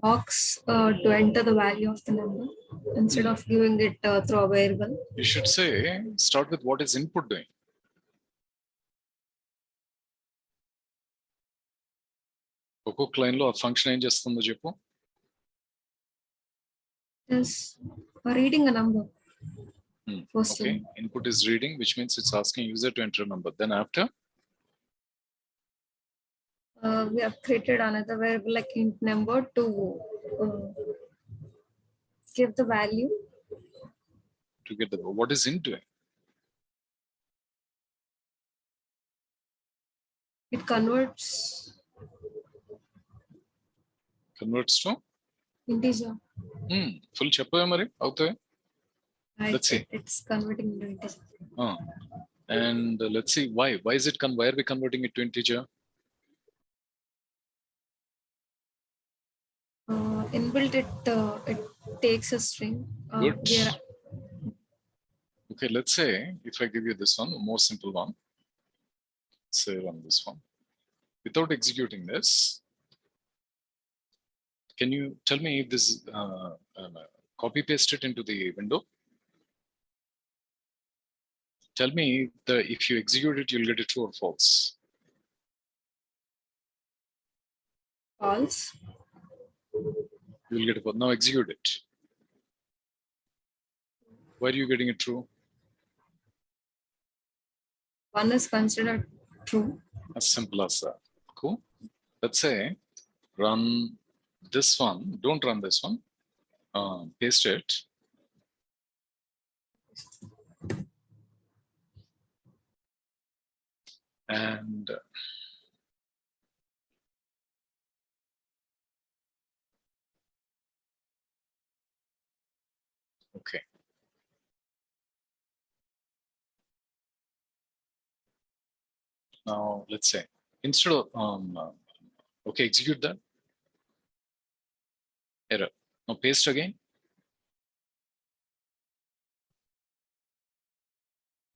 [SPEAKER 4] box to enter the value of the number instead of giving it through a variable.
[SPEAKER 1] You should say, start with what is input doing. ఒక్కొక్క line లో ఆ function ఏం చేస్తుందో చెప్పు.
[SPEAKER 4] Yes, reading a number. First
[SPEAKER 1] Okay,
[SPEAKER 4] line.
[SPEAKER 1] input is reading, which means it's asking user to enter a number. Then after,
[SPEAKER 4] We have created another variable like int number to give the value.
[SPEAKER 1] to get the, what is int doing?
[SPEAKER 4] It converts
[SPEAKER 1] Converts to
[SPEAKER 4] integer.
[SPEAKER 1] full చెప్పవే మరి అవుతాయి.
[SPEAKER 4] Right,
[SPEAKER 1] Let's see.
[SPEAKER 4] it's converting into integer.
[SPEAKER 1] And let's see why is it why are we converting it to integer?
[SPEAKER 4] Inbuilt it takes a string.
[SPEAKER 1] Good.
[SPEAKER 4] We are
[SPEAKER 1] Okay, let's say if I give you this one, a more simple one, say run this one without executing this. Can you tell me if this copy paste it into the window? Tell me if you execute it, you'll get a true or false.
[SPEAKER 4] false.
[SPEAKER 1] You'll get a false. Now execute it. Why are you getting it true?
[SPEAKER 4] One is considered true.
[SPEAKER 1] As simple as that. Cool. Let's say run this one. Don't run this one. Paste it. And okay. Now let's say instead of okay, execute that. Error. Now paste again.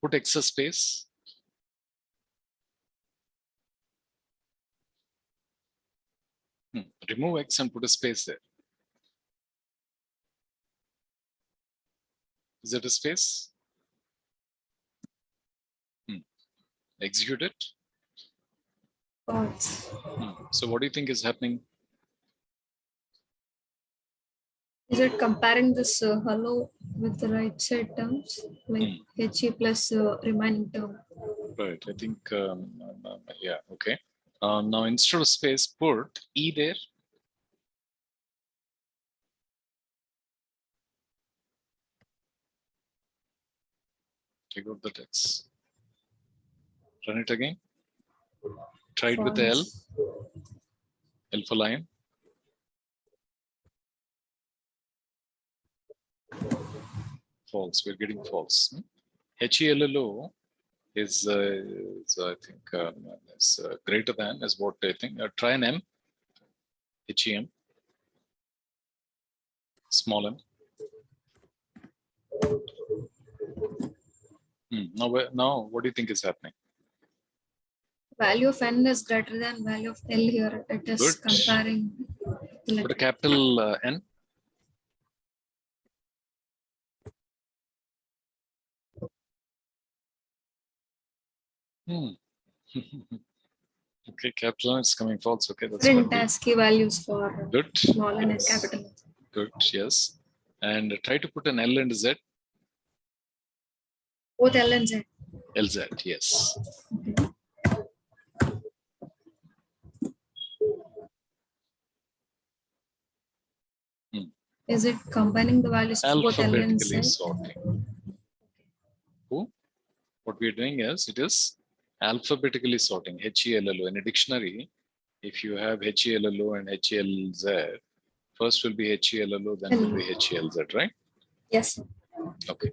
[SPEAKER 1] Put extra space. Remove X and put a space there. Is that a space? Execute it.
[SPEAKER 4] False.
[SPEAKER 1] So what do you think is happening?
[SPEAKER 4] Is it comparing this hello with the right side terms like HE plus remaining term?
[SPEAKER 1] Right. I think yeah. Okay. Now instead of space, put E there. Take out the text. Run it again. Try it with the L. L for lion. False. We're getting false. HELLO is I think is greater than is what I think. Try an M. HEM. Small m. Now what do you think is happening?
[SPEAKER 4] Value of n is greater than value of L here. It is
[SPEAKER 1] Good.
[SPEAKER 4] comparing.
[SPEAKER 1] Put a capital N. Okay, capital N is coming false. Okay, that's
[SPEAKER 4] Print
[SPEAKER 1] fine.
[SPEAKER 4] ASCII values for
[SPEAKER 1] Good.
[SPEAKER 4] small n and
[SPEAKER 1] Yes.
[SPEAKER 4] capital.
[SPEAKER 1] Good. Yes. and try to put an L and Z.
[SPEAKER 4] Both L and Z.
[SPEAKER 1] LZ, yes.
[SPEAKER 4] Okay. Is it combining the values of both L and Z?
[SPEAKER 1] Alphabetically sorting. Cool. What we're doing is, it is alphabetically sorting, HELLO. In a dictionary, if you have HELLO and HELZ, first will be HELLO, then will be HELZ, right?
[SPEAKER 4] Yes.
[SPEAKER 1] Okay.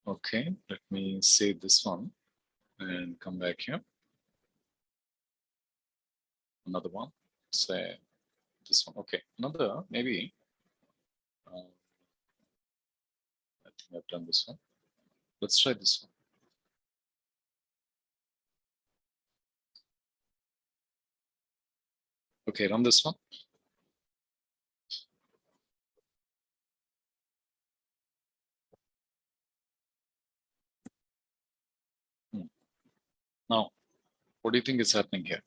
[SPEAKER 1] Okay, let me save this one and come back here. Another one, say this one. Okay, another, maybe. I think I've done this one. Let's try this one. Okay, run this one. Now, what do you think is happening here?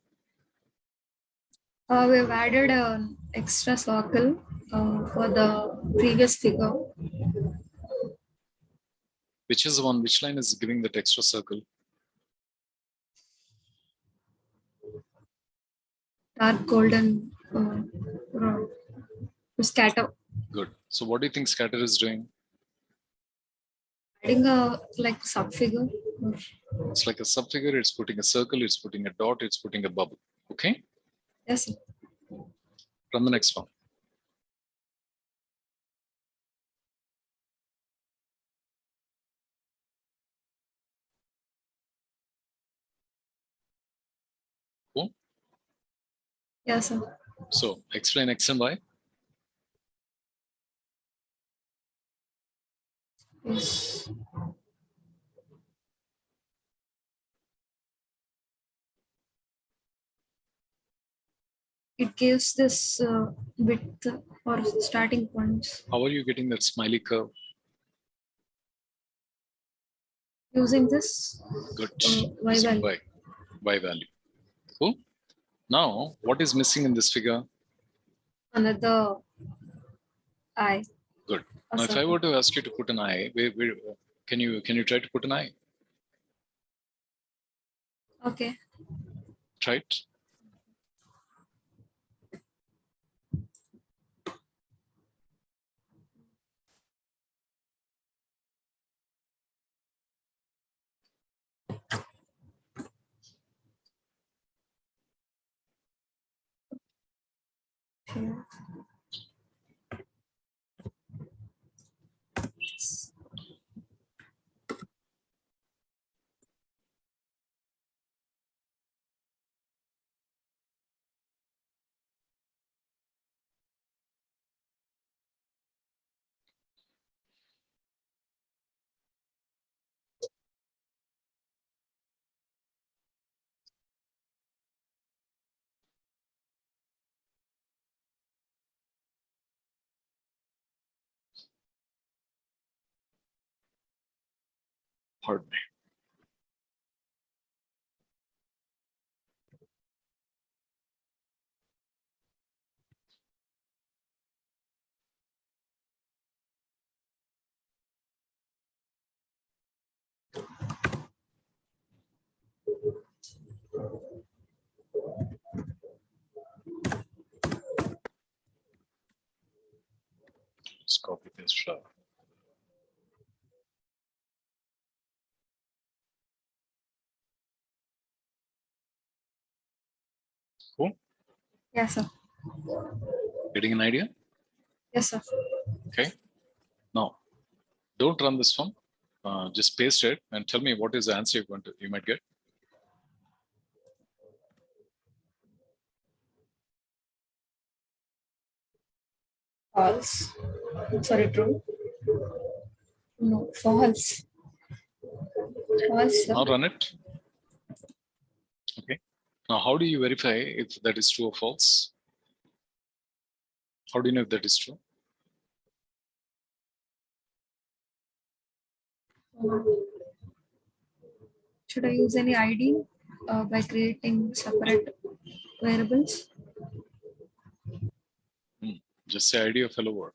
[SPEAKER 4] We've added an extra circle for the previous figure.
[SPEAKER 1] Which is the one, which line is giving that extra circle?
[SPEAKER 4] Dark golden to scatter.
[SPEAKER 1] Good. So what do you think scatter is doing?
[SPEAKER 4] Adding a like subfigure.
[SPEAKER 1] It's like a subfigure, it's putting a circle, it's putting a dot, it's putting a bubble. Okay?
[SPEAKER 4] Yes, sir.
[SPEAKER 1] Run the next one. Cool.
[SPEAKER 4] Yes, sir.
[SPEAKER 1] So explain X and Y.
[SPEAKER 4] Yes. It gives this width or starting points
[SPEAKER 1] How are you getting that smiley curve?
[SPEAKER 4] using this
[SPEAKER 1] Good.
[SPEAKER 4] Y
[SPEAKER 1] Using
[SPEAKER 4] value.
[SPEAKER 1] Y value. Cool. Now, what is missing in this figure?
[SPEAKER 4] Another eye.
[SPEAKER 1] Good.
[SPEAKER 4] A
[SPEAKER 1] Now, if I
[SPEAKER 4] circle.
[SPEAKER 1] were to ask you to put an eye, can you try to put an eye?
[SPEAKER 4] Okay.
[SPEAKER 1] Try it.
[SPEAKER 4] Here.
[SPEAKER 1] Pardon me. Just copy this. Cool.
[SPEAKER 4] Yes, sir.
[SPEAKER 1] Getting an idea?
[SPEAKER 4] Yes, sir.
[SPEAKER 1] Okay. Now, don't run this one. Just paste it and tell me what is the answer you might get.
[SPEAKER 4] False. Sorry, true. No, false. False, sir.
[SPEAKER 1] Now run it. Okay. Now, how do you verify if that is true or false? How do you know if that is true?
[SPEAKER 4] Should I use any ID by creating separate variables?
[SPEAKER 1] Just say ID of hello world.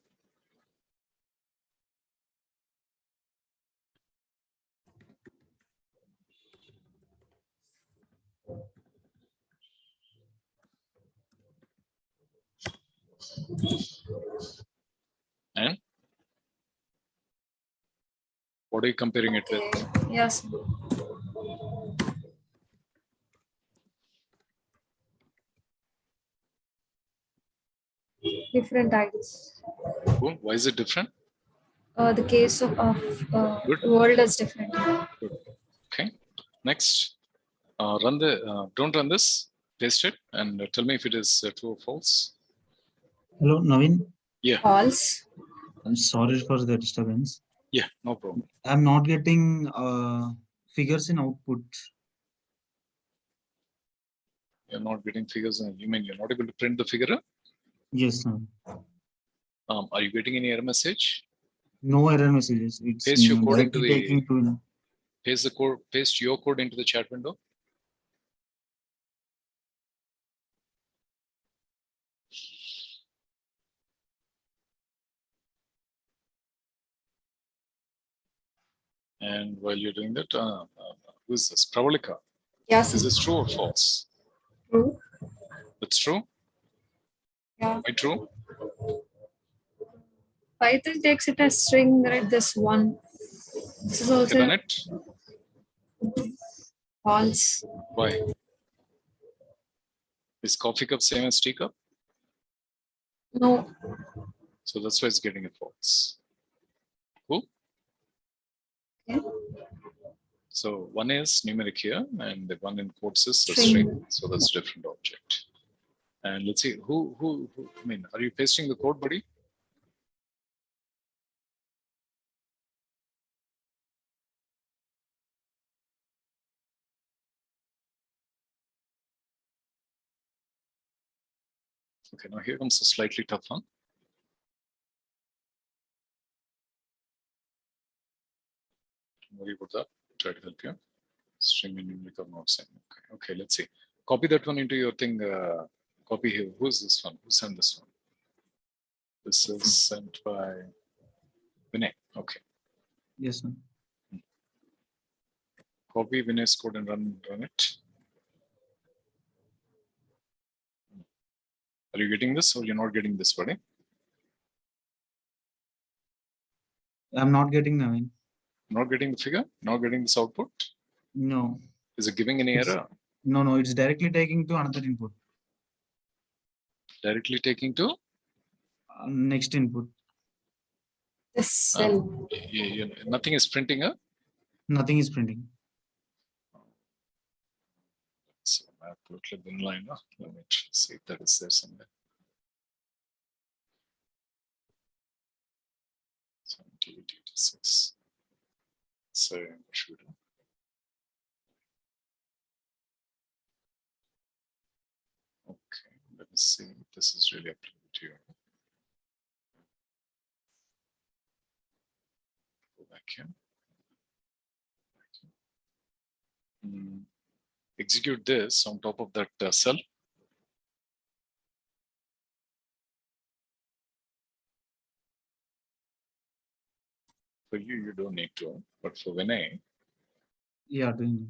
[SPEAKER 1] What are you comparing it with?
[SPEAKER 4] Okay. Yes. Different IDs.
[SPEAKER 1] Oh, why is it different?
[SPEAKER 4] The case of
[SPEAKER 1] Good.
[SPEAKER 4] world is different.
[SPEAKER 1] Okay. Next, don't run this. Paste it and tell me if it is true or false.
[SPEAKER 5] Hello, Naveen.
[SPEAKER 1] Yeah.
[SPEAKER 4] False.
[SPEAKER 5] I'm sorry for the disturbance.
[SPEAKER 1] Yeah. No problem.
[SPEAKER 5] I'm not getting figures in output.
[SPEAKER 1] You're not getting figures. You mean you're not able to print the figure?
[SPEAKER 5] Yes, sir.
[SPEAKER 1] Are you getting any error message?
[SPEAKER 5] No error messages. It's
[SPEAKER 1] Paste your code into
[SPEAKER 5] directly
[SPEAKER 1] the
[SPEAKER 5] taking to
[SPEAKER 1] paste the code. Paste your code into the chat window. And while you're doing that, who is this? Pravalika.
[SPEAKER 4] Yes.
[SPEAKER 1] Is this true or false?
[SPEAKER 4] True.
[SPEAKER 1] That's true.
[SPEAKER 4] Yeah.
[SPEAKER 1] Why true?
[SPEAKER 4] Python takes it as string, right? This one. This is
[SPEAKER 1] Okay,
[SPEAKER 4] also
[SPEAKER 1] then it.
[SPEAKER 4] false.
[SPEAKER 1] Why? Is coffee cup same as tea cup?
[SPEAKER 4] No.
[SPEAKER 1] So that's why it's getting a false. Cool.
[SPEAKER 4] Okay.
[SPEAKER 1] So one is numeric here, and the one in quotes is a
[SPEAKER 4] String.
[SPEAKER 1] string. So that's a different object. And let's see who. I mean, are you pasting the code, buddy? Okay, now here comes a slightly tough one. Don't worry about that. Try to help you. String and numeric are not same. Okay, okay, let's see. Copy that one into your thing. Copy here. Who's this one? Who sent this one? This is sent by Vinay. Okay.
[SPEAKER 5] yes, sir.
[SPEAKER 1] Copy Vinay's code and run it. Are you getting this or you're not getting this, buddy?
[SPEAKER 5] I'm not getting Naveen.
[SPEAKER 1] Not getting the figure? Not getting this output?
[SPEAKER 5] No.
[SPEAKER 1] Is it giving any
[SPEAKER 5] It's-
[SPEAKER 1] error?
[SPEAKER 5] No, it's directly taking to another input.
[SPEAKER 1] Directly taking to?
[SPEAKER 5] Next input.
[SPEAKER 4] This cell.
[SPEAKER 1] Nothing is printing a.
[SPEAKER 5] Nothing is printing.
[SPEAKER 1] So I put it in line. Let me see if that is there somewhere. 7886. So what should we do? Okay, let me see if this is really applicable to you. Go back here. Execute this on top of that cell. For you don't need to, but for Vinay,
[SPEAKER 5] Yeah, doing.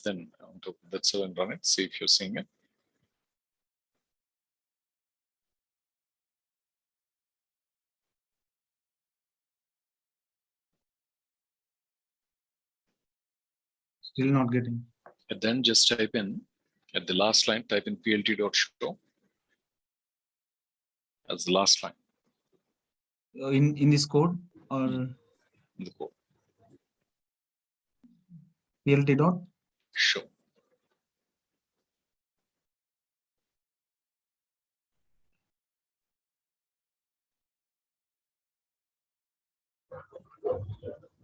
[SPEAKER 1] then on top of that cell and run it, see if you're seeing it.
[SPEAKER 5] Still not getting.
[SPEAKER 1] And then just type in, at the last line, type in plt.show as the last line
[SPEAKER 5] In this code or
[SPEAKER 1] in the code.
[SPEAKER 5] plt dot.
[SPEAKER 1] Show.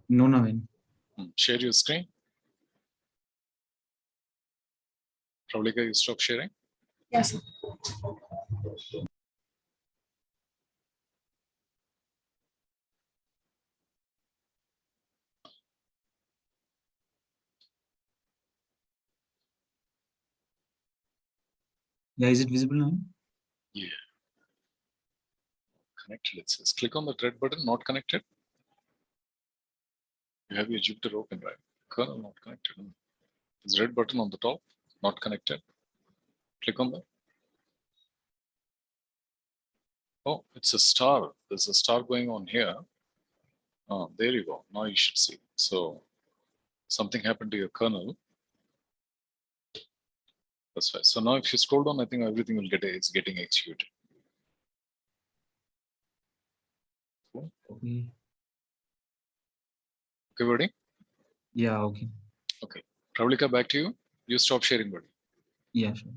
[SPEAKER 5] No, Naveen.
[SPEAKER 1] Share your screen. Pravalika, you stop sharing.
[SPEAKER 4] Yes.
[SPEAKER 5] Yeah, is it visible now?
[SPEAKER 1] Yeah. Connected, it says. Click on the red button, not connected. You have your Jupyter open, right? Kernel not connected. There's a red button on the top, not connected. Click on that. Oh, it's a star. There's a star going on here. Oh, there you go. Now you should see. So something happened to your kernel. That's right. So now if you scroll down, I think everything will it's getting executed. Cool.
[SPEAKER 5] Okay.
[SPEAKER 1] Okay, buddy.
[SPEAKER 5] Yeah, okay.
[SPEAKER 1] Okay. Pravalika, back to you. You stop sharing, buddy.
[SPEAKER 5] Yeah, sure.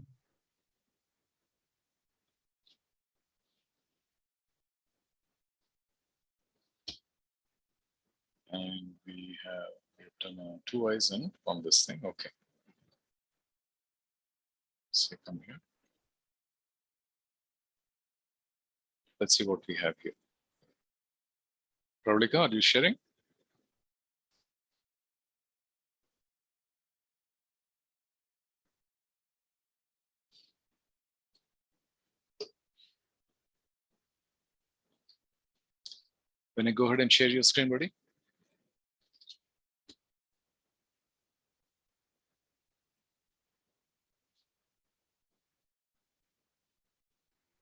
[SPEAKER 1] And we have done a 2 eyes in on this thing. Okay. So come here. Let's see what we have here. Pravalika, are you sharing? When you go ahead and share your screen, buddy.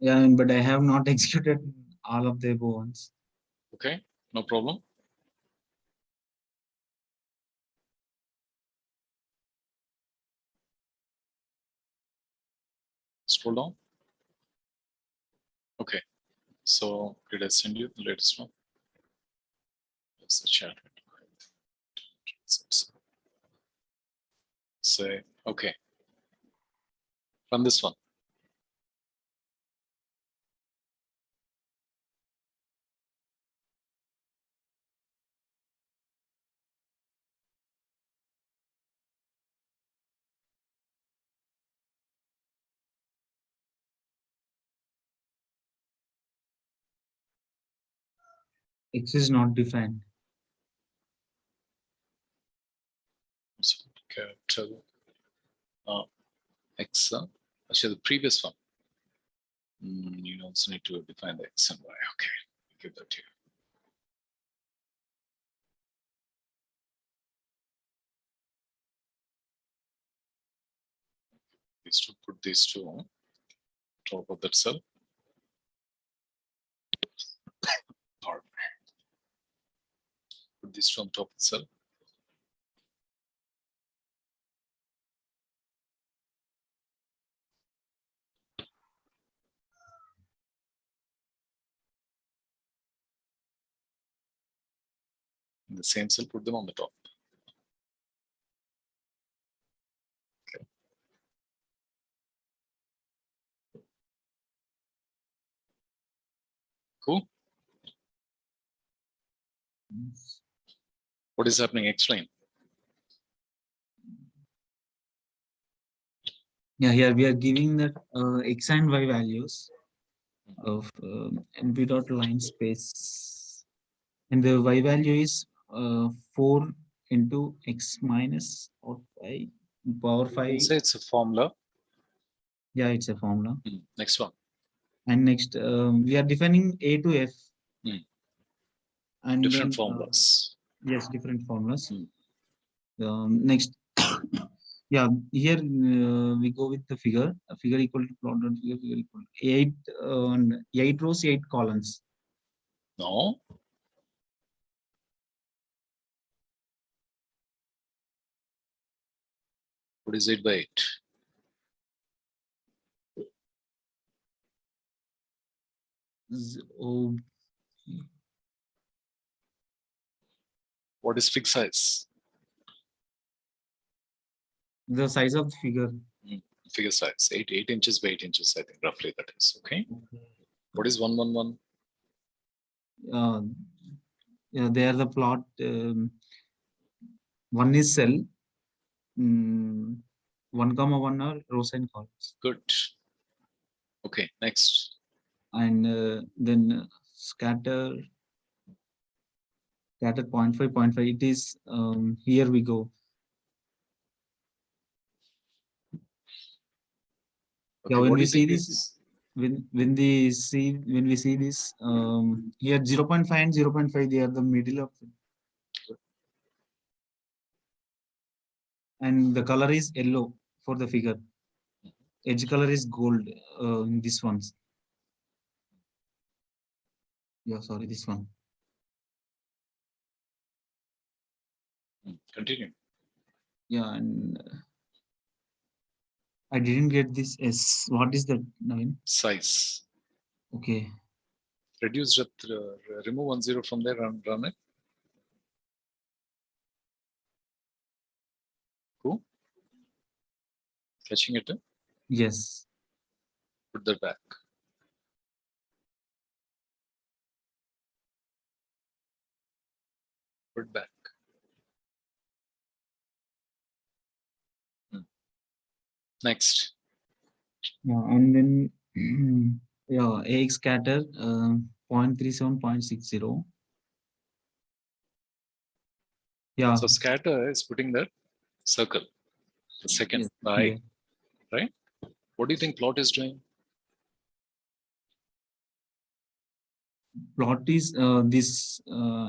[SPEAKER 5] Yeah, but I have not executed all of the above ones.
[SPEAKER 1] Okay, no problem. Scroll down. Okay, so did I send you the latest one? That's the chat. Say, okay. Run this one.
[SPEAKER 5] X is not defined.
[SPEAKER 1] So capital X, actually the previous one. You also need to define the X and Y. Okay, give that to you. Is to put these two on top of that cell. Pardon. Put these two on top of the cell. In the same cell, put them on the top. Okay. Cool. What is happening? Explain.
[SPEAKER 5] Yeah, here we are giving that X and Y values of np dot line space, and the Y value is 4 into X minus or 5 power 5.
[SPEAKER 1] Say it's a formula.
[SPEAKER 5] Yeah, it's a formula.
[SPEAKER 1] Next one.
[SPEAKER 5] And next, we are defining A to F. And
[SPEAKER 1] Different
[SPEAKER 5] then,
[SPEAKER 1] formulas.
[SPEAKER 5] Yes, different formulas. Next, yeah, here we go with the figure. A figure equal to plot dot figure, figure equal to 8 rows, 8 columns.
[SPEAKER 1] No. What is 8 by 8?
[SPEAKER 5] Oh,
[SPEAKER 1] What is fixed size?
[SPEAKER 5] the size of the figure.
[SPEAKER 1] Figure size, 8 inches by 8 inches, I think roughly that is. Okay. What is 111?
[SPEAKER 5] Yeah, they are the plot. One is cell. 1, 1 are rows and columns.
[SPEAKER 1] Good. Okay, next.
[SPEAKER 5] And then scatter 0.5, 0.5. It is here we go.
[SPEAKER 1] Okay,
[SPEAKER 5] Yeah, when
[SPEAKER 1] what do
[SPEAKER 5] we
[SPEAKER 1] you
[SPEAKER 5] see
[SPEAKER 1] think
[SPEAKER 5] this,
[SPEAKER 1] is-
[SPEAKER 5] when we see this, here 0.5 and 0.5, they are the middle of it. And the color is yellow for the figure. Edge color is gold in this ones. Yeah, sorry, this one.
[SPEAKER 1] Continue.
[SPEAKER 5] Yeah, and I didn't get this S. What is that, Naveen?
[SPEAKER 1] Size.
[SPEAKER 5] Okay.
[SPEAKER 1] Reduce depth. Remove 1 0 from there and run it. Cool. Catching it.
[SPEAKER 5] Yes.
[SPEAKER 1] Put that back. Put back. Next.
[SPEAKER 5] Yeah, and then yeah, AX scatter 0.37, 0.60. Yeah.
[SPEAKER 1] So scatter is putting that circle. The second
[SPEAKER 5] Yes,
[SPEAKER 1] by,
[SPEAKER 5] yeah.
[SPEAKER 1] right? What do you think plot is doing?
[SPEAKER 5] Plot is this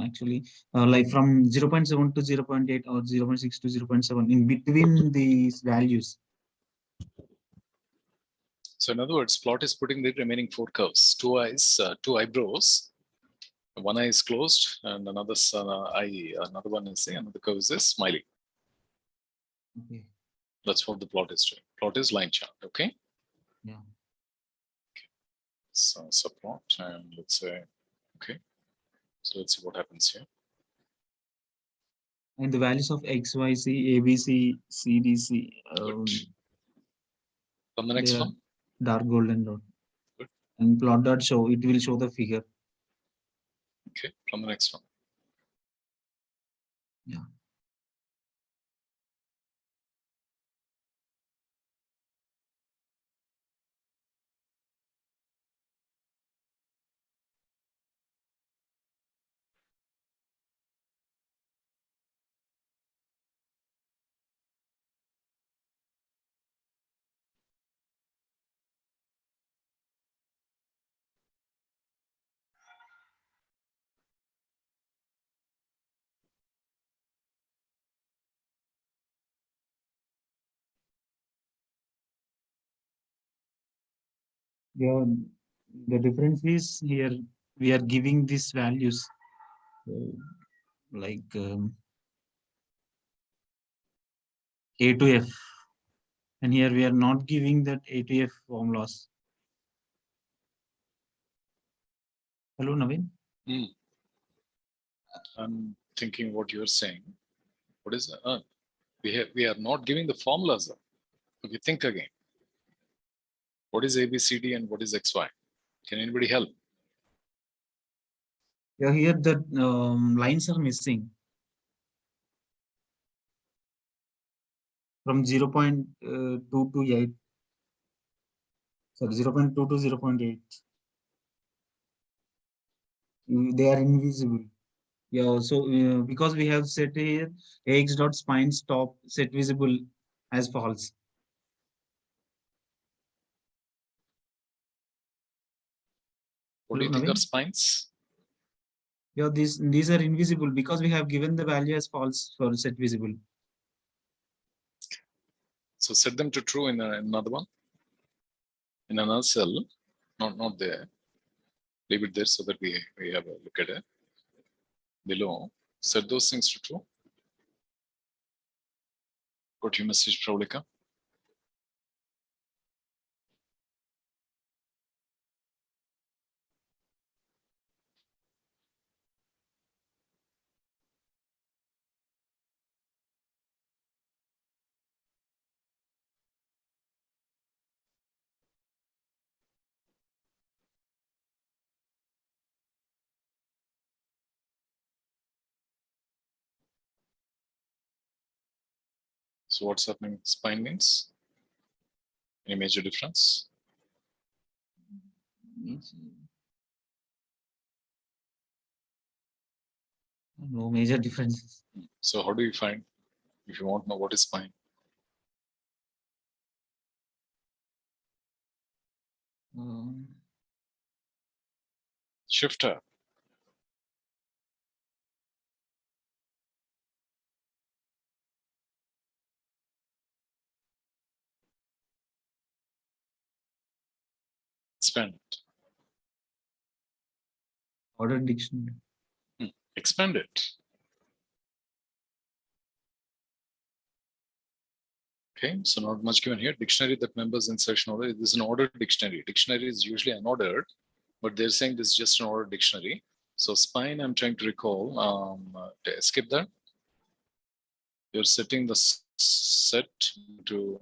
[SPEAKER 5] actually like from 0.7 to 0.8 or 0.6 to 0.7 in between these values.
[SPEAKER 1] So in other words, plot is putting the remaining 4 curves, 2 eyes, 2 eyebrows. One eye is closed, and another another one is another curve is a smiley.
[SPEAKER 5] Okay.
[SPEAKER 1] That's what the plot is doing. Plot is line chart. Okay.
[SPEAKER 5] Yeah.
[SPEAKER 1] So subplot, and let's say, okay. So let's see what happens here.
[SPEAKER 5] And the values of X, Y, C, A, B, C, C, D, C.
[SPEAKER 1] Good. From the next
[SPEAKER 5] they are
[SPEAKER 1] one.
[SPEAKER 5] dark golden dot.
[SPEAKER 1] Good.
[SPEAKER 5] And plot dot show, it will show the figure.
[SPEAKER 1] Okay. From the next one.
[SPEAKER 5] Yeah. Yeah, the difference is here we are giving these values like A to F, and here we are not giving that A to F formulas. Hello, Naveen.
[SPEAKER 1] I'm thinking what you're saying. What is we are not giving the formulas. Okay, think again. What is ABCD and what is XY? Can anybody help?
[SPEAKER 5] Yeah, here the lines are missing from 0.2 to 8. Sorry, 0.2 to 0.8. They are invisible. Yeah, so because we have set here AX dot spine stop set visible as false.
[SPEAKER 1] What do
[SPEAKER 5] Hello,
[SPEAKER 1] you think are
[SPEAKER 5] Naveen?
[SPEAKER 1] spines?
[SPEAKER 5] Yeah, these are invisible because we have given the value as false for set visible.
[SPEAKER 1] So set them to true in another one. In another cell, not there. Leave it there so that we have a look at it. Below, set those things to true. Got your message, Praulika? So what's happening? Spine means any major difference?
[SPEAKER 5] No major differences.
[SPEAKER 1] So how do you find if you want to know what is spine? Shifter. Expand.
[SPEAKER 5] Ordered dictionary.
[SPEAKER 1] Expand it. Okay, so not much given here. Dictionary that members insertion order. This is an ordered dictionary. Dictionary is usually unordered, but they're saying this is just an ordered dictionary. So spine, I'm trying to recall. Skip that. You're setting the set to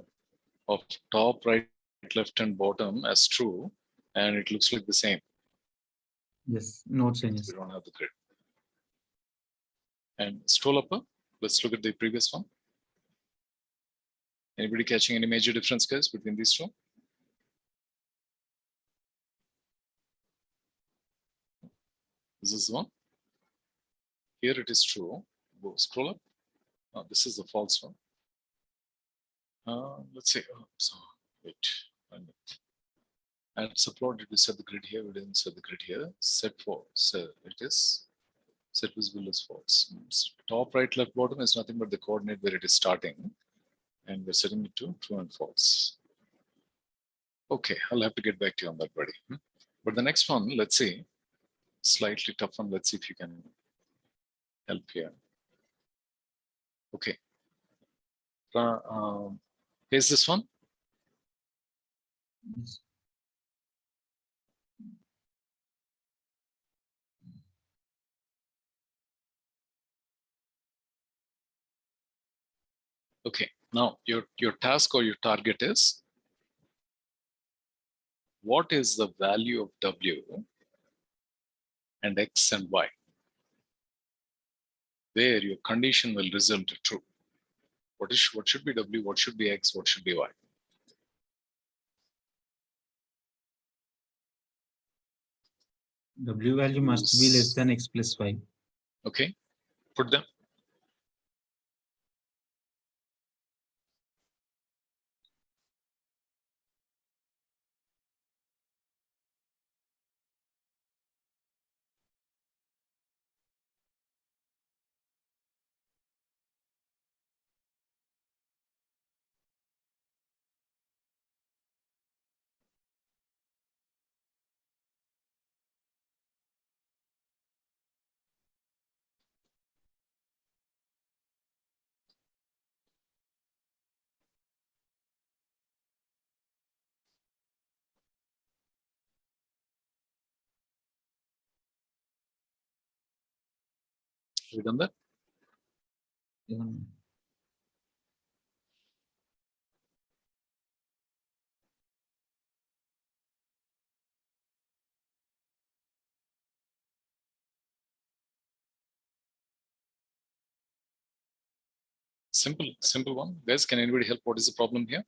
[SPEAKER 1] of top, right, left, and bottom as true, and it looks like the same.
[SPEAKER 5] Yes, no changes.
[SPEAKER 1] We don't have the grid. And scroll up. Let's look at the previous one. Anybody catching any major difference, guys, between these two? This is one. Here it is true. Go scroll up. This is the false one. Let's say, so wait. And support, did we set the grid here? We didn't set the grid here. Set for, so it is set visible as false. Top, right, left, bottom is nothing but the coordinate where it is starting. And we're setting it to true and false. Okay, I'll have to get back to you on that, buddy. But the next one, let's see, slightly tough one. Let's see if you can help here. Okay. Here's this one.
[SPEAKER 5] Yes.
[SPEAKER 1] Okay, now your task or your target is, what is the value of W and X and Y, where your condition will result to true? What should be W, what should be X, what should be Y?
[SPEAKER 5] W value must be less than X plus Y.
[SPEAKER 1] Okay, put them. Have you done that? Simple one. Guys, can anybody help? What is the problem here?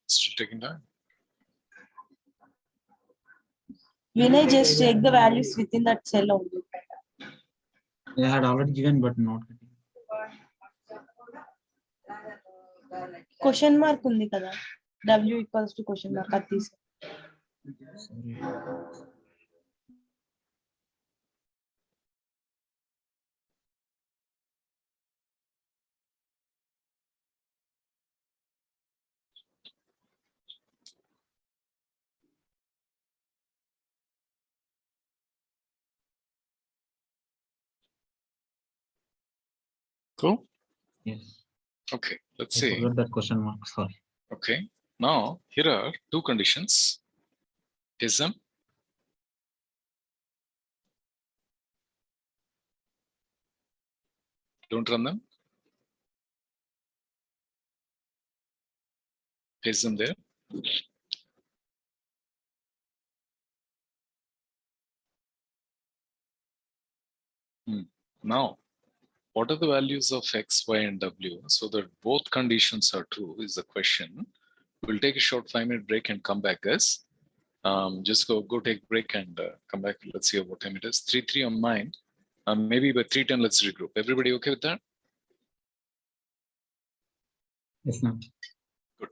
[SPEAKER 1] Still taking time.
[SPEAKER 3] Vinay, just check the values within that cell only.
[SPEAKER 5] They had already given, but not.
[SPEAKER 3] Question mark undi kada. W equals to question mark at this.
[SPEAKER 5] Sorry.
[SPEAKER 1] Cool.
[SPEAKER 5] Yes.
[SPEAKER 1] Okay, let's
[SPEAKER 5] I
[SPEAKER 1] see.
[SPEAKER 5] forgot that question mark. Sorry.
[SPEAKER 1] Okay. Now here are two conditions. Test them. Don't run them. Paste them there. Now, what are the values of X, Y, and W so that both conditions are true is the question. We'll take a short 5-minute break and come back, guys. Just go take a break and come back. Let's see what time it is. 3:03 on mine. Maybe by 3:10, let's regroup. Everybody okay with that?
[SPEAKER 5] Yes, ma'am.
[SPEAKER 1] Good.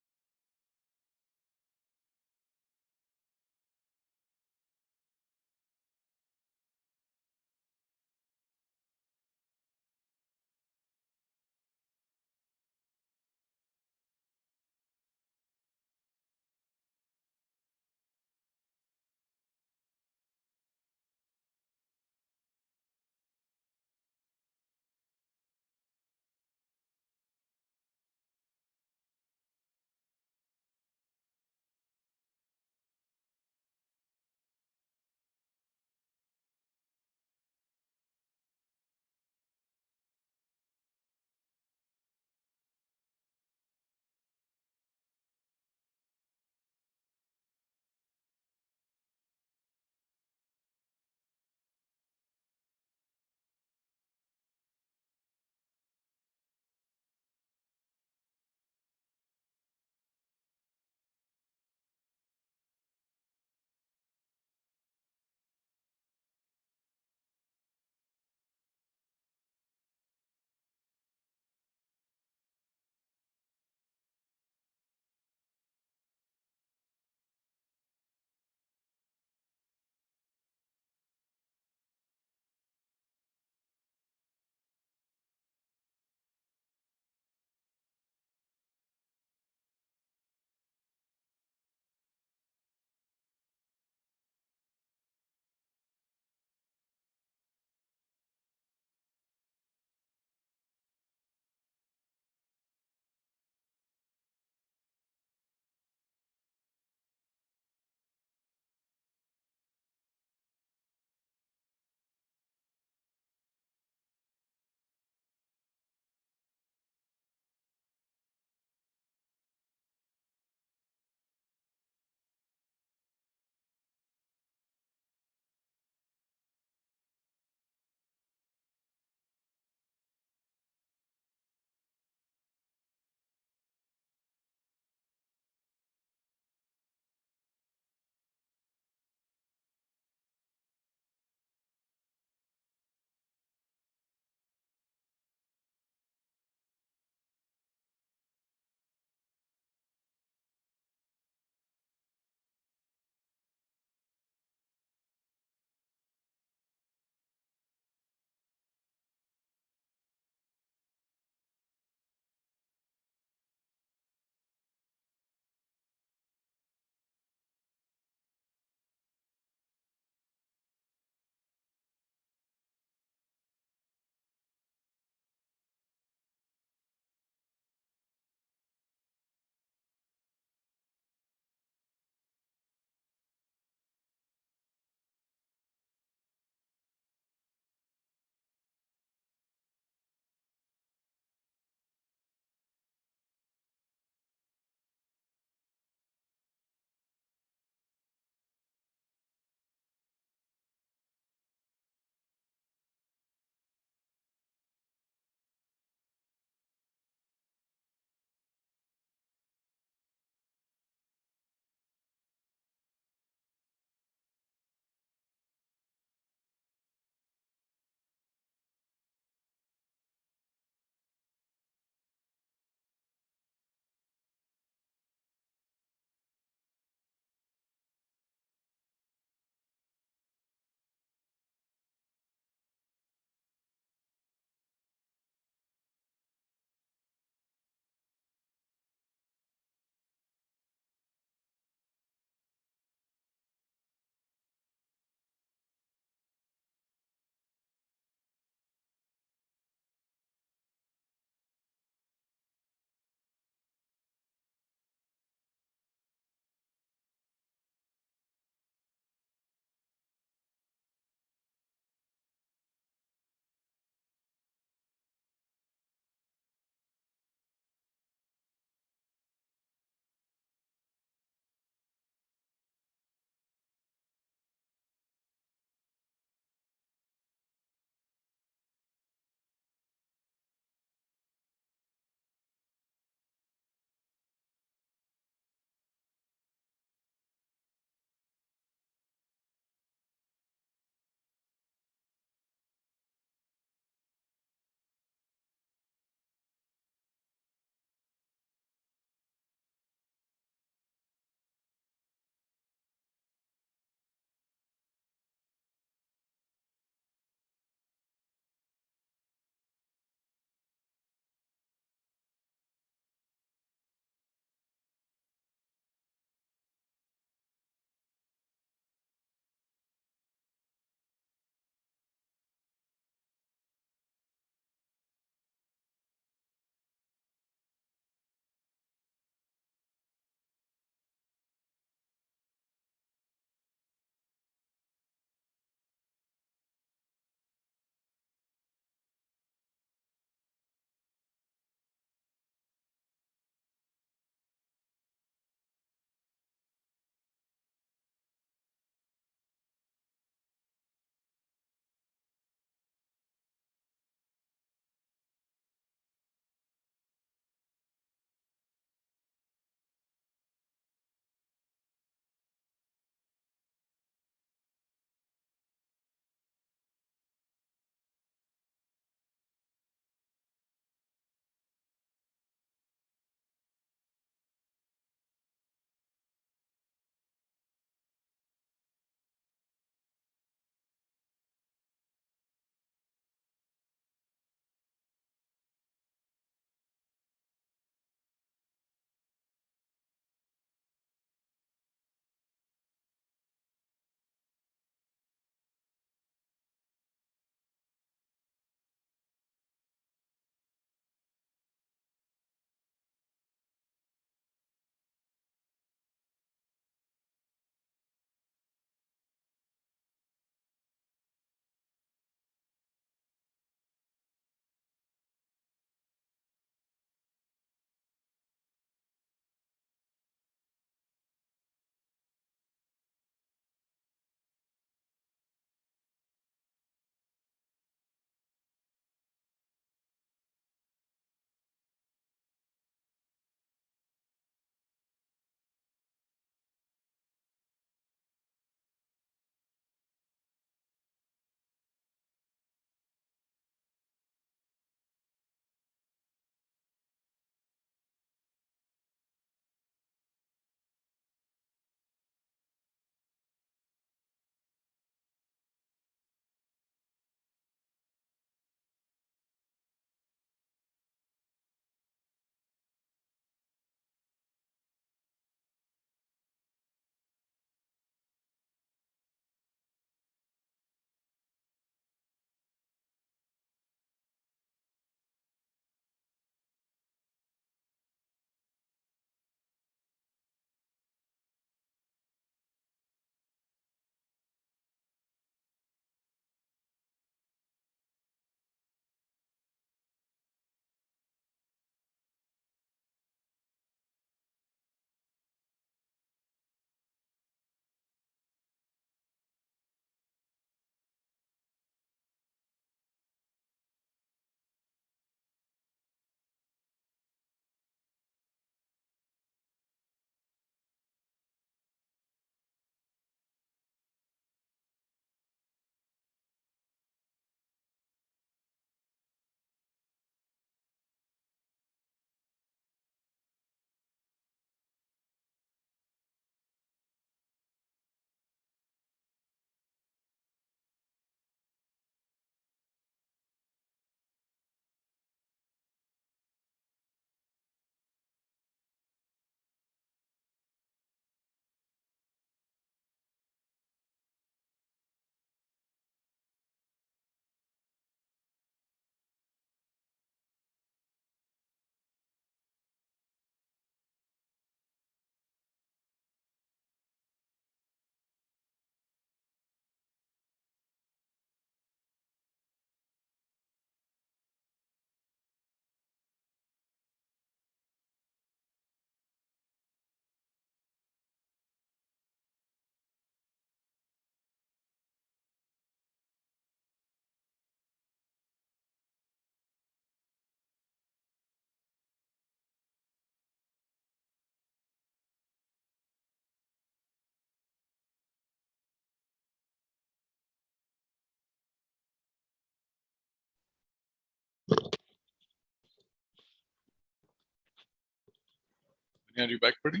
[SPEAKER 1] Are you back, buddy?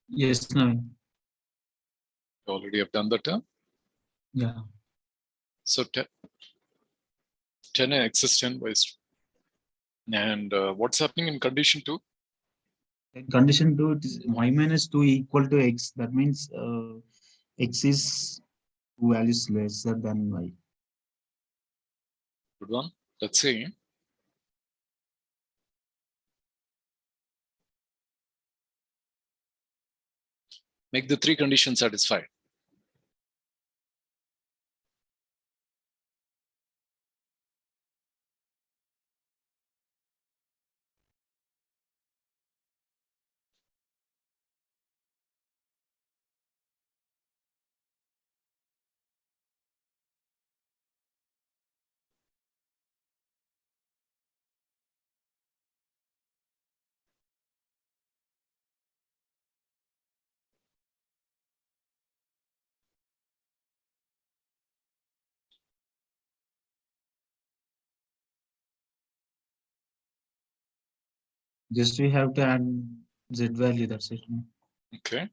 [SPEAKER 5] Yes, Naveen.
[SPEAKER 1] You already have done the term.
[SPEAKER 5] Yeah.
[SPEAKER 1] So 10 x 10 by. And what's happening in condition 2?
[SPEAKER 5] In condition 2, it is y minus 2 equal to x. That means x is 2 values lesser than y.
[SPEAKER 1] Good one. Let's see. Make the 3 conditions satisfied.
[SPEAKER 5] Just we have to add z value. That's it.
[SPEAKER 1] Okay.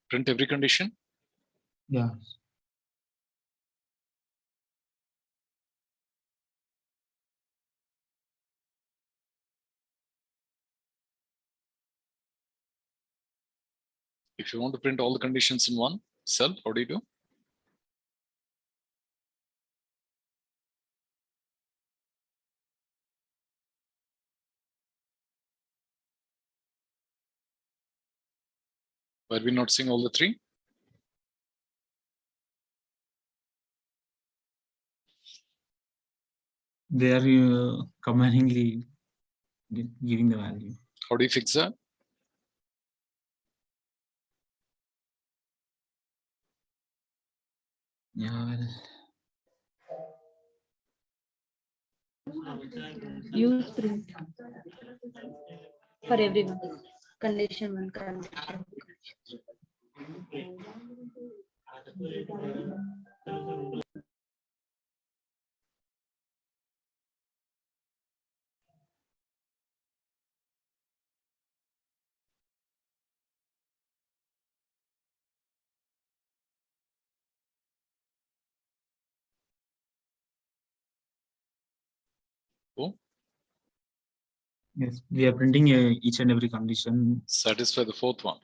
[SPEAKER 1] Print every condition.
[SPEAKER 5] Yeah.
[SPEAKER 1] If you want to print all the conditions in one cell, how do you do? Why are we not seeing all the 3?
[SPEAKER 5] They are commandingly giving the value.
[SPEAKER 1] How do you fix that?
[SPEAKER 5] Yeah.
[SPEAKER 3] Use print for everyone. Condition 1, condition 2.
[SPEAKER 1] Oh,
[SPEAKER 5] Yes, we are printing each and every condition.
[SPEAKER 1] satisfy the 4th one.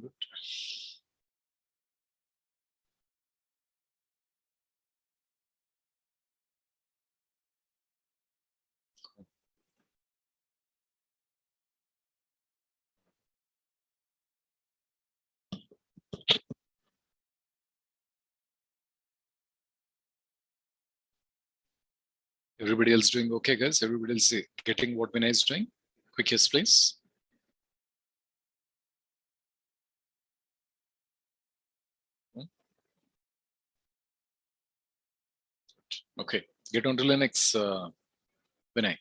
[SPEAKER 1] Good. Everybody else doing okay, guys? Everybody else getting what Vinay is doing? Quick yes, please. Okay, get on to Linux, Vinay.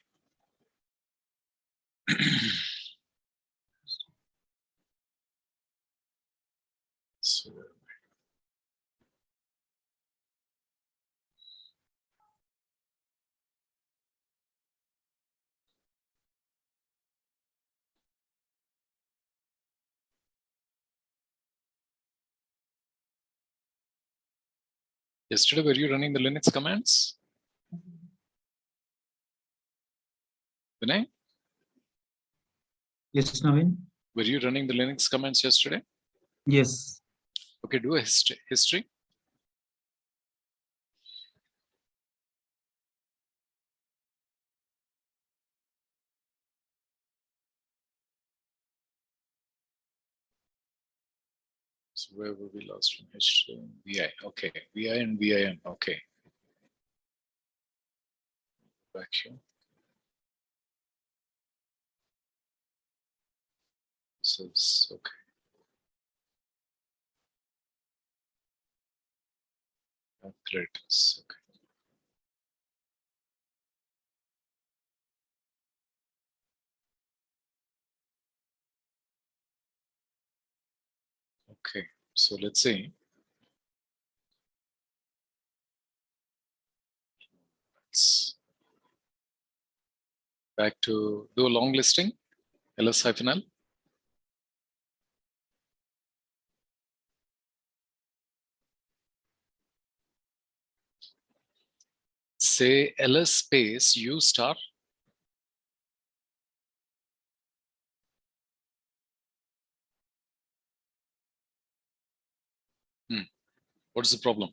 [SPEAKER 1] Yesterday, were you running the Linux commands? Vinay,
[SPEAKER 5] Yes, Naveen?
[SPEAKER 1] were you running the Linux commands yesterday?
[SPEAKER 5] Yes.
[SPEAKER 1] Okay, do a history. So where were we last from? History, VI. Okay, VI and VIM. Okay. Back here. So it's okay. Great. Okay. Okay. So let's see. Back to do a long listing. ls-l. Say ls space u star. What's the problem?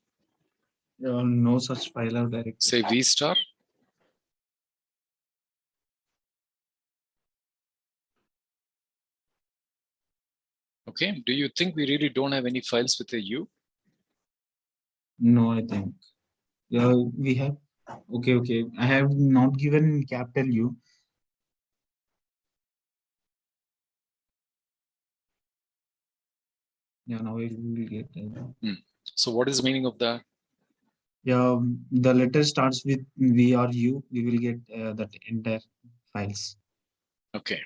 [SPEAKER 5] No such file or directory.
[SPEAKER 1] Say v star. Okay. Do you think we really don't have any files with a u?
[SPEAKER 5] No, I think. Yeah, we have. Okay. I have not given capital U. Yeah, now it will get.
[SPEAKER 1] So what is the meaning of that?
[SPEAKER 5] Yeah, the letter starts with V or U. We will get that entire files.
[SPEAKER 1] Okay,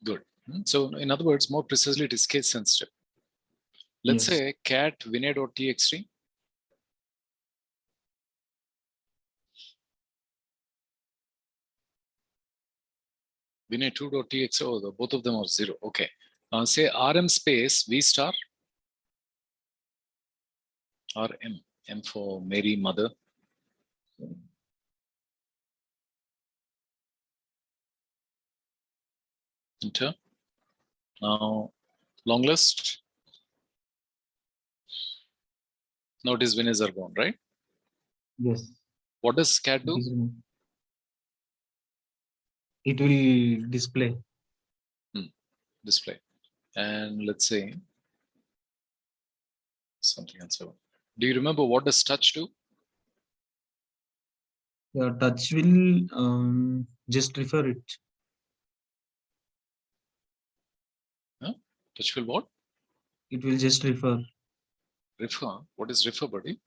[SPEAKER 1] good. So in other words, more precisely, it is case sensitive. Let's
[SPEAKER 5] Yes.
[SPEAKER 1] say cat vinay.txt. Vinay2.txt. Oh, both of them are 0. Okay. Say rm space v star. Rm. M for Mary Mother. Enter. Now long list. Notice Vinays are gone, right?
[SPEAKER 5] Yes.
[SPEAKER 1] What does cat do?
[SPEAKER 5] It will display.
[SPEAKER 1] Display. And let's say something else. Do you remember what does touch do?
[SPEAKER 5] Yeah, touch will just refer it.
[SPEAKER 1] Huh? Touch will what?
[SPEAKER 5] It will just refer.
[SPEAKER 1] Refer. What is refer, buddy?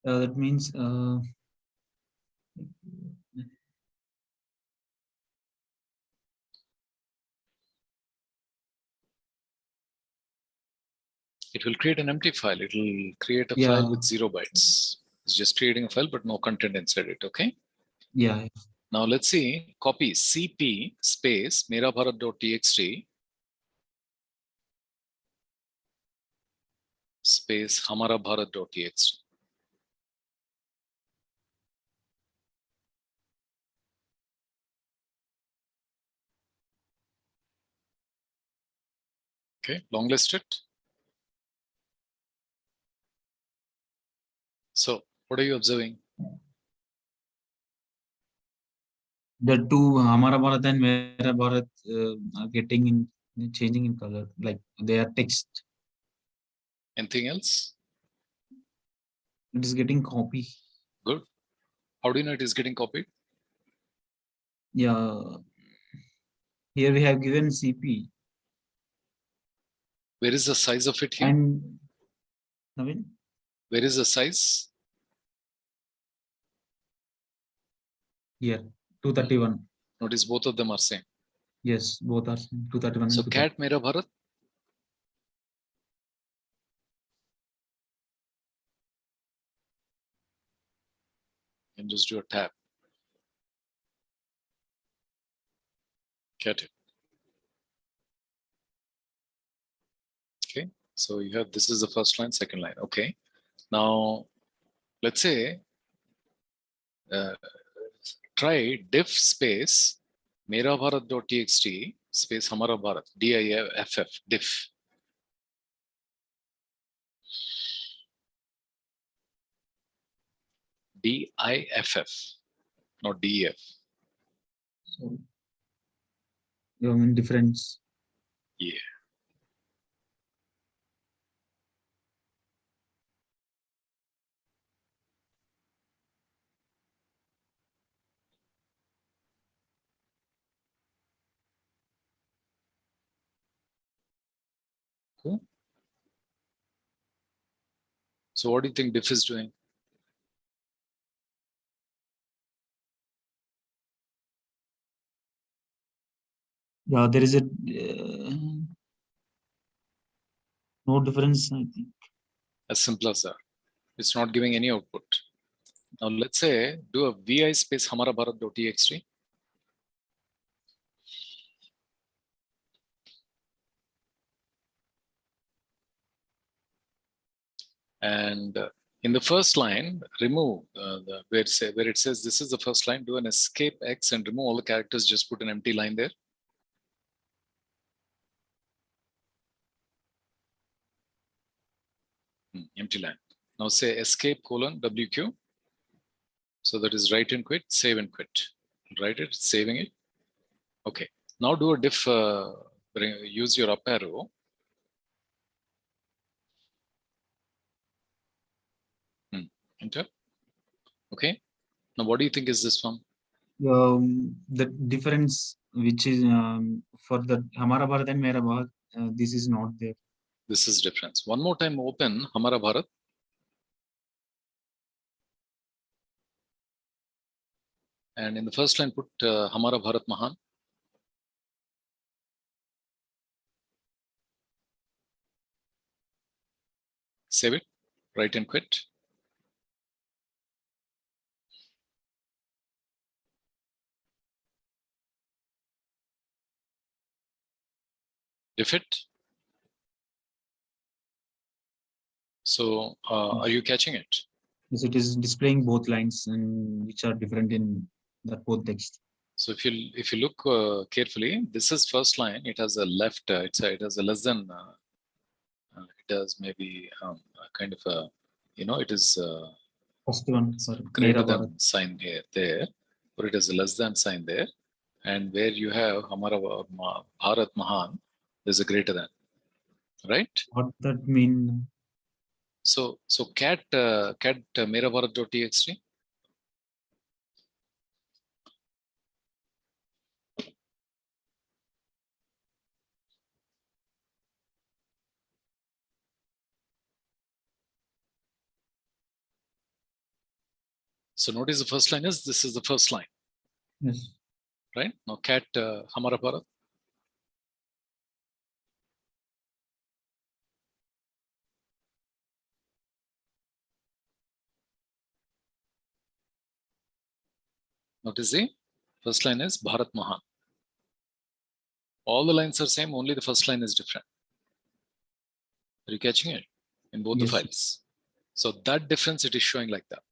[SPEAKER 5] That means
[SPEAKER 1] It will create an empty file. It will create a
[SPEAKER 5] Yeah.
[SPEAKER 1] file with 0 bytes. It's just creating a file, but no content inside it. Okay.
[SPEAKER 5] Yeah.
[SPEAKER 1] Now let's see. Copy cp space merabharat.txt space hamarabharat.txt. Okay, long list it. So what are you observing?
[SPEAKER 5] The two Hamara Bharat and Mera Bharat are getting in changing in color, like they are text.
[SPEAKER 1] Anything else?
[SPEAKER 5] It is getting copy.
[SPEAKER 1] Good. How do you know it is getting copied?
[SPEAKER 5] Yeah. Here we have given CP.
[SPEAKER 1] Where is the size of it here?
[SPEAKER 5] And Naveen?
[SPEAKER 1] Where is the size?
[SPEAKER 5] Here, 231.
[SPEAKER 1] Notice both of them are same.
[SPEAKER 5] Yes, both are 231
[SPEAKER 1] So
[SPEAKER 5] and 230.
[SPEAKER 1] cat Merabharat. And just do a tab. Get it. Okay. So you have, this is the first line, second line. Okay. Now let's say, try diff space merabharat.txt space hamara bharat, diff, diff. DIFF, not DEF.
[SPEAKER 5] So, you mean difference?
[SPEAKER 1] Yeah. Cool. So what do you think diff is doing?
[SPEAKER 5] Yeah, there is a no difference, I think.
[SPEAKER 1] As simple as that. It's not giving any output. Now let's say do a vi space hamara bharat.txt. And in the first line, remove where it says this is the first line, do an escape X and remove all the characters, just put an empty line there. Empty line. Now say escape colon WQ. So that is write and quit, save and quit. Write it, saving it. Okay. Now do a diff, use your up arrow. Enter. Okay. Now what do you think is this one?
[SPEAKER 5] The difference which is for the Hamara Bharat and Mera Bharat, this is not there.
[SPEAKER 1] This is difference. One more time open Hamara Bharat. And in the first line put Hamara Bharat Mahan. Save it, write and quit. Diff it. So are you catching it?
[SPEAKER 5] Yes, it is displaying both lines and which are different in the both text.
[SPEAKER 1] So if you look carefully, this is first line. It has a left. It has a less than. It does maybe kind of a, it is
[SPEAKER 5] First one for
[SPEAKER 1] greater
[SPEAKER 5] Mera
[SPEAKER 1] than
[SPEAKER 5] Bharat.
[SPEAKER 1] sign here there, or it has a less than sign there, and where you have Hamara Bharat Mahan, there's a greater than, right?
[SPEAKER 5] What that mean?
[SPEAKER 1] So cat Mera Bharat.txt. So notice the first line is, this is the first line,
[SPEAKER 5] Yes.
[SPEAKER 1] right? Now cat Hamara Bharat. Notice the first line is Bharat Mahan. All the lines are same, only the first line is different. Are you catching it? In both the
[SPEAKER 5] Yes.
[SPEAKER 1] files. So that difference it is showing like that.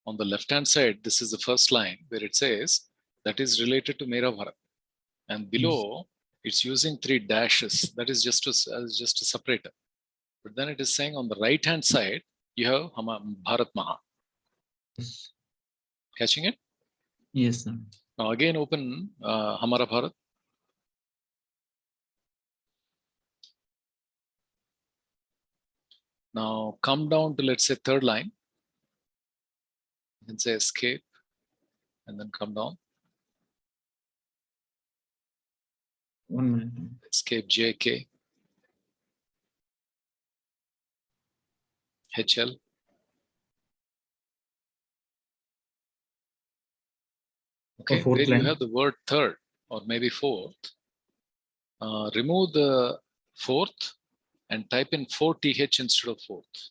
[SPEAKER 1] On the left hand side, this is the first line where it says that is related to Mera Bharat. And below it's using 3 dashes. That is just a separator. But then it is saying on the right hand side, you have Bharat Mahan.
[SPEAKER 5] Yes.
[SPEAKER 1] Catching it?
[SPEAKER 5] Yes, sir.
[SPEAKER 1] Now again open Hamara Bharat. Now come down to, let's say, third line. You can say escape and then come down.
[SPEAKER 5] 1 minute.
[SPEAKER 1] Escape JK. HL. Okay,
[SPEAKER 5] fourth
[SPEAKER 1] where
[SPEAKER 5] line.
[SPEAKER 1] you have the word third or maybe fourth, remove the fourth and type in 4th instead of fourth.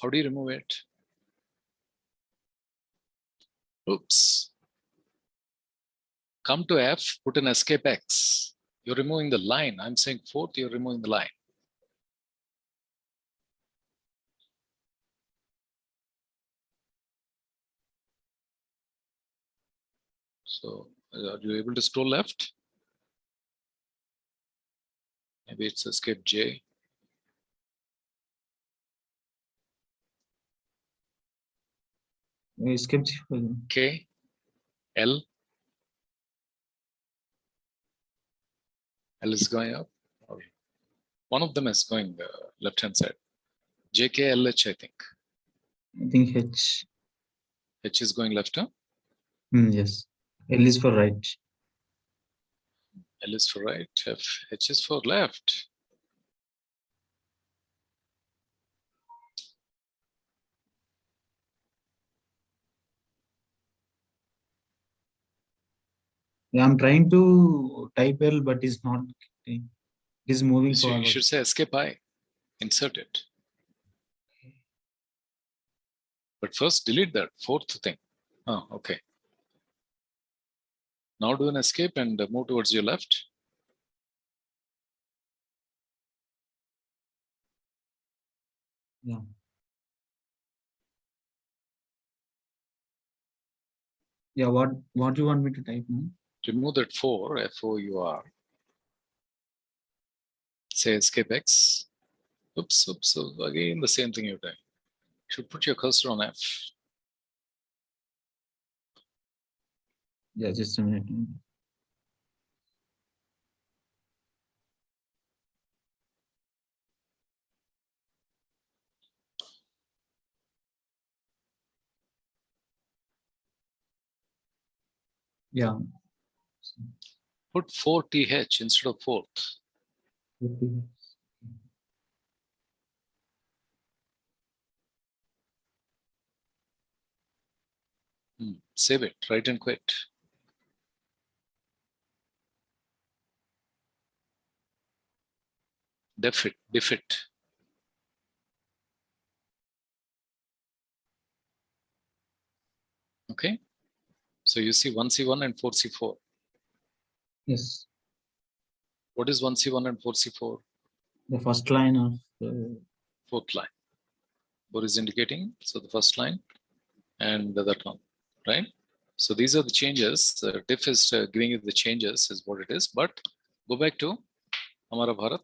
[SPEAKER 1] How do you remove it? Oops. Come to F, put an escape X. You're removing the line. I'm saying fourth, you're removing the line. So are you able to scroll left? Maybe it's escape J.
[SPEAKER 5] Escape.
[SPEAKER 1] K, L. L is going up. Or one of them is going left hand side. J, K, L, H, I think.
[SPEAKER 5] I think H.
[SPEAKER 1] H is going left, huh?
[SPEAKER 5] Yes. L is for right.
[SPEAKER 1] L is for right. H is for left.
[SPEAKER 5] Yeah, I'm trying to type L, but it's not. It is moving
[SPEAKER 1] You
[SPEAKER 5] forward.
[SPEAKER 1] should say escape I. Insert it. But first delete that fourth thing. Oh, okay. Now do an escape and move towards your left.
[SPEAKER 5] Yeah. Yeah. What do you want me to type now?
[SPEAKER 1] Remove that 4, F-O-U-R. Say escape X. Oops, oops. So again, the same thing you're doing. You should put your cursor on F.
[SPEAKER 5] Yeah, just a minute. Yeah.
[SPEAKER 1] Put 4TH instead of 4th. Save it, right and quit. Diff it. Okay. So you see 1C1 and 4C4.
[SPEAKER 5] Yes.
[SPEAKER 1] What is 1C1 and 4C4?
[SPEAKER 5] The first line of
[SPEAKER 1] Fourth line. 4 is indicating, so the first line and that one, right? So these are the changes. Diff is giving you the changes is what it is. But go back to Hamara Bharat.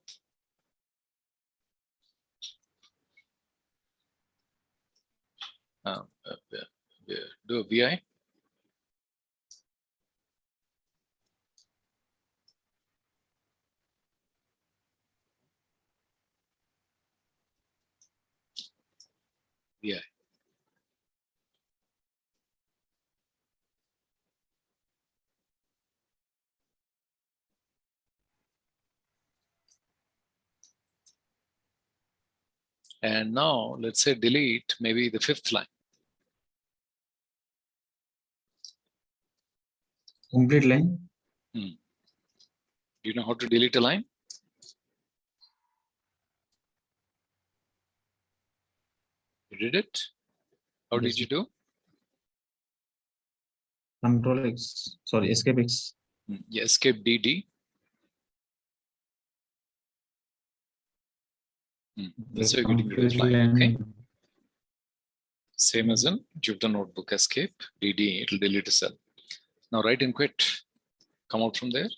[SPEAKER 1] Do a BI. BI. And now let's say delete maybe the 5th line.
[SPEAKER 5] complete line.
[SPEAKER 1] Do you know how to delete a line? You did it? How
[SPEAKER 5] Yes.
[SPEAKER 1] did you do?
[SPEAKER 5] Control X. Sorry, escape X.
[SPEAKER 1] Yeah, escape DD. That's how you're getting rid of line. Okay. Same as in Jupyter Notebook, escape DD, it'll delete a cell. Now write and quit. Come out from there.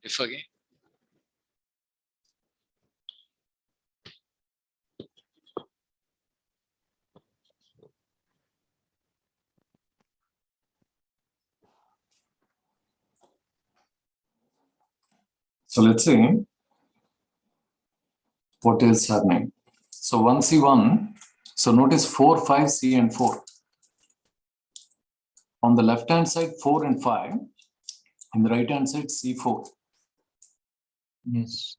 [SPEAKER 1] If again. So let's see what is happening. So 1C1, so notice 4, 5, C and 4. On the left hand side, 4 and 5. On the right hand side, C4.
[SPEAKER 5] Yes.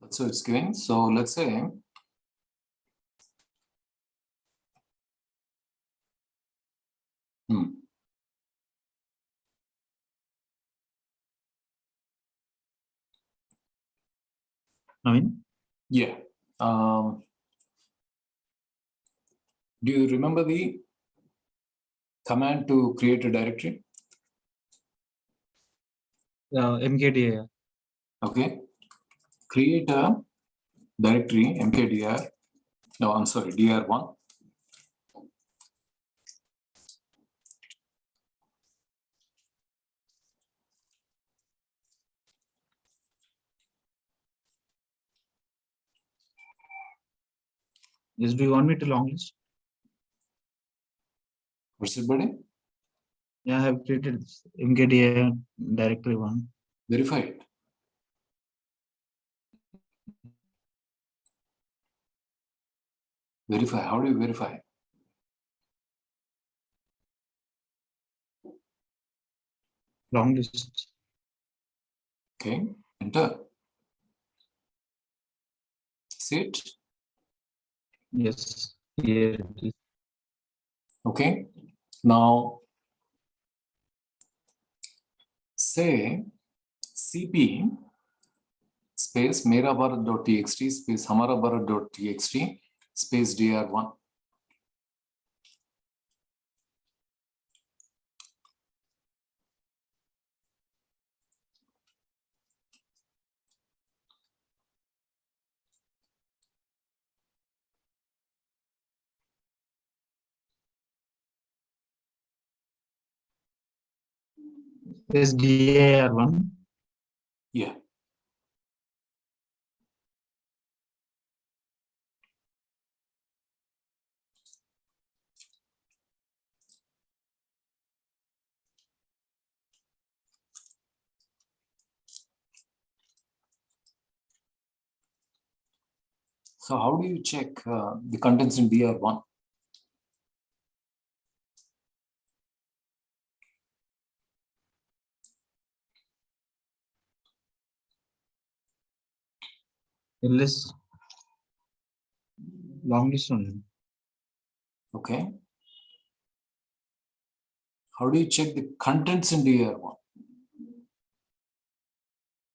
[SPEAKER 1] That's what it's giving. So let's say
[SPEAKER 5] I mean,
[SPEAKER 1] yeah. Do you remember the command to create a directory?
[SPEAKER 5] MKDA.
[SPEAKER 1] Okay. Create a directory mkdir. No, I'm sorry, dir1.
[SPEAKER 5] Yes, do you want me to long list?
[SPEAKER 1] What's it, buddy?
[SPEAKER 5] Yeah, I have created mkdir directory 1.
[SPEAKER 1] Verify it. Verify. How do you verify?
[SPEAKER 5] Long list.
[SPEAKER 1] Okay, enter. See it?
[SPEAKER 5] Yes, here it is.
[SPEAKER 1] Okay. Now say cp space mera bharat.txt space hamara bharat.txt space dir1.
[SPEAKER 5] Yes, dir1.
[SPEAKER 1] Yeah. So how do you check the contents in dir1?
[SPEAKER 5] List long list only.
[SPEAKER 1] Okay. How do you check the contents in dir1?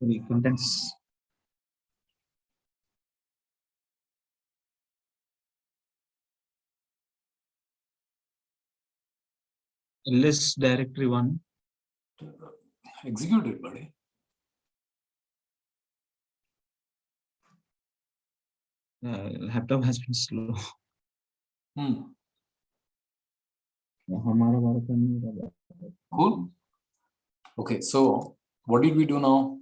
[SPEAKER 5] The contents. List directory 1.
[SPEAKER 1] Execute it, buddy.
[SPEAKER 5] Laptop has been slow.
[SPEAKER 1] Hmm.
[SPEAKER 5] हमारा भारत का नहीं होगा।
[SPEAKER 1] Cool. Okay, so what did we do now?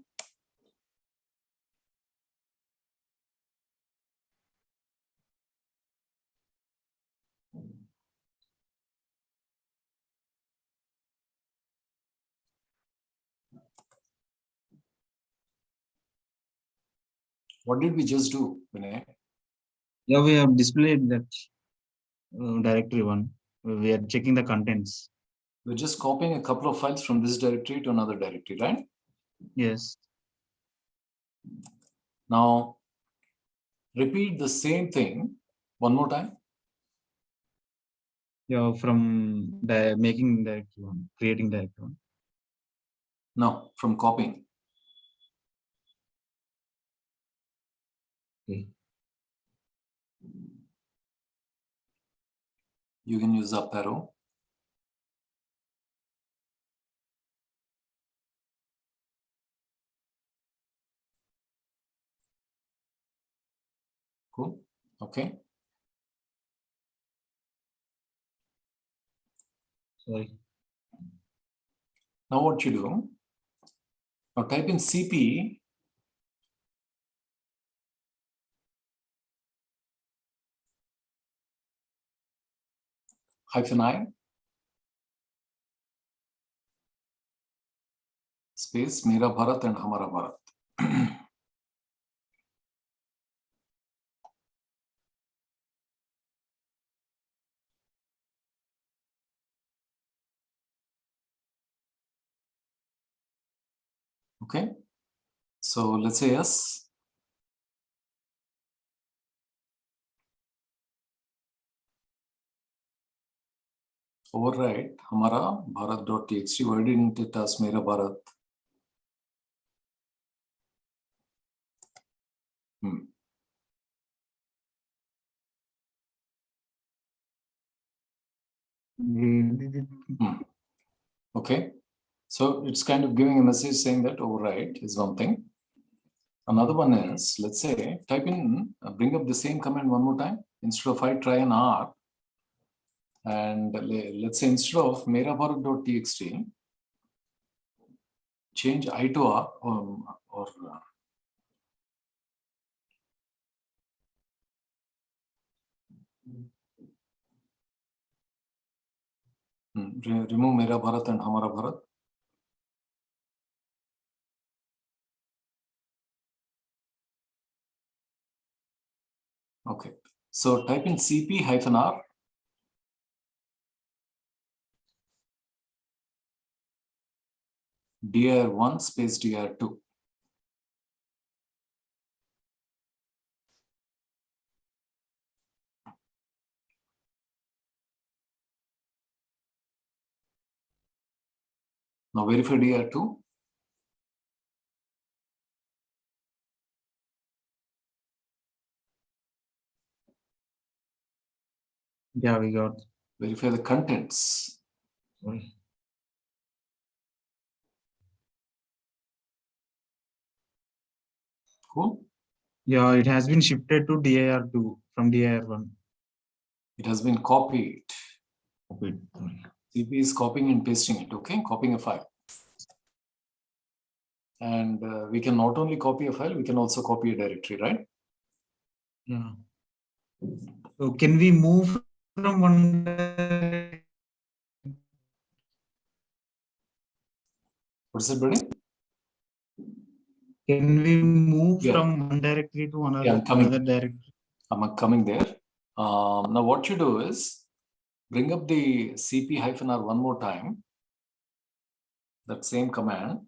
[SPEAKER 1] What did we just do, Vinay?
[SPEAKER 5] Yeah, we have displayed that directory 1. We are checking the contents.
[SPEAKER 1] We're just copying a couple of files from this directory to another directory, right?
[SPEAKER 5] Yes.
[SPEAKER 1] Now, repeat the same thing one more time.
[SPEAKER 5] Yeah, from the making directory 1, creating directory 1.
[SPEAKER 1] No, from copying.
[SPEAKER 5] Okay.
[SPEAKER 1] You can use up arrow. Cool. Okay.
[SPEAKER 5] Sorry.
[SPEAKER 1] Now what you do? Now type in cp -i space mera bharat and hamara bharat. Okay. So let's say yes. Override hamara bharat.txt. Why didn't it ask mera bharat? Okay. So it's kind of giving a message saying that override is one thing. Another one is, let's say, type in, bring up the same command one more time. Instead of I, try an R. And let's say instead of merabharat.txt, change I to R or remove Mera Bharat and Hamara Bharat. Okay, so type in CP-R, dir1 space dir2. Now verify dir2.
[SPEAKER 5] Yeah, we got.
[SPEAKER 1] Verify the contents.
[SPEAKER 5] Sorry.
[SPEAKER 1] Cool.
[SPEAKER 5] Yeah, it has been shifted to dir2 from dir1.
[SPEAKER 1] It has been copied.
[SPEAKER 5] Copied. Sorry.
[SPEAKER 1] CP is copying and pasting it, okay? Copying a file. And we can not only copy a file, we can also copy a directory, right?
[SPEAKER 5] Yeah. So can we move from one?
[SPEAKER 1] What's it, buddy?
[SPEAKER 5] Can we move
[SPEAKER 1] Yeah.
[SPEAKER 5] from one directory to another,
[SPEAKER 1] Yeah, I'm coming.
[SPEAKER 5] another directory?
[SPEAKER 1] I'm coming there. Now what you do is bring up the CP-R one more time. That same command.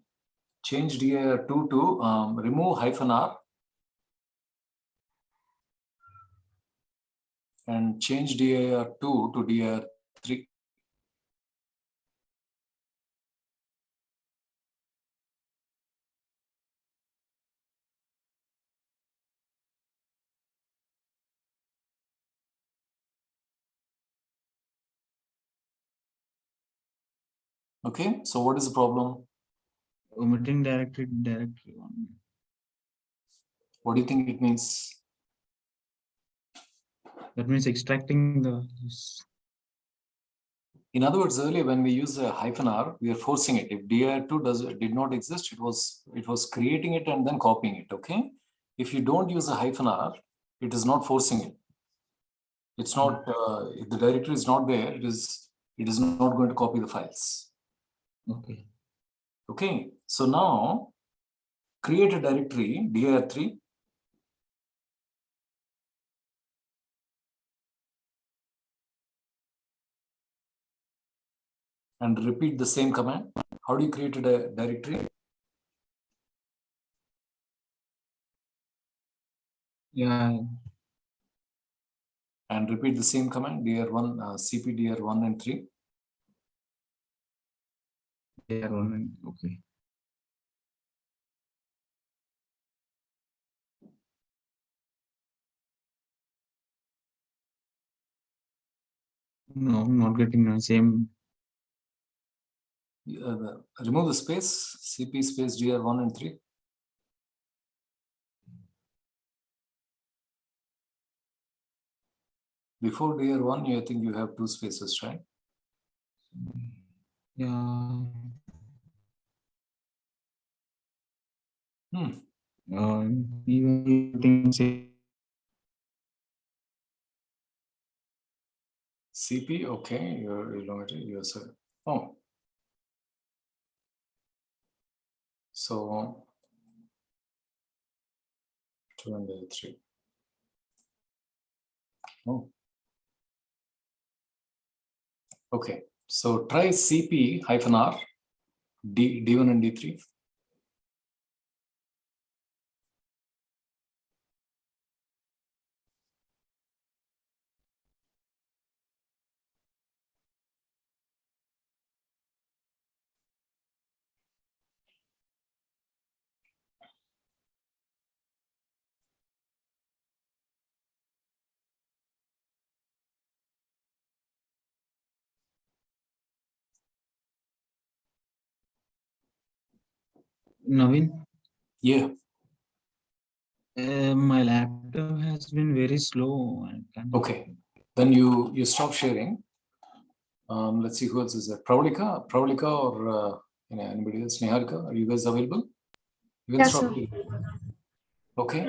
[SPEAKER 1] Change dir2 to remove -r and change dir2 to dir3. Okay, so what is the problem?
[SPEAKER 5] Omitting directory one.
[SPEAKER 1] What do you think it means?
[SPEAKER 5] That means extracting the.
[SPEAKER 1] In other words, earlier when we use a -r, we are forcing it. If dir2 did not exist, it was creating it and then copying it. Okay. If you don't use a -r, it is not forcing it. It's not. If the directory is not there, it is not going to copy the files.
[SPEAKER 5] Okay.
[SPEAKER 1] Okay. So now create a directory dir3. And repeat the same command. How do you create a directory?
[SPEAKER 5] Yeah.
[SPEAKER 1] And repeat the same command, dir1, cp dir1 and 3.
[SPEAKER 5] dir1. Okay. No, I'm not getting the same.
[SPEAKER 1] Remove the space, cp space dir1 and 3. Before dir1, I think you have 2 spaces, right?
[SPEAKER 5] Yeah. Even things.
[SPEAKER 1] CP, okay, you're oh. So 2 and 3. Oh. Okay, so try CP-R, D1 and D3.
[SPEAKER 5] Naveen?
[SPEAKER 1] Yeah.
[SPEAKER 5] My laptop has been very slow. I can't-
[SPEAKER 1] Okay, then you stop sharing. Let's see who else is there. Pravalika or anybody else? Niharika, are you guys available? You can
[SPEAKER 4] Yes,
[SPEAKER 1] stop
[SPEAKER 4] sir.
[SPEAKER 1] sharing. Okay.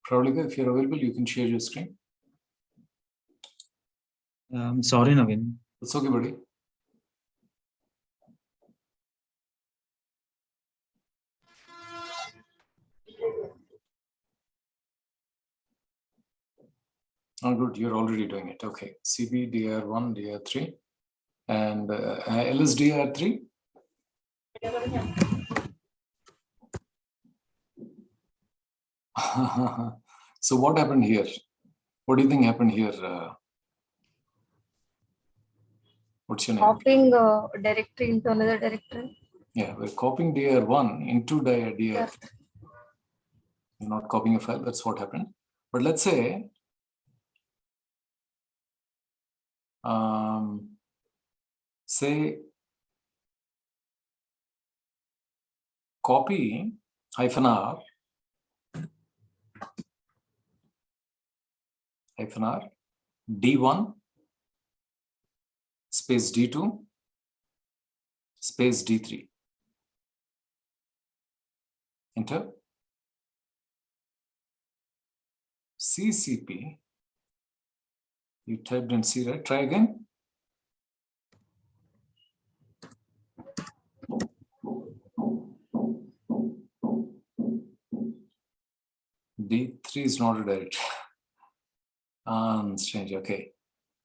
[SPEAKER 1] Pravalika, if you're available, you can share your screen.
[SPEAKER 5] Sorry, Navin.
[SPEAKER 1] It's okay, buddy. Oh, good. You're already doing it. Okay. CB, DR1, DR3, and LSDR3. So what happened here? What do you think happened here? What's your name?
[SPEAKER 4] Copying a directory into another directory.
[SPEAKER 1] Yeah, we're copying DR1 into DR.
[SPEAKER 4] Yeah.
[SPEAKER 1] You're not copying a file. That's what happened. But let's say, say copy -r D1 space D2 space D3. Enter. CCP. You typed in C, right? Try again. D3 is not a directory. Strange. Okay.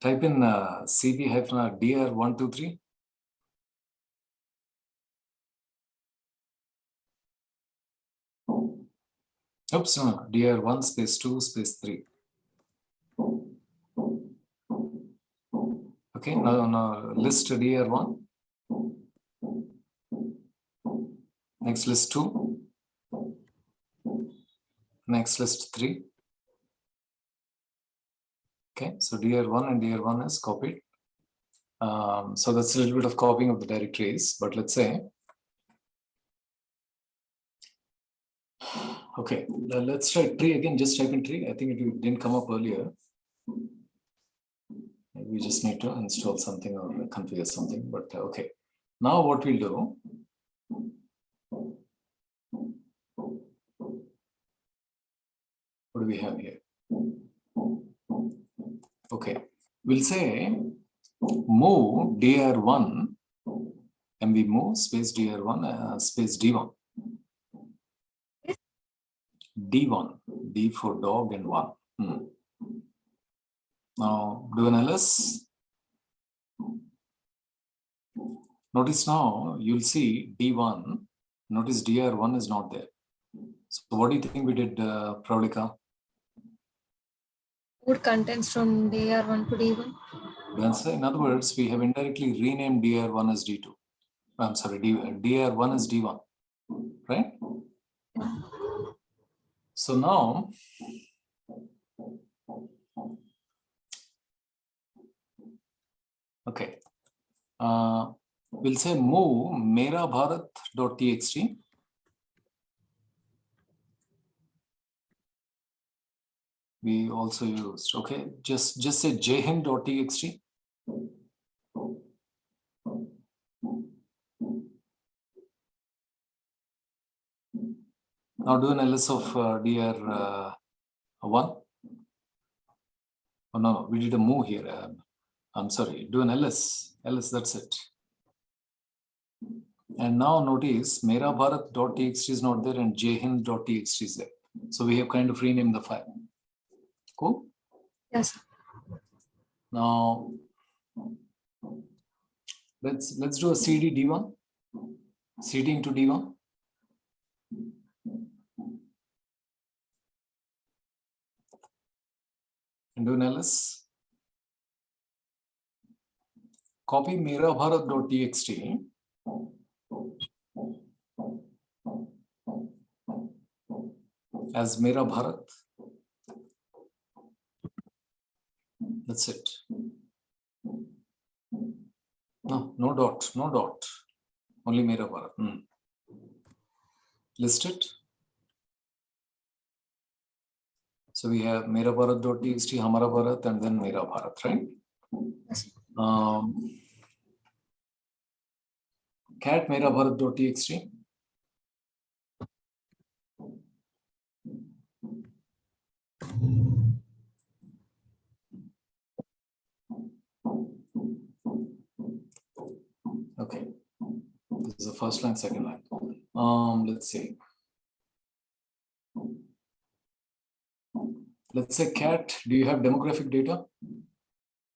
[SPEAKER 1] Type in CP-R DR123. Oops, no, DR1 space 2 space 3. Okay, now list DR1. Next list 2. Next list 3. Okay, so DR1 and DR1 is copied. So that's a little bit of copying of the directories, but let's say, okay, let's try tree again. Just type in tree. I think it didn't come up earlier. Maybe we just need to install something or configure something, but okay. Now what we'll do, what do we have here? Okay, we'll say move DR1 and we move space DR1 space D1. D1, D for dog and 1. Now do an ls. Notice now you'll see D1. Notice DR1 is not there. So what do you think we did, Pravalika?
[SPEAKER 4] Moved contents from DR1 to D1.
[SPEAKER 1] Answer. In other words, we have indirectly renamed DR1 as D2. I'm sorry, DR1 as D1, right? So now, okay, we'll say move merabharat.txt. We also used, okay, just say jhind.txt. Now do an ls of DR1. Oh no, we did a move here. I'm sorry, do an ls, that's it. And now notice merabharat.txt is not there and jhind.txt is there. So we have kind of renamed the file. Cool?
[SPEAKER 4] Yes.
[SPEAKER 1] Now let's do a CD D1. CD into D1. And do an ls. Copy merabharat.txt. As Merabharat. That's it. No dot. Only Mera Bharat. List it. So we have Mera Bharat.txt, Hamara Bharat, and then Mera Bharat, right?
[SPEAKER 4] Yes.
[SPEAKER 1] Cat Mera Bharat.txt. Okay. This is the first line, second line. Let's see. Let's say cat. Do you have demographic data?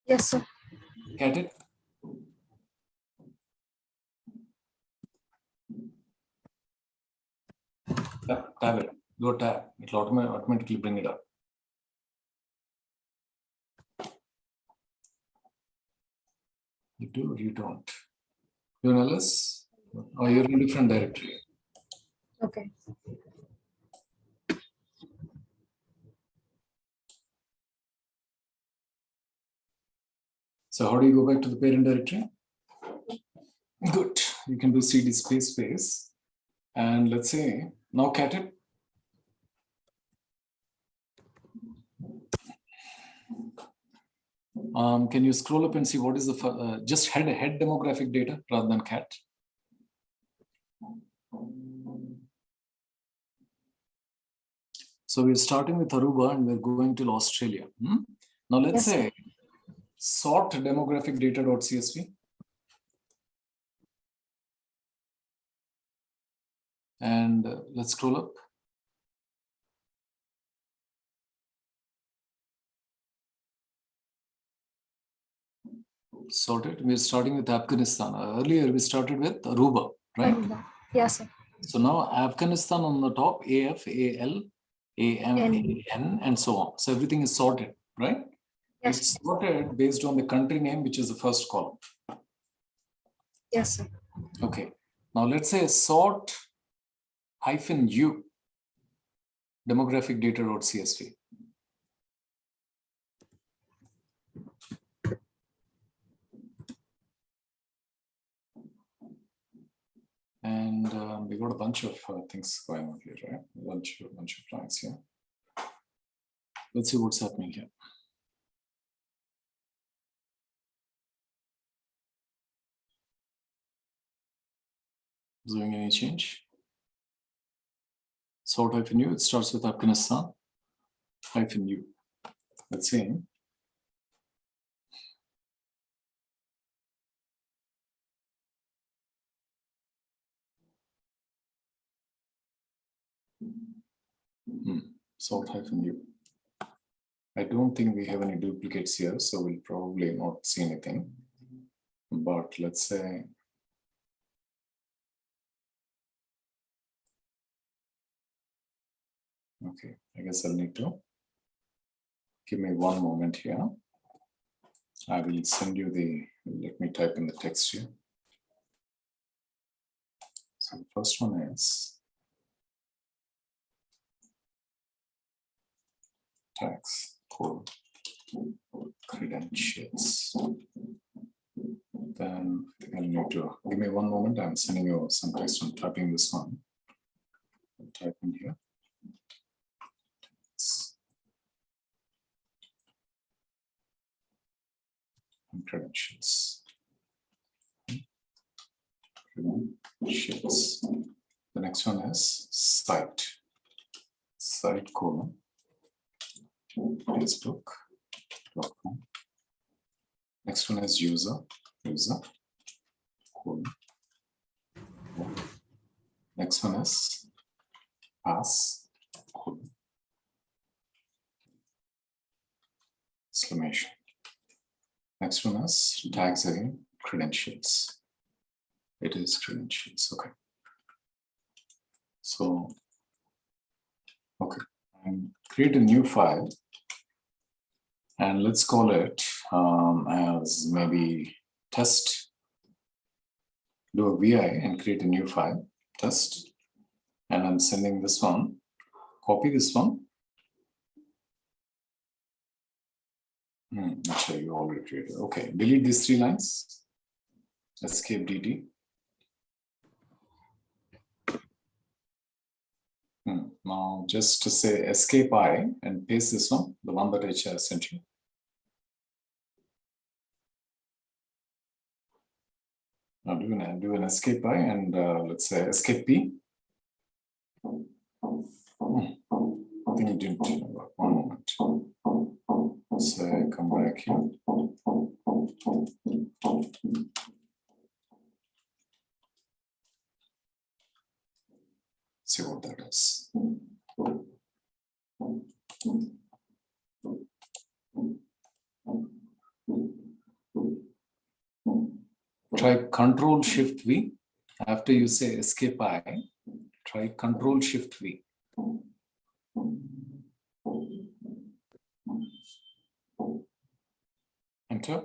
[SPEAKER 4] Yes, sir.
[SPEAKER 1] Cat it. Tab it. Go tab. It will automatically bring it up. You do or you don't. You know this? Or you're in a different directory.
[SPEAKER 4] Okay.
[SPEAKER 1] So how do you go back to the parent directory? Good. You can do cd space. And let's say now cat it. Can you scroll up and see what is the just head demographic data rather than cat? So we're starting with Aruba and we're going to Australia. Now let's
[SPEAKER 4] Yes,
[SPEAKER 1] say sort demographic data.csv. And let's scroll up. Sorted. We're starting with Afghanistan. Earlier we started with Aruba, right?
[SPEAKER 4] Yes, sir.
[SPEAKER 1] So now Afghanistan on the top, AF, AL, AM, AN, and so on. So everything is sorted, right?
[SPEAKER 4] Yes.
[SPEAKER 1] It's sorted based on the country name, which is the first column.
[SPEAKER 4] Yes, sir.
[SPEAKER 1] Okay. Now let's say sort -u demographic data.csv. And we got a bunch of things going on here, right? A bunch of lines here. Let's see what's happening here. Doing any change? Sort -u, it starts with Afghanistan -u. Let's see. Sort -u. I don't think we have any duplicates here, so we'll probably not see anything. But let's say okay, I guess I'll need to give me one moment here. I will send you the, let me type in the text here. So the first one is tax code credentials. Then I'll need to give me one moment. I'm sending you some text. I'm typing this one. I'll type in here. And credentials. Credentials. The next one is site. Site colon. Facebook.com. Next one is user. Colon. Next one is pass. Colon. Exclamation. Next one is tags again, credentials. It is credentials, okay. So, okay, and create a new file. And let's call it as maybe test. Do a VI and create a new file, test. And I'm sending this one, copy this one. Actually, you already created. Okay, delete these 3 lines. Escape DD. Now just to say escape I and paste this one, the one that I just sent you. Now do an escape I and let's say escape P. I think it didn't work. One moment. So come back here. See what that is. Try Control Shift V. After you say escape I, try Control Shift V. Enter.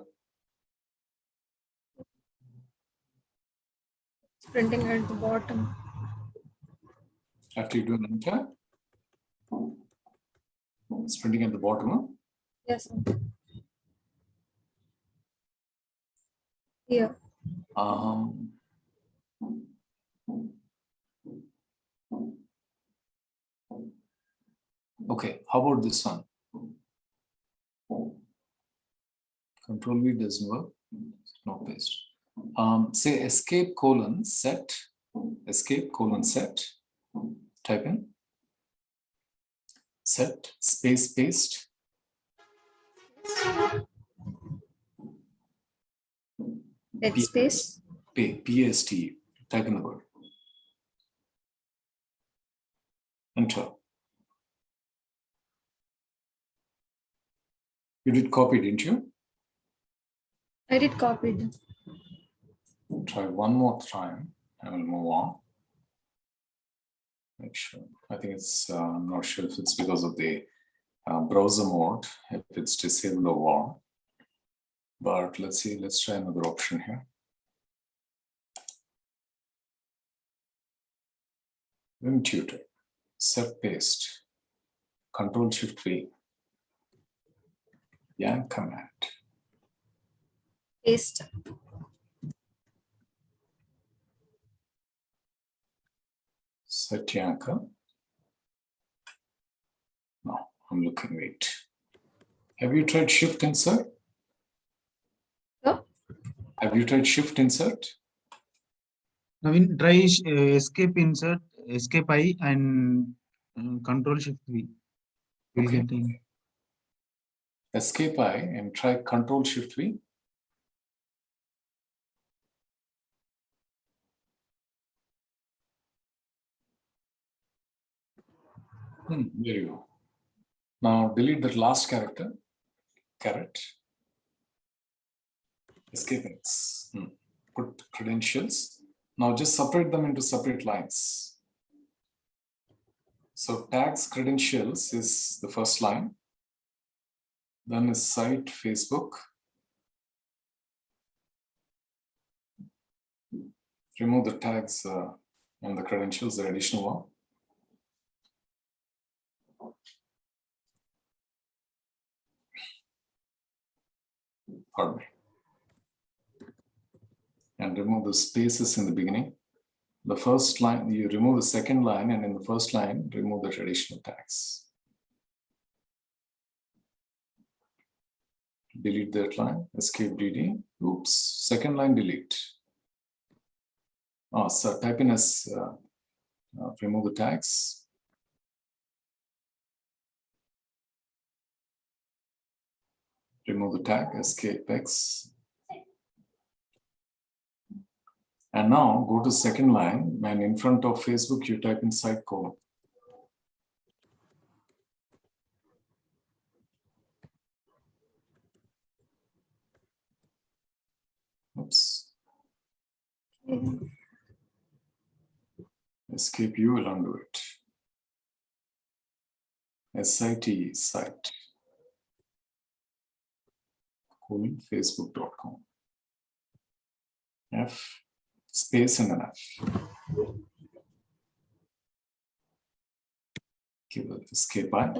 [SPEAKER 4] It's printing at the bottom.
[SPEAKER 1] After you do an enter, it's printing at the bottom. Huh?
[SPEAKER 4] Yes, sir. Here.
[SPEAKER 1] Okay, how about this one? Control V doesn't work. No paste. Say escape colon set. Type in set space paste.
[SPEAKER 4] Dead space.
[SPEAKER 1] PST. Type in the word. Enter. You did copy, didn't you?
[SPEAKER 4] I did copy it.
[SPEAKER 1] Try one more time and we'll move on. Make sure. I think it's, I'm not sure if it's because of the browser mode, if it's disabled or what. But let's see, let's try another option here. Vim tutor, set paste, Control Shift V, yank command.
[SPEAKER 4] Paste.
[SPEAKER 1] Set yanker. No, I'm looking, wait. Have you tried Shift Insert?
[SPEAKER 4] No.
[SPEAKER 1] Have you tried Shift Insert?
[SPEAKER 5] Naveen, try escape insert, escape I and Control Shift V. We'll
[SPEAKER 1] Okay.
[SPEAKER 5] get in.
[SPEAKER 1] Escape I and try Control Shift V. There you go. Now delete that last character, caret. Escape X. Put credentials. Now just separate them into separate lines. So tags credentials is the first line. Then is site Facebook. Remove the tags and the credentials, the additional one. Pardon me. And remove the spaces in the beginning. The first line, you remove the second line, and in the first line, remove the traditional tags. Delete that line, escape DD. Oops, second line delete. So type in as remove the tags. Remove the tag, escape X. And now go to second line, and in front of Facebook, you type in site colon. Oops.
[SPEAKER 4] Okay.
[SPEAKER 1] Escape, you will undo it. SIT site. Colon facebook.com. F space and an F. Give it escape I.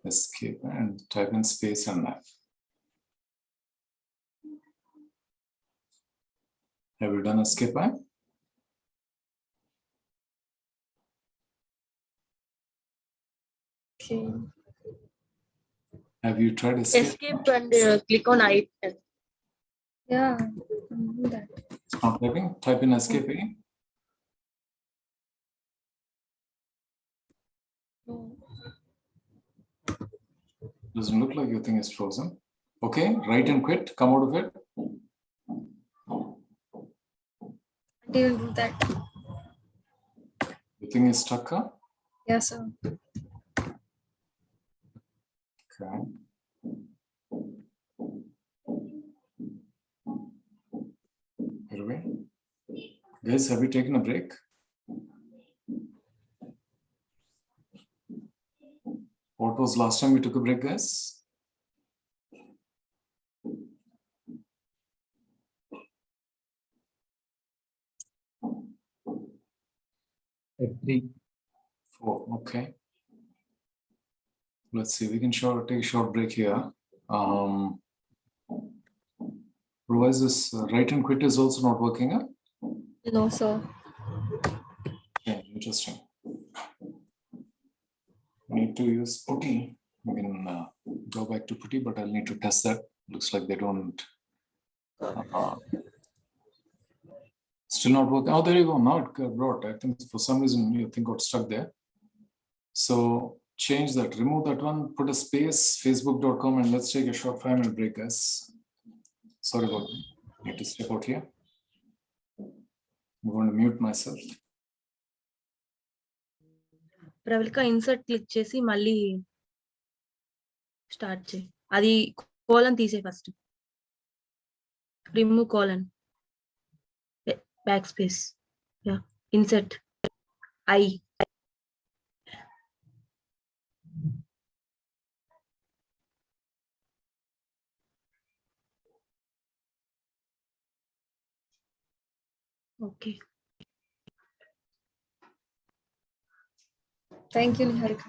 [SPEAKER 1] Escape and type in space and F. Have you done escape I?
[SPEAKER 4] Okay.
[SPEAKER 1] Have you tried escape?
[SPEAKER 3] Escape and click on item.
[SPEAKER 4] Yeah, I know that.
[SPEAKER 1] It's not typing. Type in escape again.
[SPEAKER 4] No.
[SPEAKER 1] Doesn't look like your thing is frozen. Okay, write and quit. Come out of it.
[SPEAKER 4] I didn't do that.
[SPEAKER 1] Your thing is stuck. Huh?
[SPEAKER 4] Yes, sir.
[SPEAKER 1] Okay. Anyway, guys, have you taken a break? What was last time we took a break, guys?
[SPEAKER 5] F3.
[SPEAKER 1] 4. Okay. Let's see. We can take a short break here. Otherwise, this write and quit is also not working. Huh?
[SPEAKER 4] No, sir.
[SPEAKER 1] Okay, interesting. Need to use putty. We can go back to putty, but I'll need to test that. Looks like they don't. Still not working. Oh, there you go. Now it got brought. I think for some reason your thing got stuck there. So change that. Remove that one. Put a space. Facebook.com and let's take a short 5-minute break, guys. Sorry about that. Need to step out here. I'm going to mute myself.
[SPEAKER 3] Pravalika insert click చేసి మళ్ళీ start చేయి. అది colon తీసే first. Remove colon. Back space. Yeah insert I. Okay.
[SPEAKER 4] Thank you, Niharika.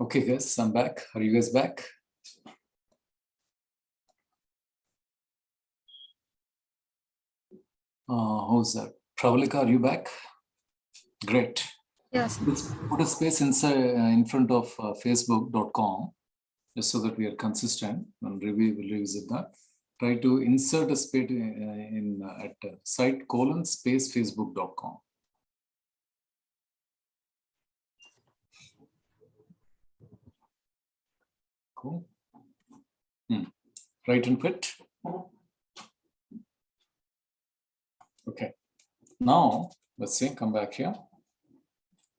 [SPEAKER 1] Okay, guys, I'm back. Are you guys back? Who's that? Pravalika, are you back? Great.
[SPEAKER 4] Yes.
[SPEAKER 1] Put a space inside in front of facebook.com just so that we are consistent and we'll revisit that. Try to insert a space at site :space facebook.com. Cool. Right and quit. Okay. Now let's see. Come back here.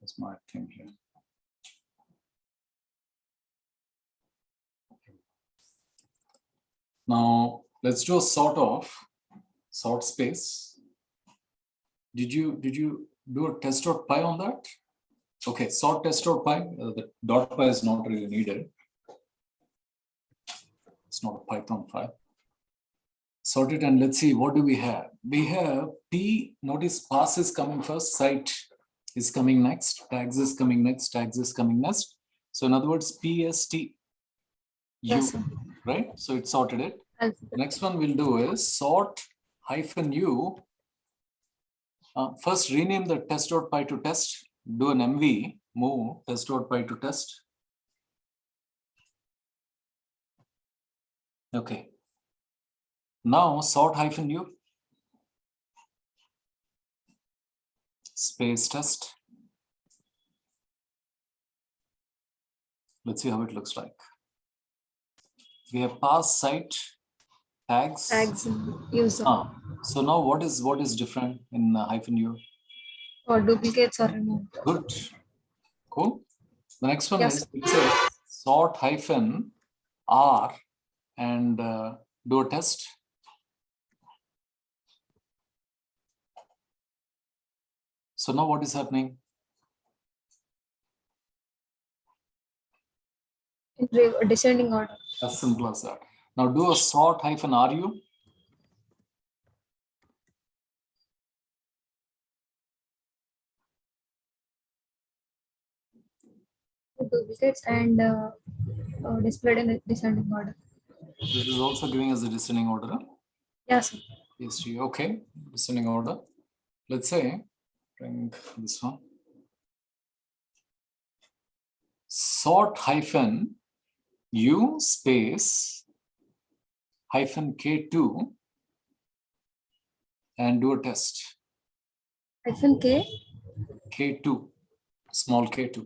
[SPEAKER 1] That's my thing here. Now let's do a sort space. Did you do a test.py on that? Okay, sort test.py. The .py is not really needed. It's not a Python file. Sort it and let's see what do we have. We have P. Notice pass is coming first. Site is coming next. Tags is coming next. Tags is coming next. So in other words, PST.
[SPEAKER 4] Yes, sir.
[SPEAKER 1] Right? So it sorted it.
[SPEAKER 4] Yes.
[SPEAKER 1] Next one we'll do is sort -u. First rename the test.py to test. Do an MV, move test.py to test. Okay. Now sort -u. Space test. Let's see how it looks like. We have pass, site, tags.
[SPEAKER 4] Tags user
[SPEAKER 1] So now what is different in -u?
[SPEAKER 4] or duplicates are removed.
[SPEAKER 1] Good. Cool. The next one
[SPEAKER 4] Yes.
[SPEAKER 1] is it says sort -r and do a test. So now what is happening?
[SPEAKER 4] In descending order.
[SPEAKER 1] As simple as that. Now do a sort -ru.
[SPEAKER 4] Duplicates and displayed in descending order.
[SPEAKER 1] This is also giving us the descending order. Huh?
[SPEAKER 4] Yes, sir.
[SPEAKER 1] History. Okay, descending order. Let's say bring this one. Sort -u space -k2 and do a test.
[SPEAKER 4] Hyphen K.
[SPEAKER 1] K2, small K2.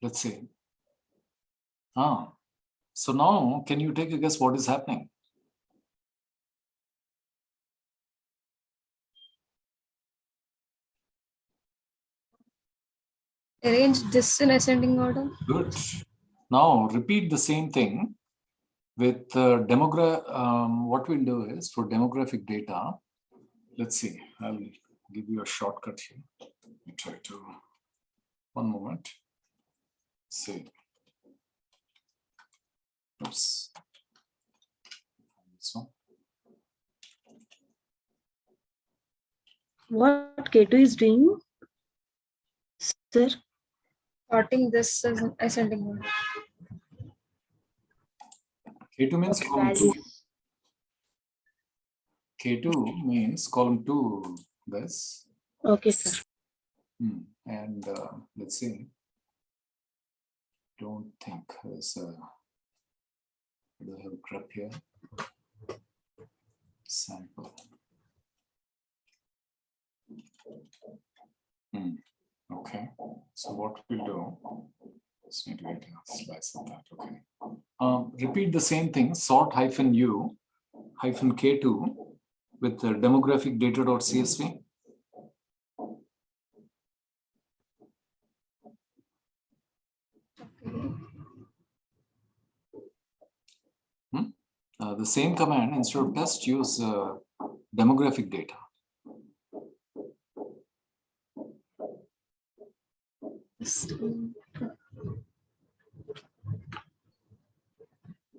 [SPEAKER 1] Let's see. So now can you take a guess what is happening?
[SPEAKER 4] Arrange this in ascending order.
[SPEAKER 1] Good. Now repeat the same thing with what we'll do is for demographic data. Let's see, I'll give you a shortcut here. Let me try to, one moment. See. Oops. So
[SPEAKER 3] What K2 is doing, sir?
[SPEAKER 4] Sorting this as ascending order.
[SPEAKER 1] K2 means
[SPEAKER 3] Okay,
[SPEAKER 1] column 2.
[SPEAKER 3] values.
[SPEAKER 1] K2 means column 2, guys.
[SPEAKER 3] Okay, sir.
[SPEAKER 1] And let's see. Don't think there's a, do I have a grep here? Sample. Okay, so what we'll do, just need to get a slice of that. Okay. Repeat the same thing, sort -u -K2 with the demographic data.csv. The same command, instead of test, use demographic data.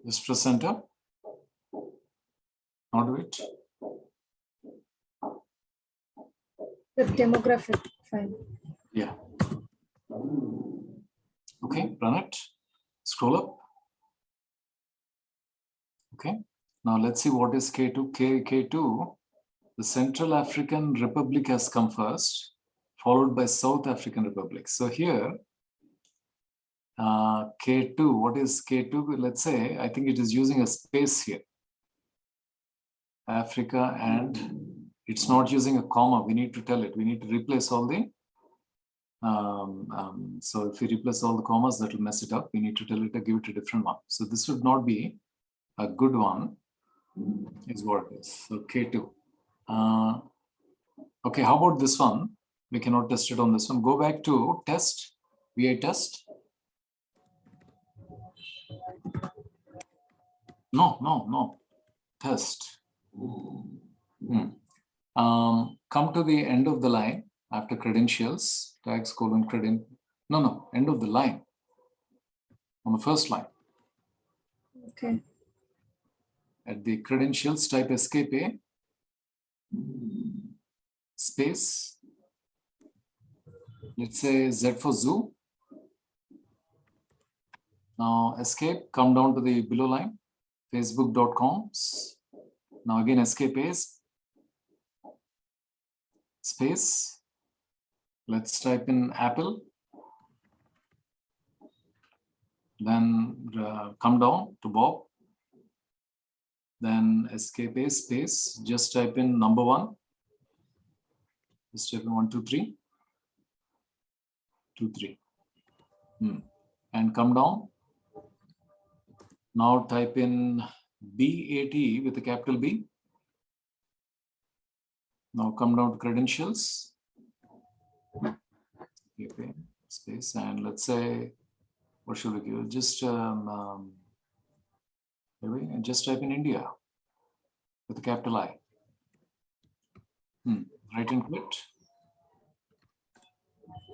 [SPEAKER 1] Just press enter. Now do it.
[SPEAKER 4] The demographic file.
[SPEAKER 1] Yeah. Okay, run it. Scroll up. Okay. Now let's see what is K2. K2, the Central African Republic has come first, followed by South African Republic. So here, K2, what is K2? Let's say, I think it is using a space here. Africa, and it's not using a comma. We need to tell it. We need to replace all the, so if we replace all the commas, that will mess it up. We need to tell it to give it a different one. So this would not be a good one, is what it is. So K2. Okay, how about this one? We cannot test it on this one. Go back to test, VI test. No, test. Come to the end of the line after credentials, tags, colon, no, end of the line on the first line.
[SPEAKER 4] Okay.
[SPEAKER 1] At the credentials, type escape A, space, let's say Z for zoo. Now escape, come down to the below line, facebook.com. Now again escape A, space, let's type in Apple. Then come down to Bob. Then escape A, space, just type in number 1. Just type in 1, 2, 3. 2, 3. And come down. Now type in BAT with a capital B. Now come down to credentials. Okay, space, and let's say, what should we give? Just just type in India with a capital I. Right and quit.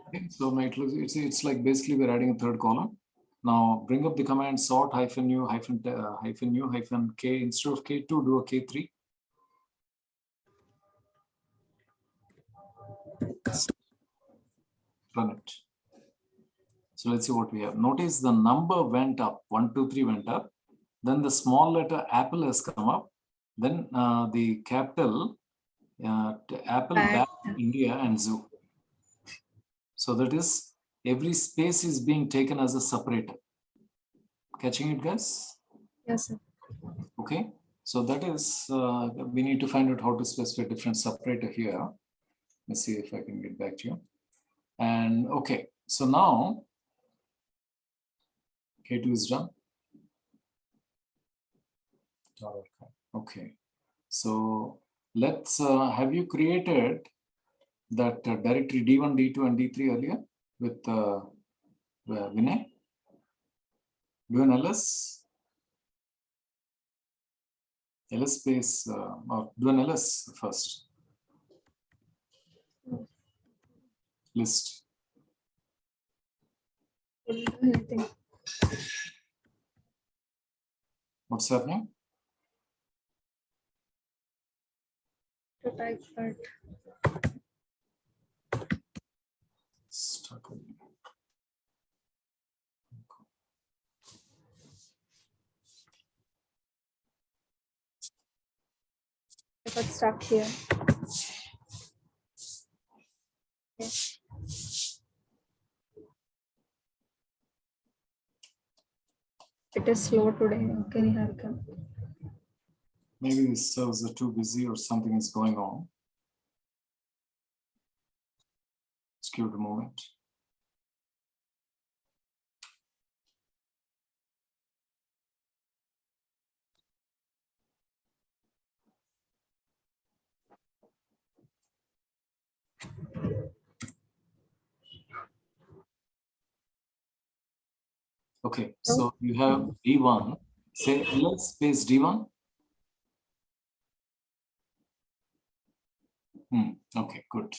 [SPEAKER 1] Okay, so now it's like basically we're adding a third column. Now bring up the command sort -u -K. Instead of K2, do a K3. Run it. So let's see what we have. Notice the number went up. 1, 2, 3 went up. Then the small letter Apple has come up. Then the capital Apple, back, India, and zoo. So that is every space is being taken as a separator. Catching it, guys?
[SPEAKER 4] Yes, sir.
[SPEAKER 1] Okay, so that is, we need to find out how to specify different separator here. Let's see if I can get back to you. And okay, so now K2 is done. Okay, so let's, have you created that directory D1, D2 and D3 earlier with Vinay? Do an ls space, or do an ls first. List.
[SPEAKER 4] Couldn't do anything.
[SPEAKER 1] What's happening?
[SPEAKER 4] To type that.
[SPEAKER 1] Stuck again.
[SPEAKER 4] I got stuck here. Okay. It is slow today. Can you help them?
[SPEAKER 1] Maybe the servers are too busy or something is going on. Let's give it a moment. Okay, so you have D1, say ls space D1. Okay, good.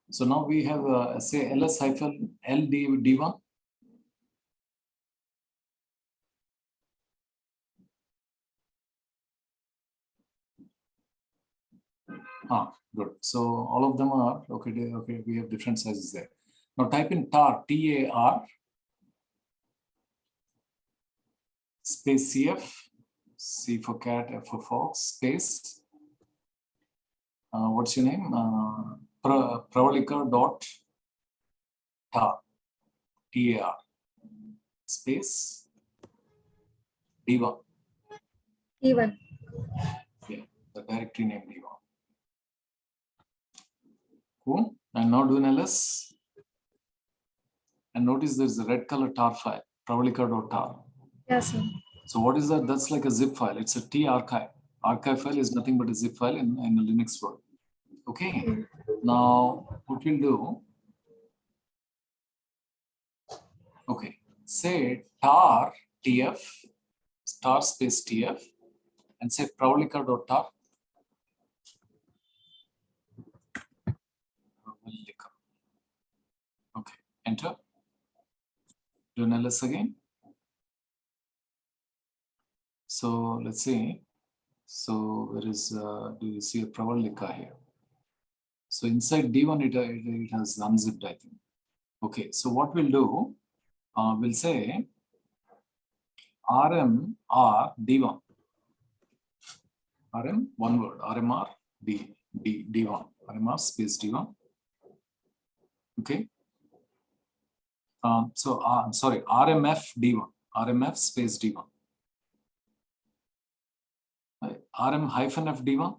[SPEAKER 1] So now we have say ls hyphen ld D1. Good. So all of them are okay. Okay, we have different sizes there. Now type in tar, TAR, space CF, C for cat, F for fox, space. What's your name? Pravalika dot tar, TAR, space D1.
[SPEAKER 4] Even.
[SPEAKER 1] Yeah, the directory name D1. Cool. And now do an ls. And notice there's a red color tar file, pravalika.tar.
[SPEAKER 4] Yes, sir.
[SPEAKER 1] So what is that? That's like a zip file. It's a T archive. Archive file is nothing but a zip file in the Linux world. Okay. Now what we'll do, okay, say tar tf, star space tf, and say pravalika.tar. Okay, enter. Do an ls again. So let's see. So there is, do you see a pravalika here? So inside D1, it has unzipped, I think. Okay, so what we'll do, we'll say RMR D1. RM, one word, RMR D1. RMR space D1. Okay. So I'm sorry, RMF D1. RMF space D1. RM hyphen F D1.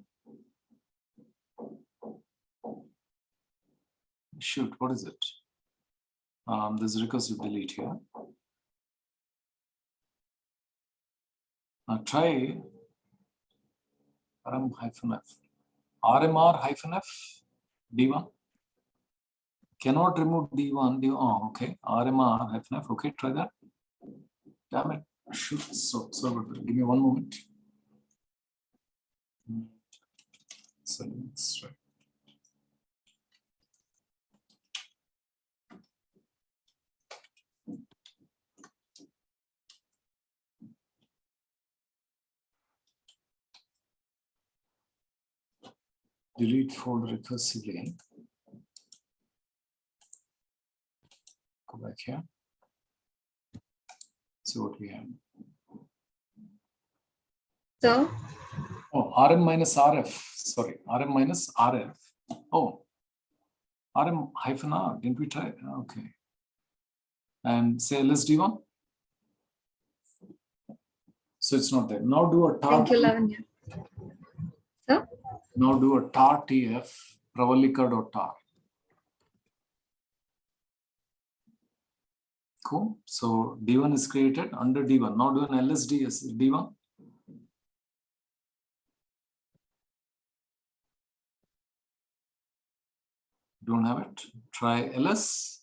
[SPEAKER 1] Shoot, what is it? There's recursive delete here. Try RM hyphen F. RMR hyphen F D1. Cannot remove D1. Oh, okay. RMR hyphen F. Okay, try that. Damn it. Shoot. So give me one moment. So let's try. Delete folder recursively. Go back here. See what we have.
[SPEAKER 4] So,
[SPEAKER 1] Oh, RM minus RF. Sorry, RM minus RF. Oh, RM hyphen R. Didn't we try? Okay. And say LSD1. So it's not there. Now do a tar.
[SPEAKER 4] Thank you, Lavanya. Sir?
[SPEAKER 1] Now do a tar TF, pravalika.tar. Cool. So D1 is created under D1. Now do an LSD as D1. Don't have it. Try ls.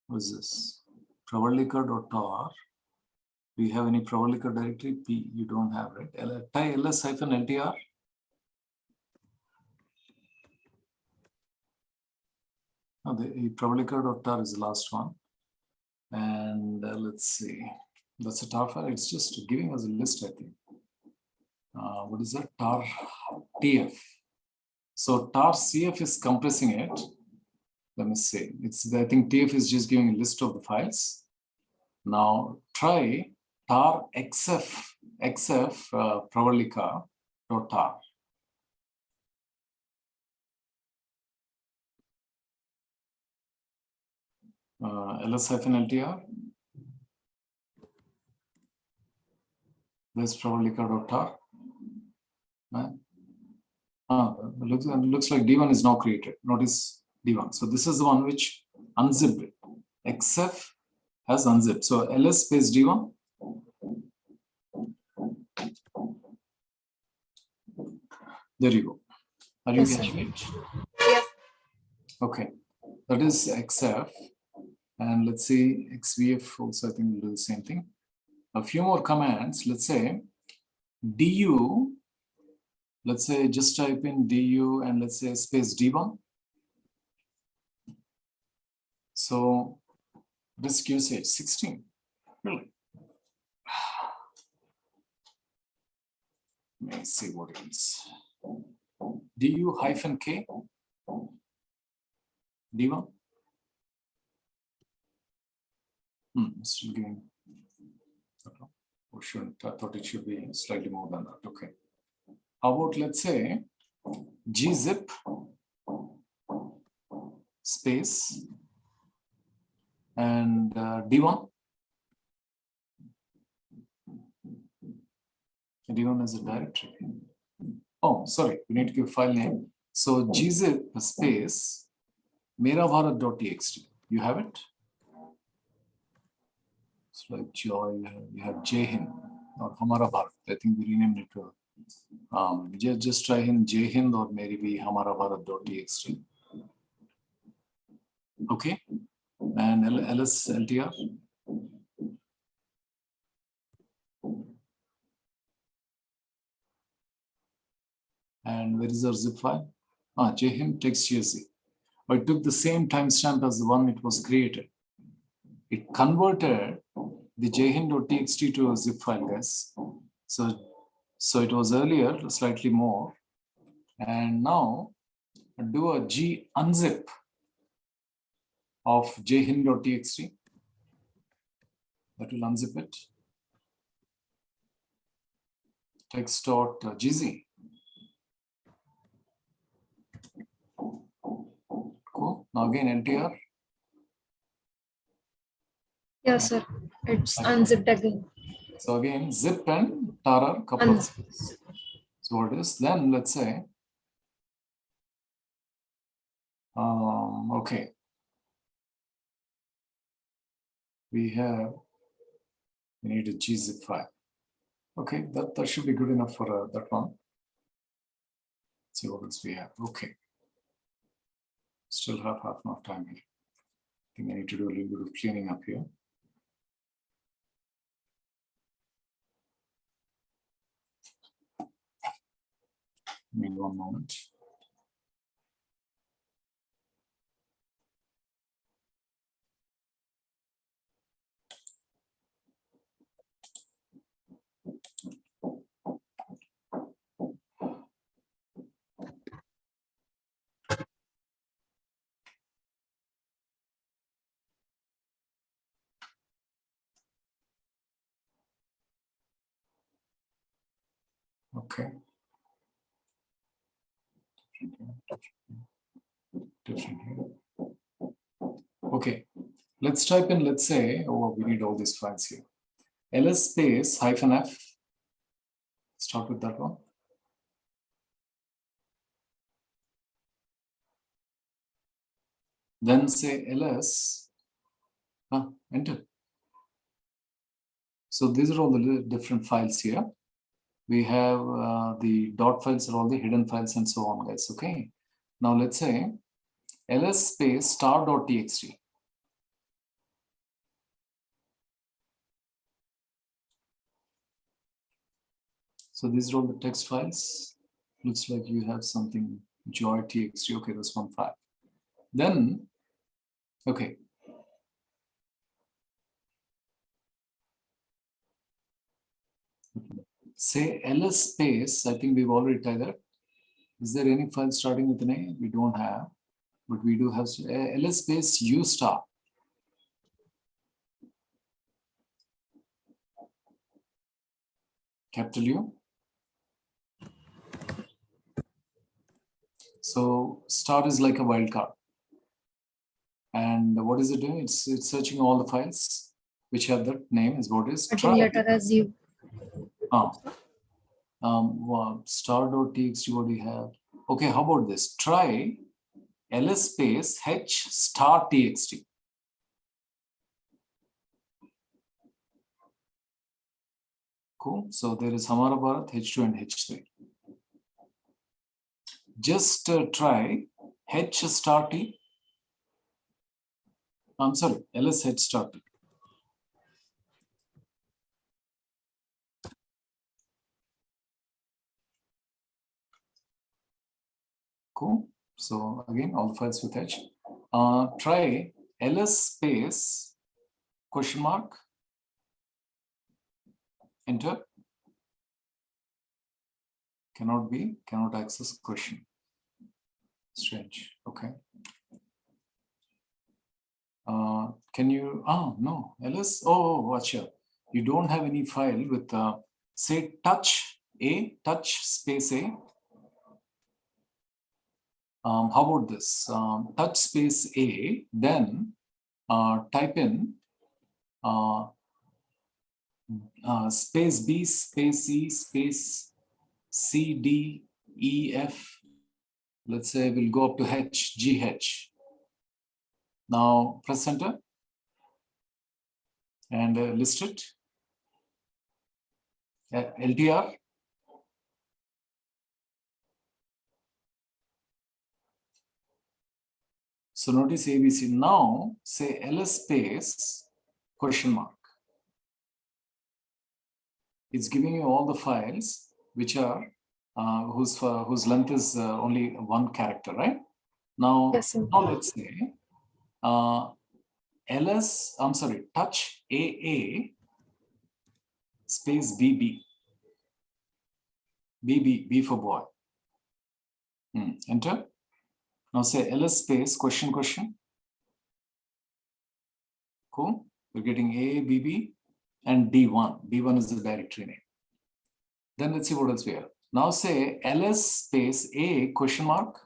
[SPEAKER 1] What is this? Pravalika.tar. Do you have any Pravalika directory? P, you don't have, right? Try ls-ltr. No, the Pravalika.tar is the last one. And let's see. That's a tar file. It's just giving us a list, I think. What is that? Tar TF. So tar CF is compressing it. Let me see. I think TF is just giving a list of the files. Now try tar xf pravalika.tar. ls-ltr. There's pravalika.tar. Looks like D1 is now created. Notice D1. So this is the one which unzipped it. XF has unzipped. So ls space D1. There you go. Are you
[SPEAKER 4] Yes,
[SPEAKER 1] getting it?
[SPEAKER 4] Yes.
[SPEAKER 1] Okay. That is XF. And let's see, XVF also, I think will do the same thing. A few more commands. Let's say du. Let's say just type in du and let's say space D1. So disk usage 16. Really? Let me see what it is. du-k D1. Still giving. Or shouldn't, I thought it should be slightly more than that. Okay. How about let's say gzip space and D1. D1 is a directory. Oh, sorry, we need to give file name. So gzip space merabharat.txt. You have it? It's like joy, you have Jhind or Hamara Bharat. I think we renamed it to just try in Jhind or maybe Hamara Bharat.txt. Okay. And ls-ltr. And where is our zip file? Jhind text.csv. But it took the same timestamp as the one it was created. It converted the Jhind.txt to a zip file, guys. So it was earlier slightly more. And now do a g unzip of Jhind.txt. That will unzip it. Text.gz. Cool. Now again, LTR.
[SPEAKER 4] Yes, sir. It's unzipped again.
[SPEAKER 1] So again, zip and tar are couple of. So what is then? Let's say. Okay. We need a gzip file. Okay, that should be good enough for that one. Let's see what else we have. Okay. Still have half enough time here. I think I need to do a little bit of cleaning up here. Give me 1 moment. Okay. Different here. Okay. Let's type in, let's say, oh, we need all these files here. ls space -f. Start with that one. Then say ls, enter. So these are all the different files here. We have the dot files are all the hidden files and so on, guys. Okay. Now let's say ls space star.txt. So these are all the text files. Looks like you have something joy.txt. Okay, that's one file. Then, okay. Say ls space, I think we've already tried that. Is there any file starting with an A? We don't have, but we do have ls space u star. Capital U. So star is like a wildcard. And what is it doing? It's searching all the files which have that name is what is
[SPEAKER 4] Starting letter as U.
[SPEAKER 1] Star.txt, what do you have? Okay, how about this? Try ls space h star txt. Cool. So there is Hamara Bharat, H2 and H3. Just try H star T. I'm sorry, ls H star T. Cool. So again, all the files with H. Try ls space question mark. Enter. Cannot be, cannot access question. Strange. Okay. Can you, no, ls, watch out. You don't have any file with, say, touch space A. How about this? Touch space A, then type in space B, space E, space C, D, E, F. Let's say we'll go up to H, G, H. Now press enter and list it. LTR. So notice ABC. Now say ls space question mark. It's giving you all the files which are whose length is only one character, right? Now,
[SPEAKER 4] Yes, sir.
[SPEAKER 1] now let's say ls, I'm sorry, touch AA space BB. BB, B for boy. Enter. Now say ls space question. Cool. We're getting A, BB, and D1. D1 is the directory name. Then let's see what else we have. Now say ls space A question mark.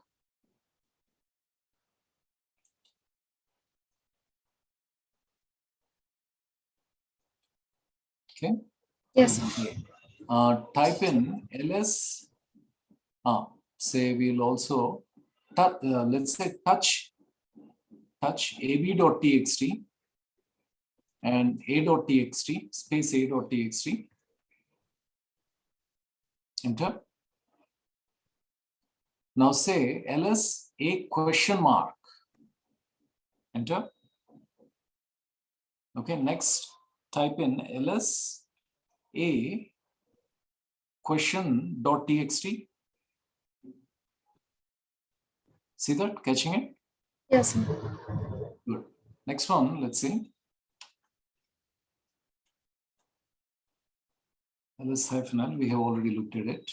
[SPEAKER 1] Okay.
[SPEAKER 4] Yes, sir.
[SPEAKER 1] Type in ls. Say we'll also let's say touch ab.txt and a.txt space a.txt. Enter. Now say ls a question mark. Enter. Okay, next type in ls a question.txt. See that? Catching it?
[SPEAKER 4] Yes, sir.
[SPEAKER 1] Good. Next one, let's see. ls-l, we have already looked at it.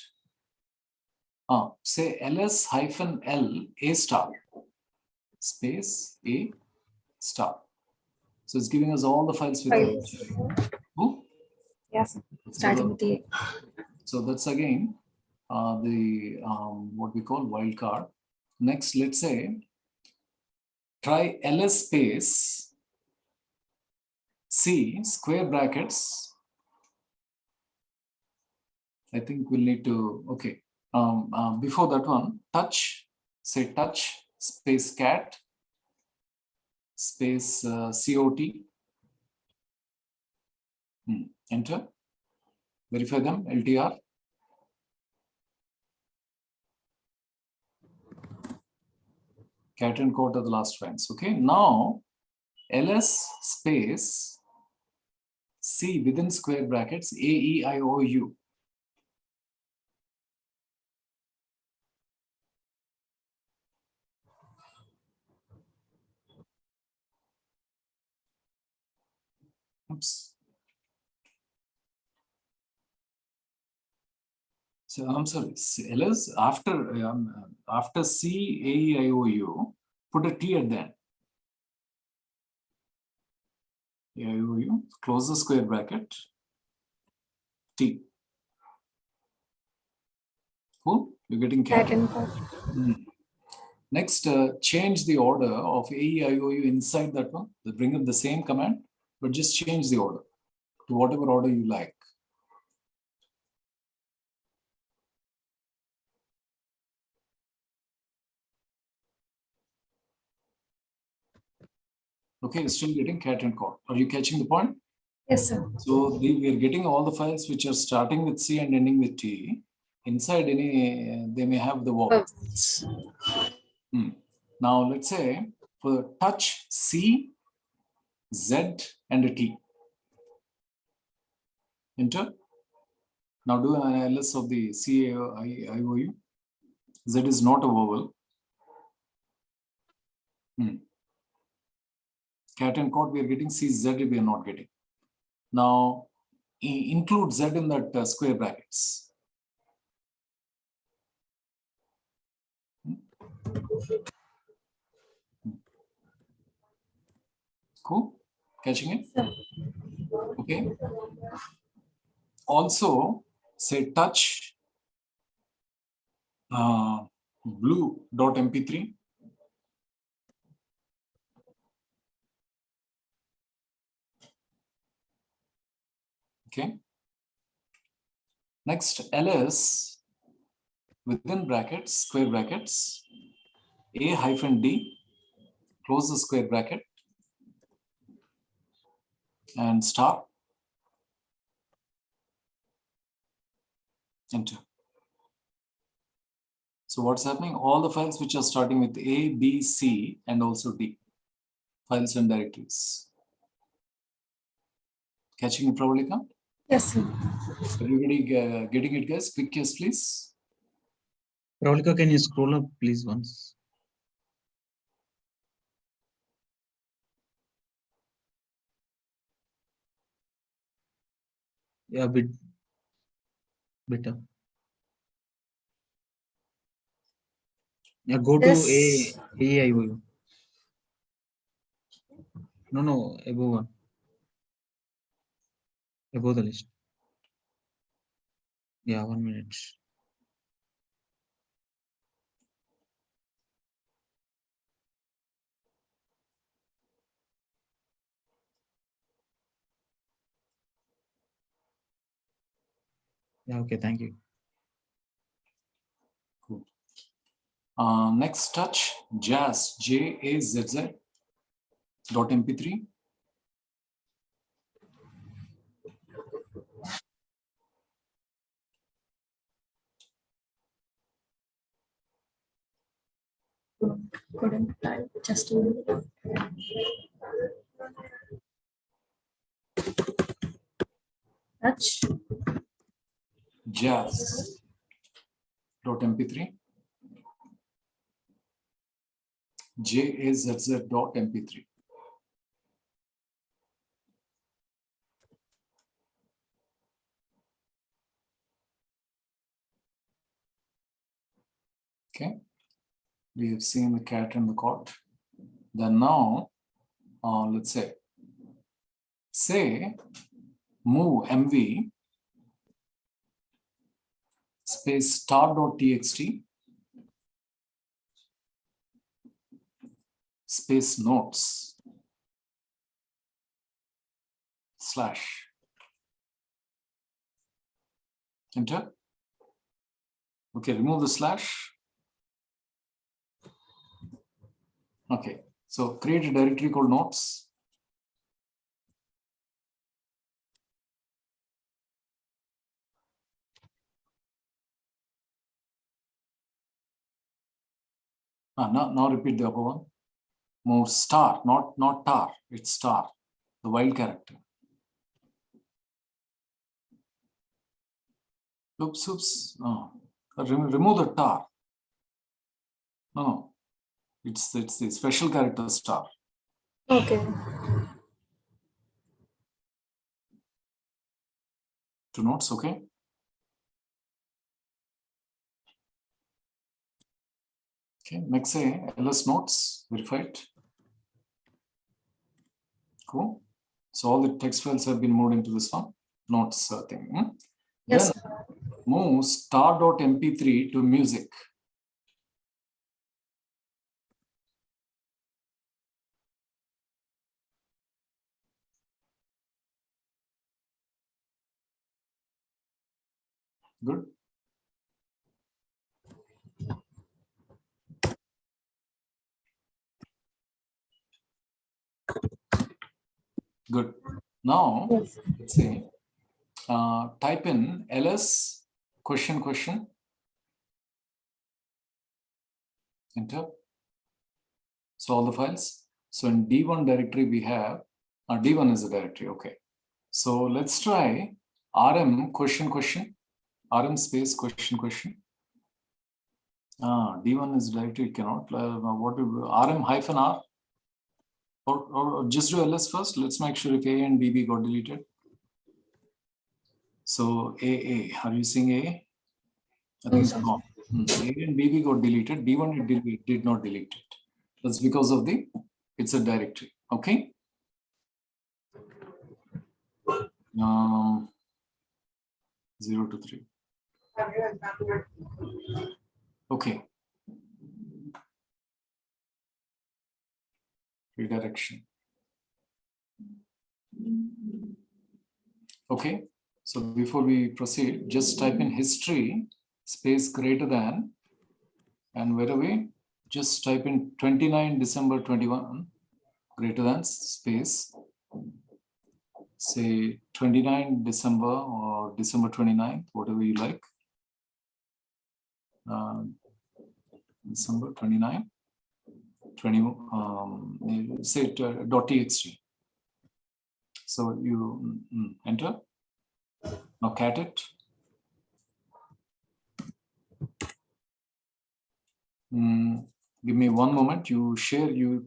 [SPEAKER 1] Say ls-l a star space a star. So it's giving us all the files with who?
[SPEAKER 4] Yes, sir. Starting with A.
[SPEAKER 1] So that's again the what we call wildcard. Next, let's say try ls space C square brackets. I think we'll need to, okay. Before that one, touch, say touch space cat space COT. Enter. Verify them, LTR. Cat and coat are the last ones. Okay, now ls space C within square brackets AEIOU. Oops. So I'm sorry, ls after C AEIOU, put a T at the end. AIOU, close the square bracket. T. Cool? You're getting cat. Next, change the order of AEIOU inside that one. They bring up the same command, but just change the order to whatever order you like. Okay, you're still getting cat and cow. Are you catching the point?
[SPEAKER 4] Yes, sir.
[SPEAKER 1] So we are getting all the files which are starting with C and ending with T. Inside any, they may have the vowels. Now let's say for touch C, Z and a T. Enter. Now do an ls of the CAIOU. Z is not a vowel. Cat and cow we are getting, CZ we are not getting. Now include Z in that square brackets. Cool? Catching it? Okay. Also, say touch blue.mp3. Okay. Next, ls within brackets, square brackets, a-d, close the square bracket, and start. Enter. So what's happening? All the files which are starting with A, B, C, and also D, files and directories. Catching it, Pravalika?
[SPEAKER 4] Yes, sir.
[SPEAKER 1] Everybody getting it, guys? Quick yes, please.
[SPEAKER 5] Pravalika, can you scroll up, please, once? Yeah, bit up. Yeah, go to AIOU. No, above one. Above the list. Yeah, 1 minute. Yeah, okay, thank you.
[SPEAKER 1] Cool. Next touch, jazz, JAZZ .mp3.
[SPEAKER 4] Couldn't type, just a minute. Touch.
[SPEAKER 1] Jazz .mp3. JAZZ.mp3. Okay. We have seen the cat and the court. Then now, let's say move mv space star.txt space notes.
[SPEAKER 6] slash. Enter. Okay, remove the slash. Okay, so create a directory called notes. Now repeat the upper one. More star, not tar, it's star, the wild character. Oops. Oh. Remove the tar. No, it's the special character star.
[SPEAKER 4] Okay.
[SPEAKER 6] To notes, okay. Okay, next say ls notes, verify it. Cool. So all the text files have been moved into this one notes thing.
[SPEAKER 4] Yes.
[SPEAKER 6] Then move star.mp3 to music. Good. Good. Now,
[SPEAKER 4] Yes.
[SPEAKER 6] let's say, type in ls question. Enter. So all the files. So in D1 directory we have, D1 is a directory, okay. So let's try rm question, rm space question. D1 is a directory, cannot, what do rm hyphen r? Or just do ls first. Let's make sure if A and BB got deleted. So AA, are you seeing A? I think it's wrong. A and BB got deleted. D1 did not delete it. That's because of it's a directory. Okay. 0 to 3. Okay. Redirection. Okay. So before we proceed, just type in history space greater than, and where are we? Just type in 29 December 21 greater than space, say 29 December or December 29th, whatever you like. December 29, 20, say .txt. So you enter. Now cat it. Give me 1 moment. You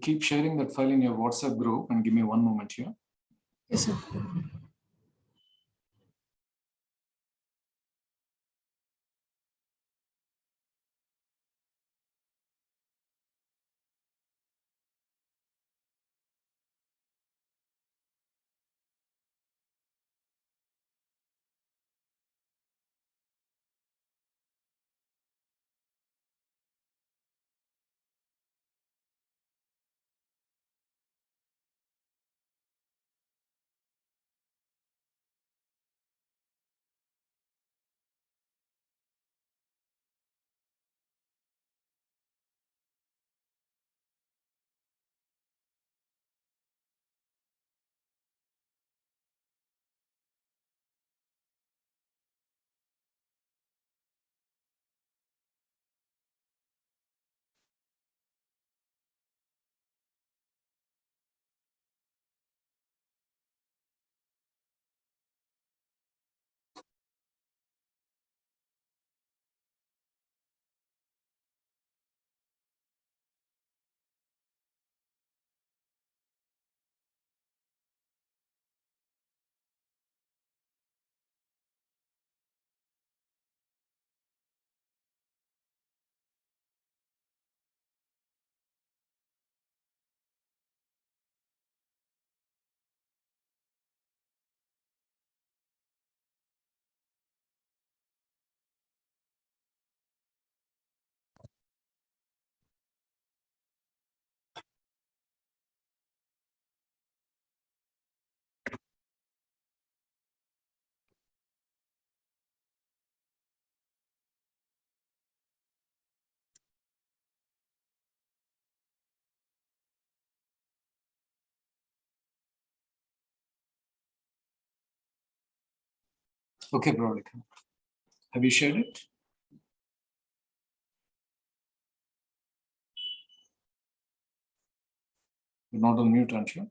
[SPEAKER 6] keep sharing that file in your WhatsApp group and give me 1 moment here.
[SPEAKER 4] Yes, sir.
[SPEAKER 6] Okay, Pravalika. Have you shared it? You're not on mute, aren't you?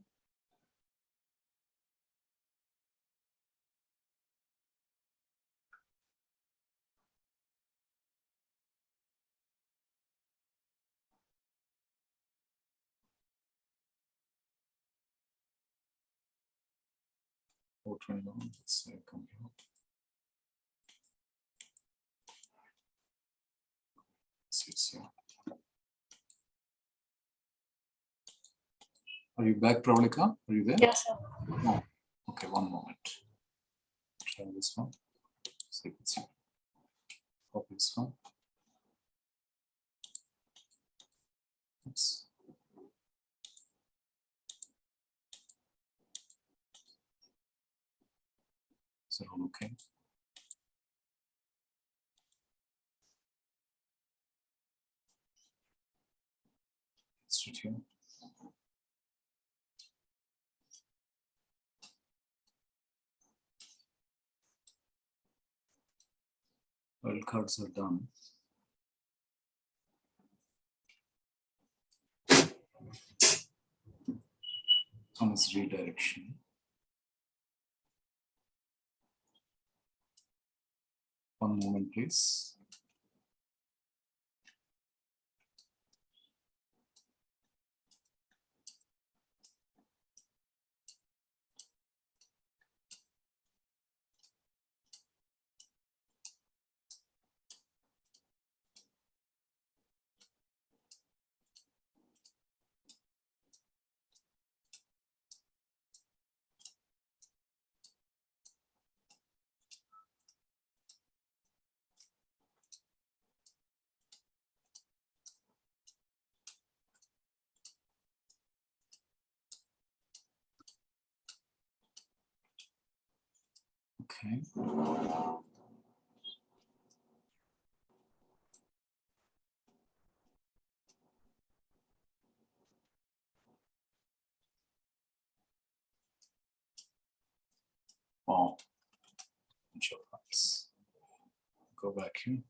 [SPEAKER 6] Let's say come here. Yes, yeah. Are you back, Pravalika? Are you there?
[SPEAKER 4] Yes, sir.
[SPEAKER 6] No. Okay, one moment. Try this one. See if it's here. Copy this one. Oops. Is it all okay? Let's do it here. Wildcards are done. One is redirection. One moment, please. Okay. Wow. Bunch of files. Go back here.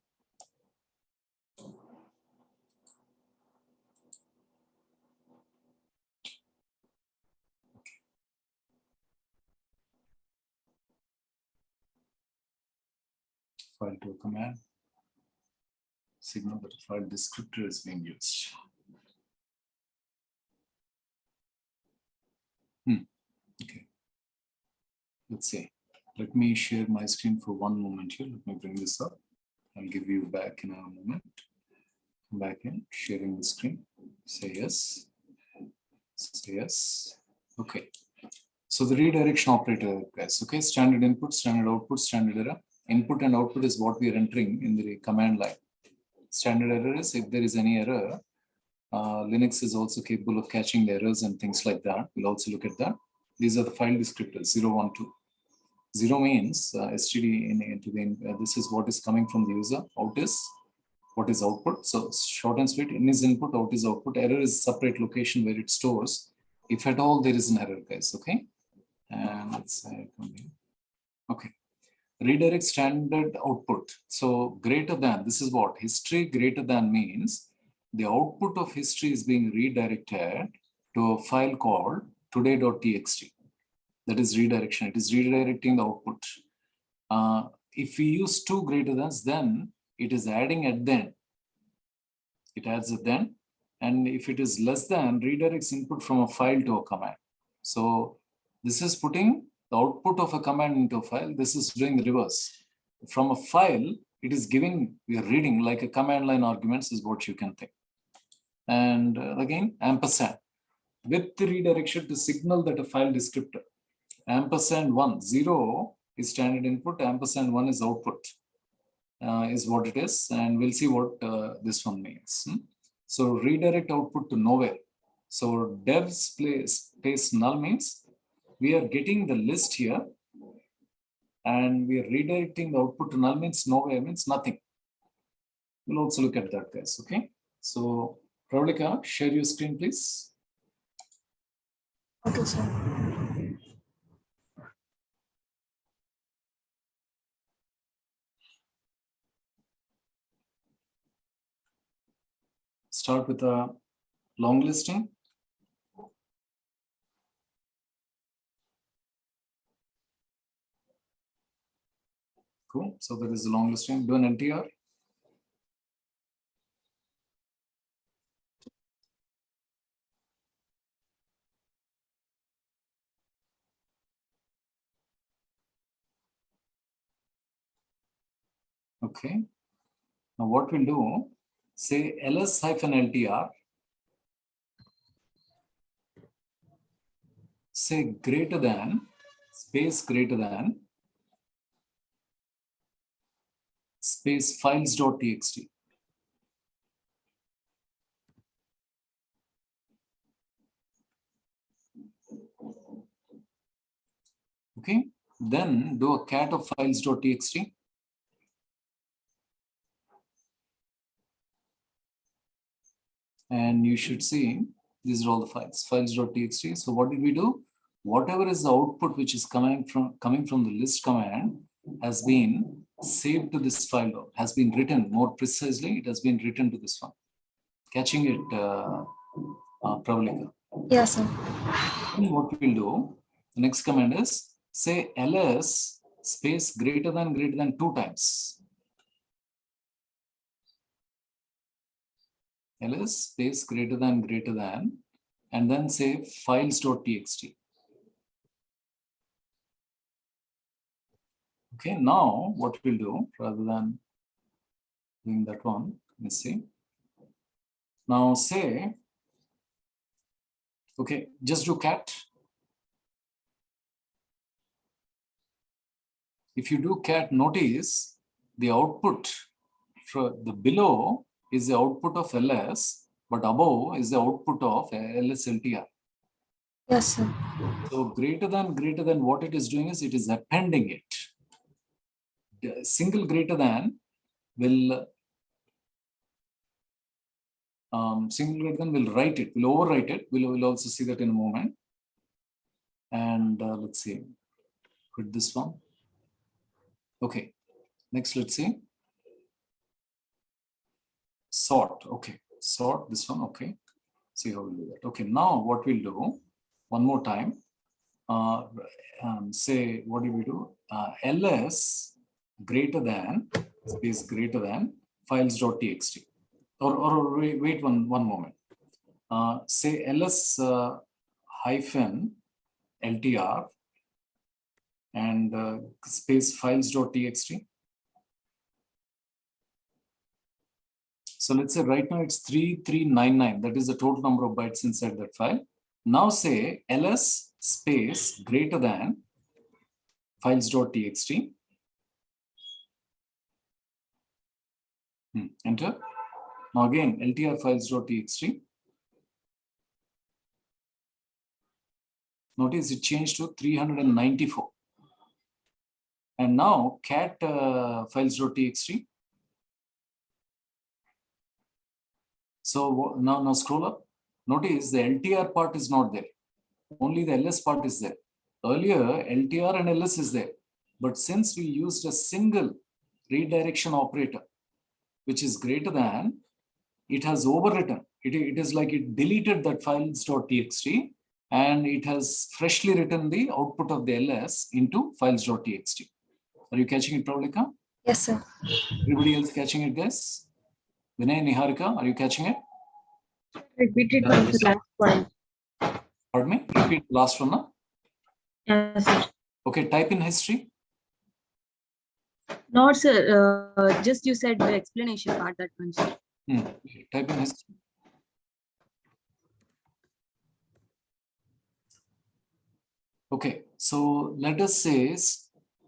[SPEAKER 6] File to a command. Signal that a file descriptor is being used. Okay. Let's see. Let me share my screen for one moment here. Let me bring this up. I'll give you back in a moment. Come back in, sharing the screen. Say yes. Say yes. Okay. So the redirection operator, guys. Okay. Standard input, standard output, standard error. Input and output is what we are entering in the command line. Standard error is if there is any error. Linux is also capable of catching the errors and things like that. We'll also look at that. These are the file descriptors 0, 1, 2. 0 means std into the this is what is coming from the user. Out is what is output. So short and sweet, in is input, out is output. Error is separate location where it stores. If at all there is an error, guys. Okay. And let's say come here. Okay. Redirect standard output. So greater than, this is what history greater than means the output of history is being redirected to a file called today.txt. That is redirection. It is redirecting the output. If we use two greater than, then it is adding at then. It adds at then. And if it is less than, redirects input from a file to a command. So this is putting the output of a command into a file. This is doing the reverse. From a file, it is giving, we are reading like a command line arguments is what you can think. And again, ampersand. With the redirection to signal that a file descriptor. Ampersand 1, 0 is standard input, ampersand 1 is output, is what it is. And we'll see what this one means. So redirect output to nowhere. So dev space null means we are getting the list here and we are redirecting the output to null means nowhere means nothing. We'll also look at that, guys. Okay. So Pravalika, share your screen, please.
[SPEAKER 4] Okay, sir.
[SPEAKER 6] start with a long listing. Cool. So that is the long listing. Do an LTR. Okay. Now what we'll do, say ls-ltr, say greater than, space greater than, space files.txt. Okay. Then do a cat of files.txt. And you should see these are all the files, files.txt. So what did we do? Whatever is the output which is coming from the list command has been saved to this file, has been written more precisely. It has been written to this one. Catching it, Pravalika?
[SPEAKER 4] Yes, sir.
[SPEAKER 6] And what we'll do, the next command is say ls space greater than 2 times. ls space greater than, and then say files.txt. Okay, now what we'll do, rather than doing that one, let's see. Now say, okay, just do cat. If you do cat, notice the output for the below is the output of ls, but above is the output of ls-ltr.
[SPEAKER 4] Yes, sir.
[SPEAKER 6] So greater than, what it is doing is it is appending it. The single greater than will write it, will overwrite it. We'll also see that in a moment. And let's see, quit this one. Okay, next let's see. Sort, okay, sort this one, okay. See how we'll do that. Okay, now what we'll do, one more time, say, what do we do? ls greater than, space greater than, files.txt. Or wait one moment. Say ls hyphen ltr and space files.txt. So let's say right now it's 3399. That is the total number of bytes inside that file. Now say ls space greater than files.txt. Enter. Now again ltr files.txt. Notice it changed to 394. And now cat files.txt. So now scroll up. Notice the LTR part is not there. Only the LS part is there. Earlier, LTR and LS is there. But since we used a single redirection operator, which is greater than, it has overwritten. It is like it deleted that files.txt and it has freshly written the output of the LS into files.txt. Are you catching it, Pravalika?
[SPEAKER 4] Yes, sir.
[SPEAKER 6] Everybody else catching it, guys? Vinay, Niharika, are you catching it?
[SPEAKER 3] Repeat it from the last point.
[SPEAKER 6] Pardon me? Repeat the last one now.
[SPEAKER 3] Yes, sir.
[SPEAKER 6] Okay, type in history.
[SPEAKER 3] Not, sir. Just you said the explanation part, that one, sir.
[SPEAKER 6] Okay, type in history. Okay, so let us say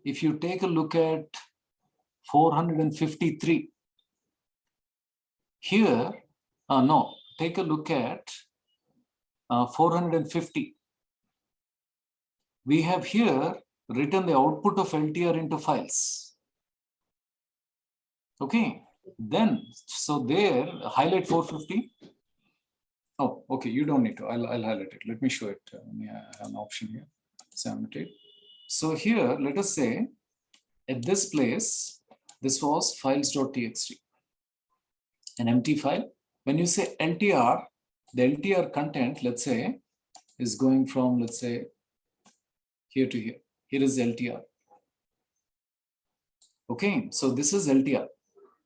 [SPEAKER 6] if you take a look at 453 here, no, take a look at 450. We have here written the output of LTR into files. Okay, then so there highlight 450. Oh, okay, you don't need to. I'll highlight it. Let me show it. I have an option here. Annotate. So here, let us say at this place, this was files.txt, an empty file. When you say LTR, the LTR content, let's say, is going from, let's say, here to here. Here is LTR. Okay, so this is LTR.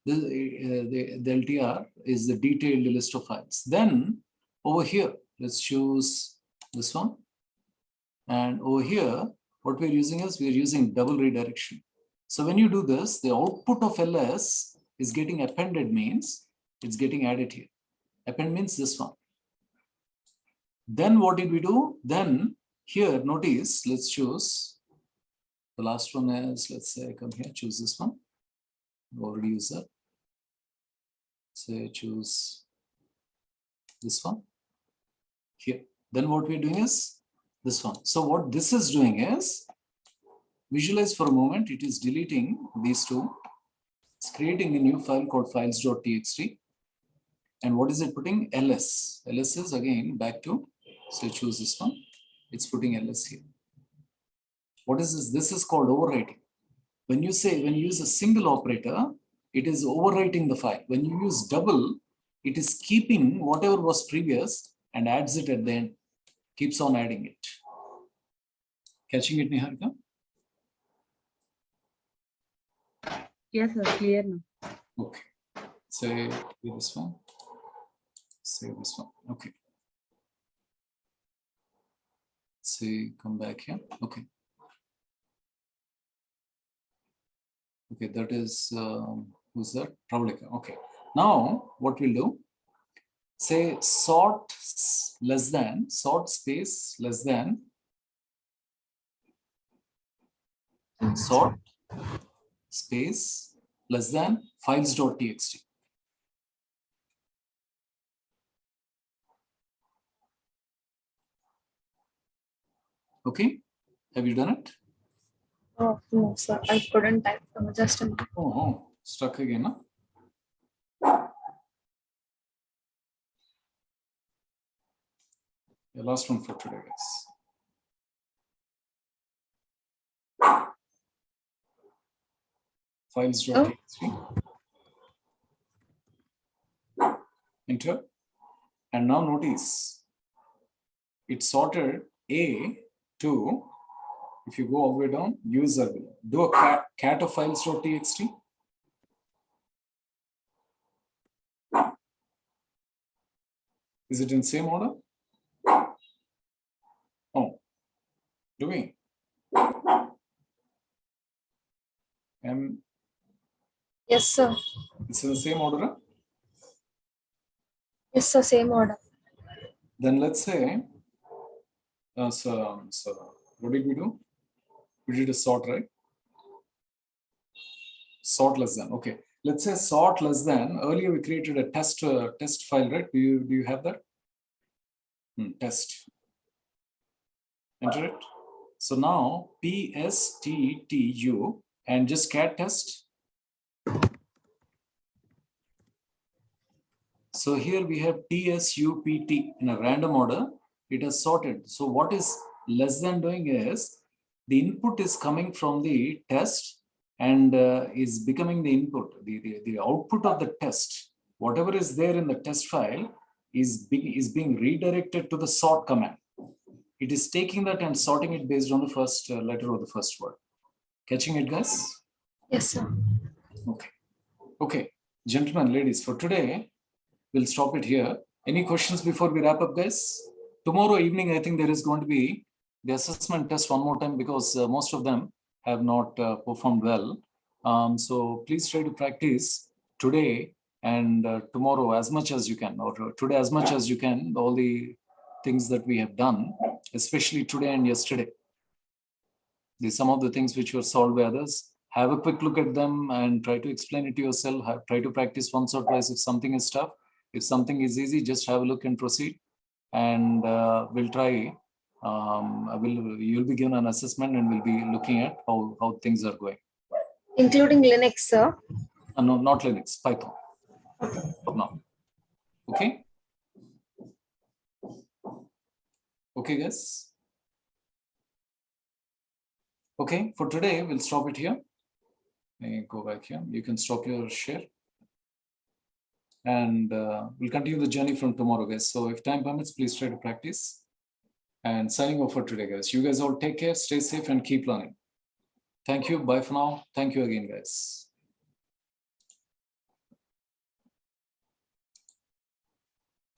[SPEAKER 6] The LTR is the detailed list of files. Then over here, let's choose this one. And over here, what we're using is we're using double redirection. So when you do this, the output of ls is getting appended, means it's getting added here. Append means this one. Then what did we do? Then here, notice, let's choose the last one is, let's say I come here, choose this one. Already use that. Say choose this one here. Then what we're doing is this one. So what this is doing is, visualize for a moment, it is deleting these two. It's creating a new file called files.txt. And what is it putting? ls. ls is again back to, so choose this one. It's putting ls here. What is this? This is called overwriting. When you use a single operator, it is overwriting the file. When you use double, it is keeping whatever was previous and adds it at the end. Keeps on adding it. Catching it, Niharika?
[SPEAKER 3] Yes, sir. Clear now.
[SPEAKER 6] Okay. Say this one. Say this one. Okay. Say come back here. Okay. Okay, that is who's that? Pravalika. Okay. Now what we'll do? Say sort less than, sort space less than, sort space less than files.txt. Okay, have you done it?
[SPEAKER 4] Oh, no, sir. I couldn't type. Just a minute.
[SPEAKER 6] Oh, stuck again, huh? The last one for today, guys. Files.txt. Enter. And now notice it sorted A to, if you go all the way down, user below. Do a cat of files.txt. Is it in same order? Oh, do we?
[SPEAKER 4] Yes, sir.
[SPEAKER 6] It's in the same order. Huh?
[SPEAKER 4] Yes, sir. Same order.
[SPEAKER 6] Then let's say, so what did we do? We did a sort, right? Sort less than. Okay. Let's say sort less than. Earlier we created a test file, right? Do you have that? Test. Enter it. So now PSTTU and just cat test. So here we have TSUPT in a random order. It has sorted. So what is less than doing is the input is coming from the test and is becoming the input. The output of the test, whatever is there in the test file is being redirected to the sort command. It is taking that and sorting it based on the first letter or the first word. Catching it, guys?
[SPEAKER 4] Yes, sir.
[SPEAKER 6] Okay. Okay, gentlemen, ladies, for today, we'll stop it here. Any questions before we wrap up, guys? Tomorrow evening, I think there is going to be the assessment test one more time because most of them have not performed well. So please try to practice today and tomorrow as much as you can, or today as much as you can, all the things that we have done, especially today and yesterday. These some of the things which were solved by others. Have a quick look at them and try to explain it to yourself. Try to practice once or twice if something is tough. If something is easy, just have a look and proceed. And we'll try. You'll be given an assessment and we'll be looking at how things are going.
[SPEAKER 4] Including Linux, sir.
[SPEAKER 6] No, not Linux, Python. No. Okay. Okay, guys. Okay, for today, we'll stop it here. Let me go back here. You can stop your share. and we'll continue the journey from tomorrow, guys. So if time permits, please try to practice. And signing off for today, guys. You guys all take care, stay safe, and keep learning. Thank you. Bye for now. Thank you again, guys.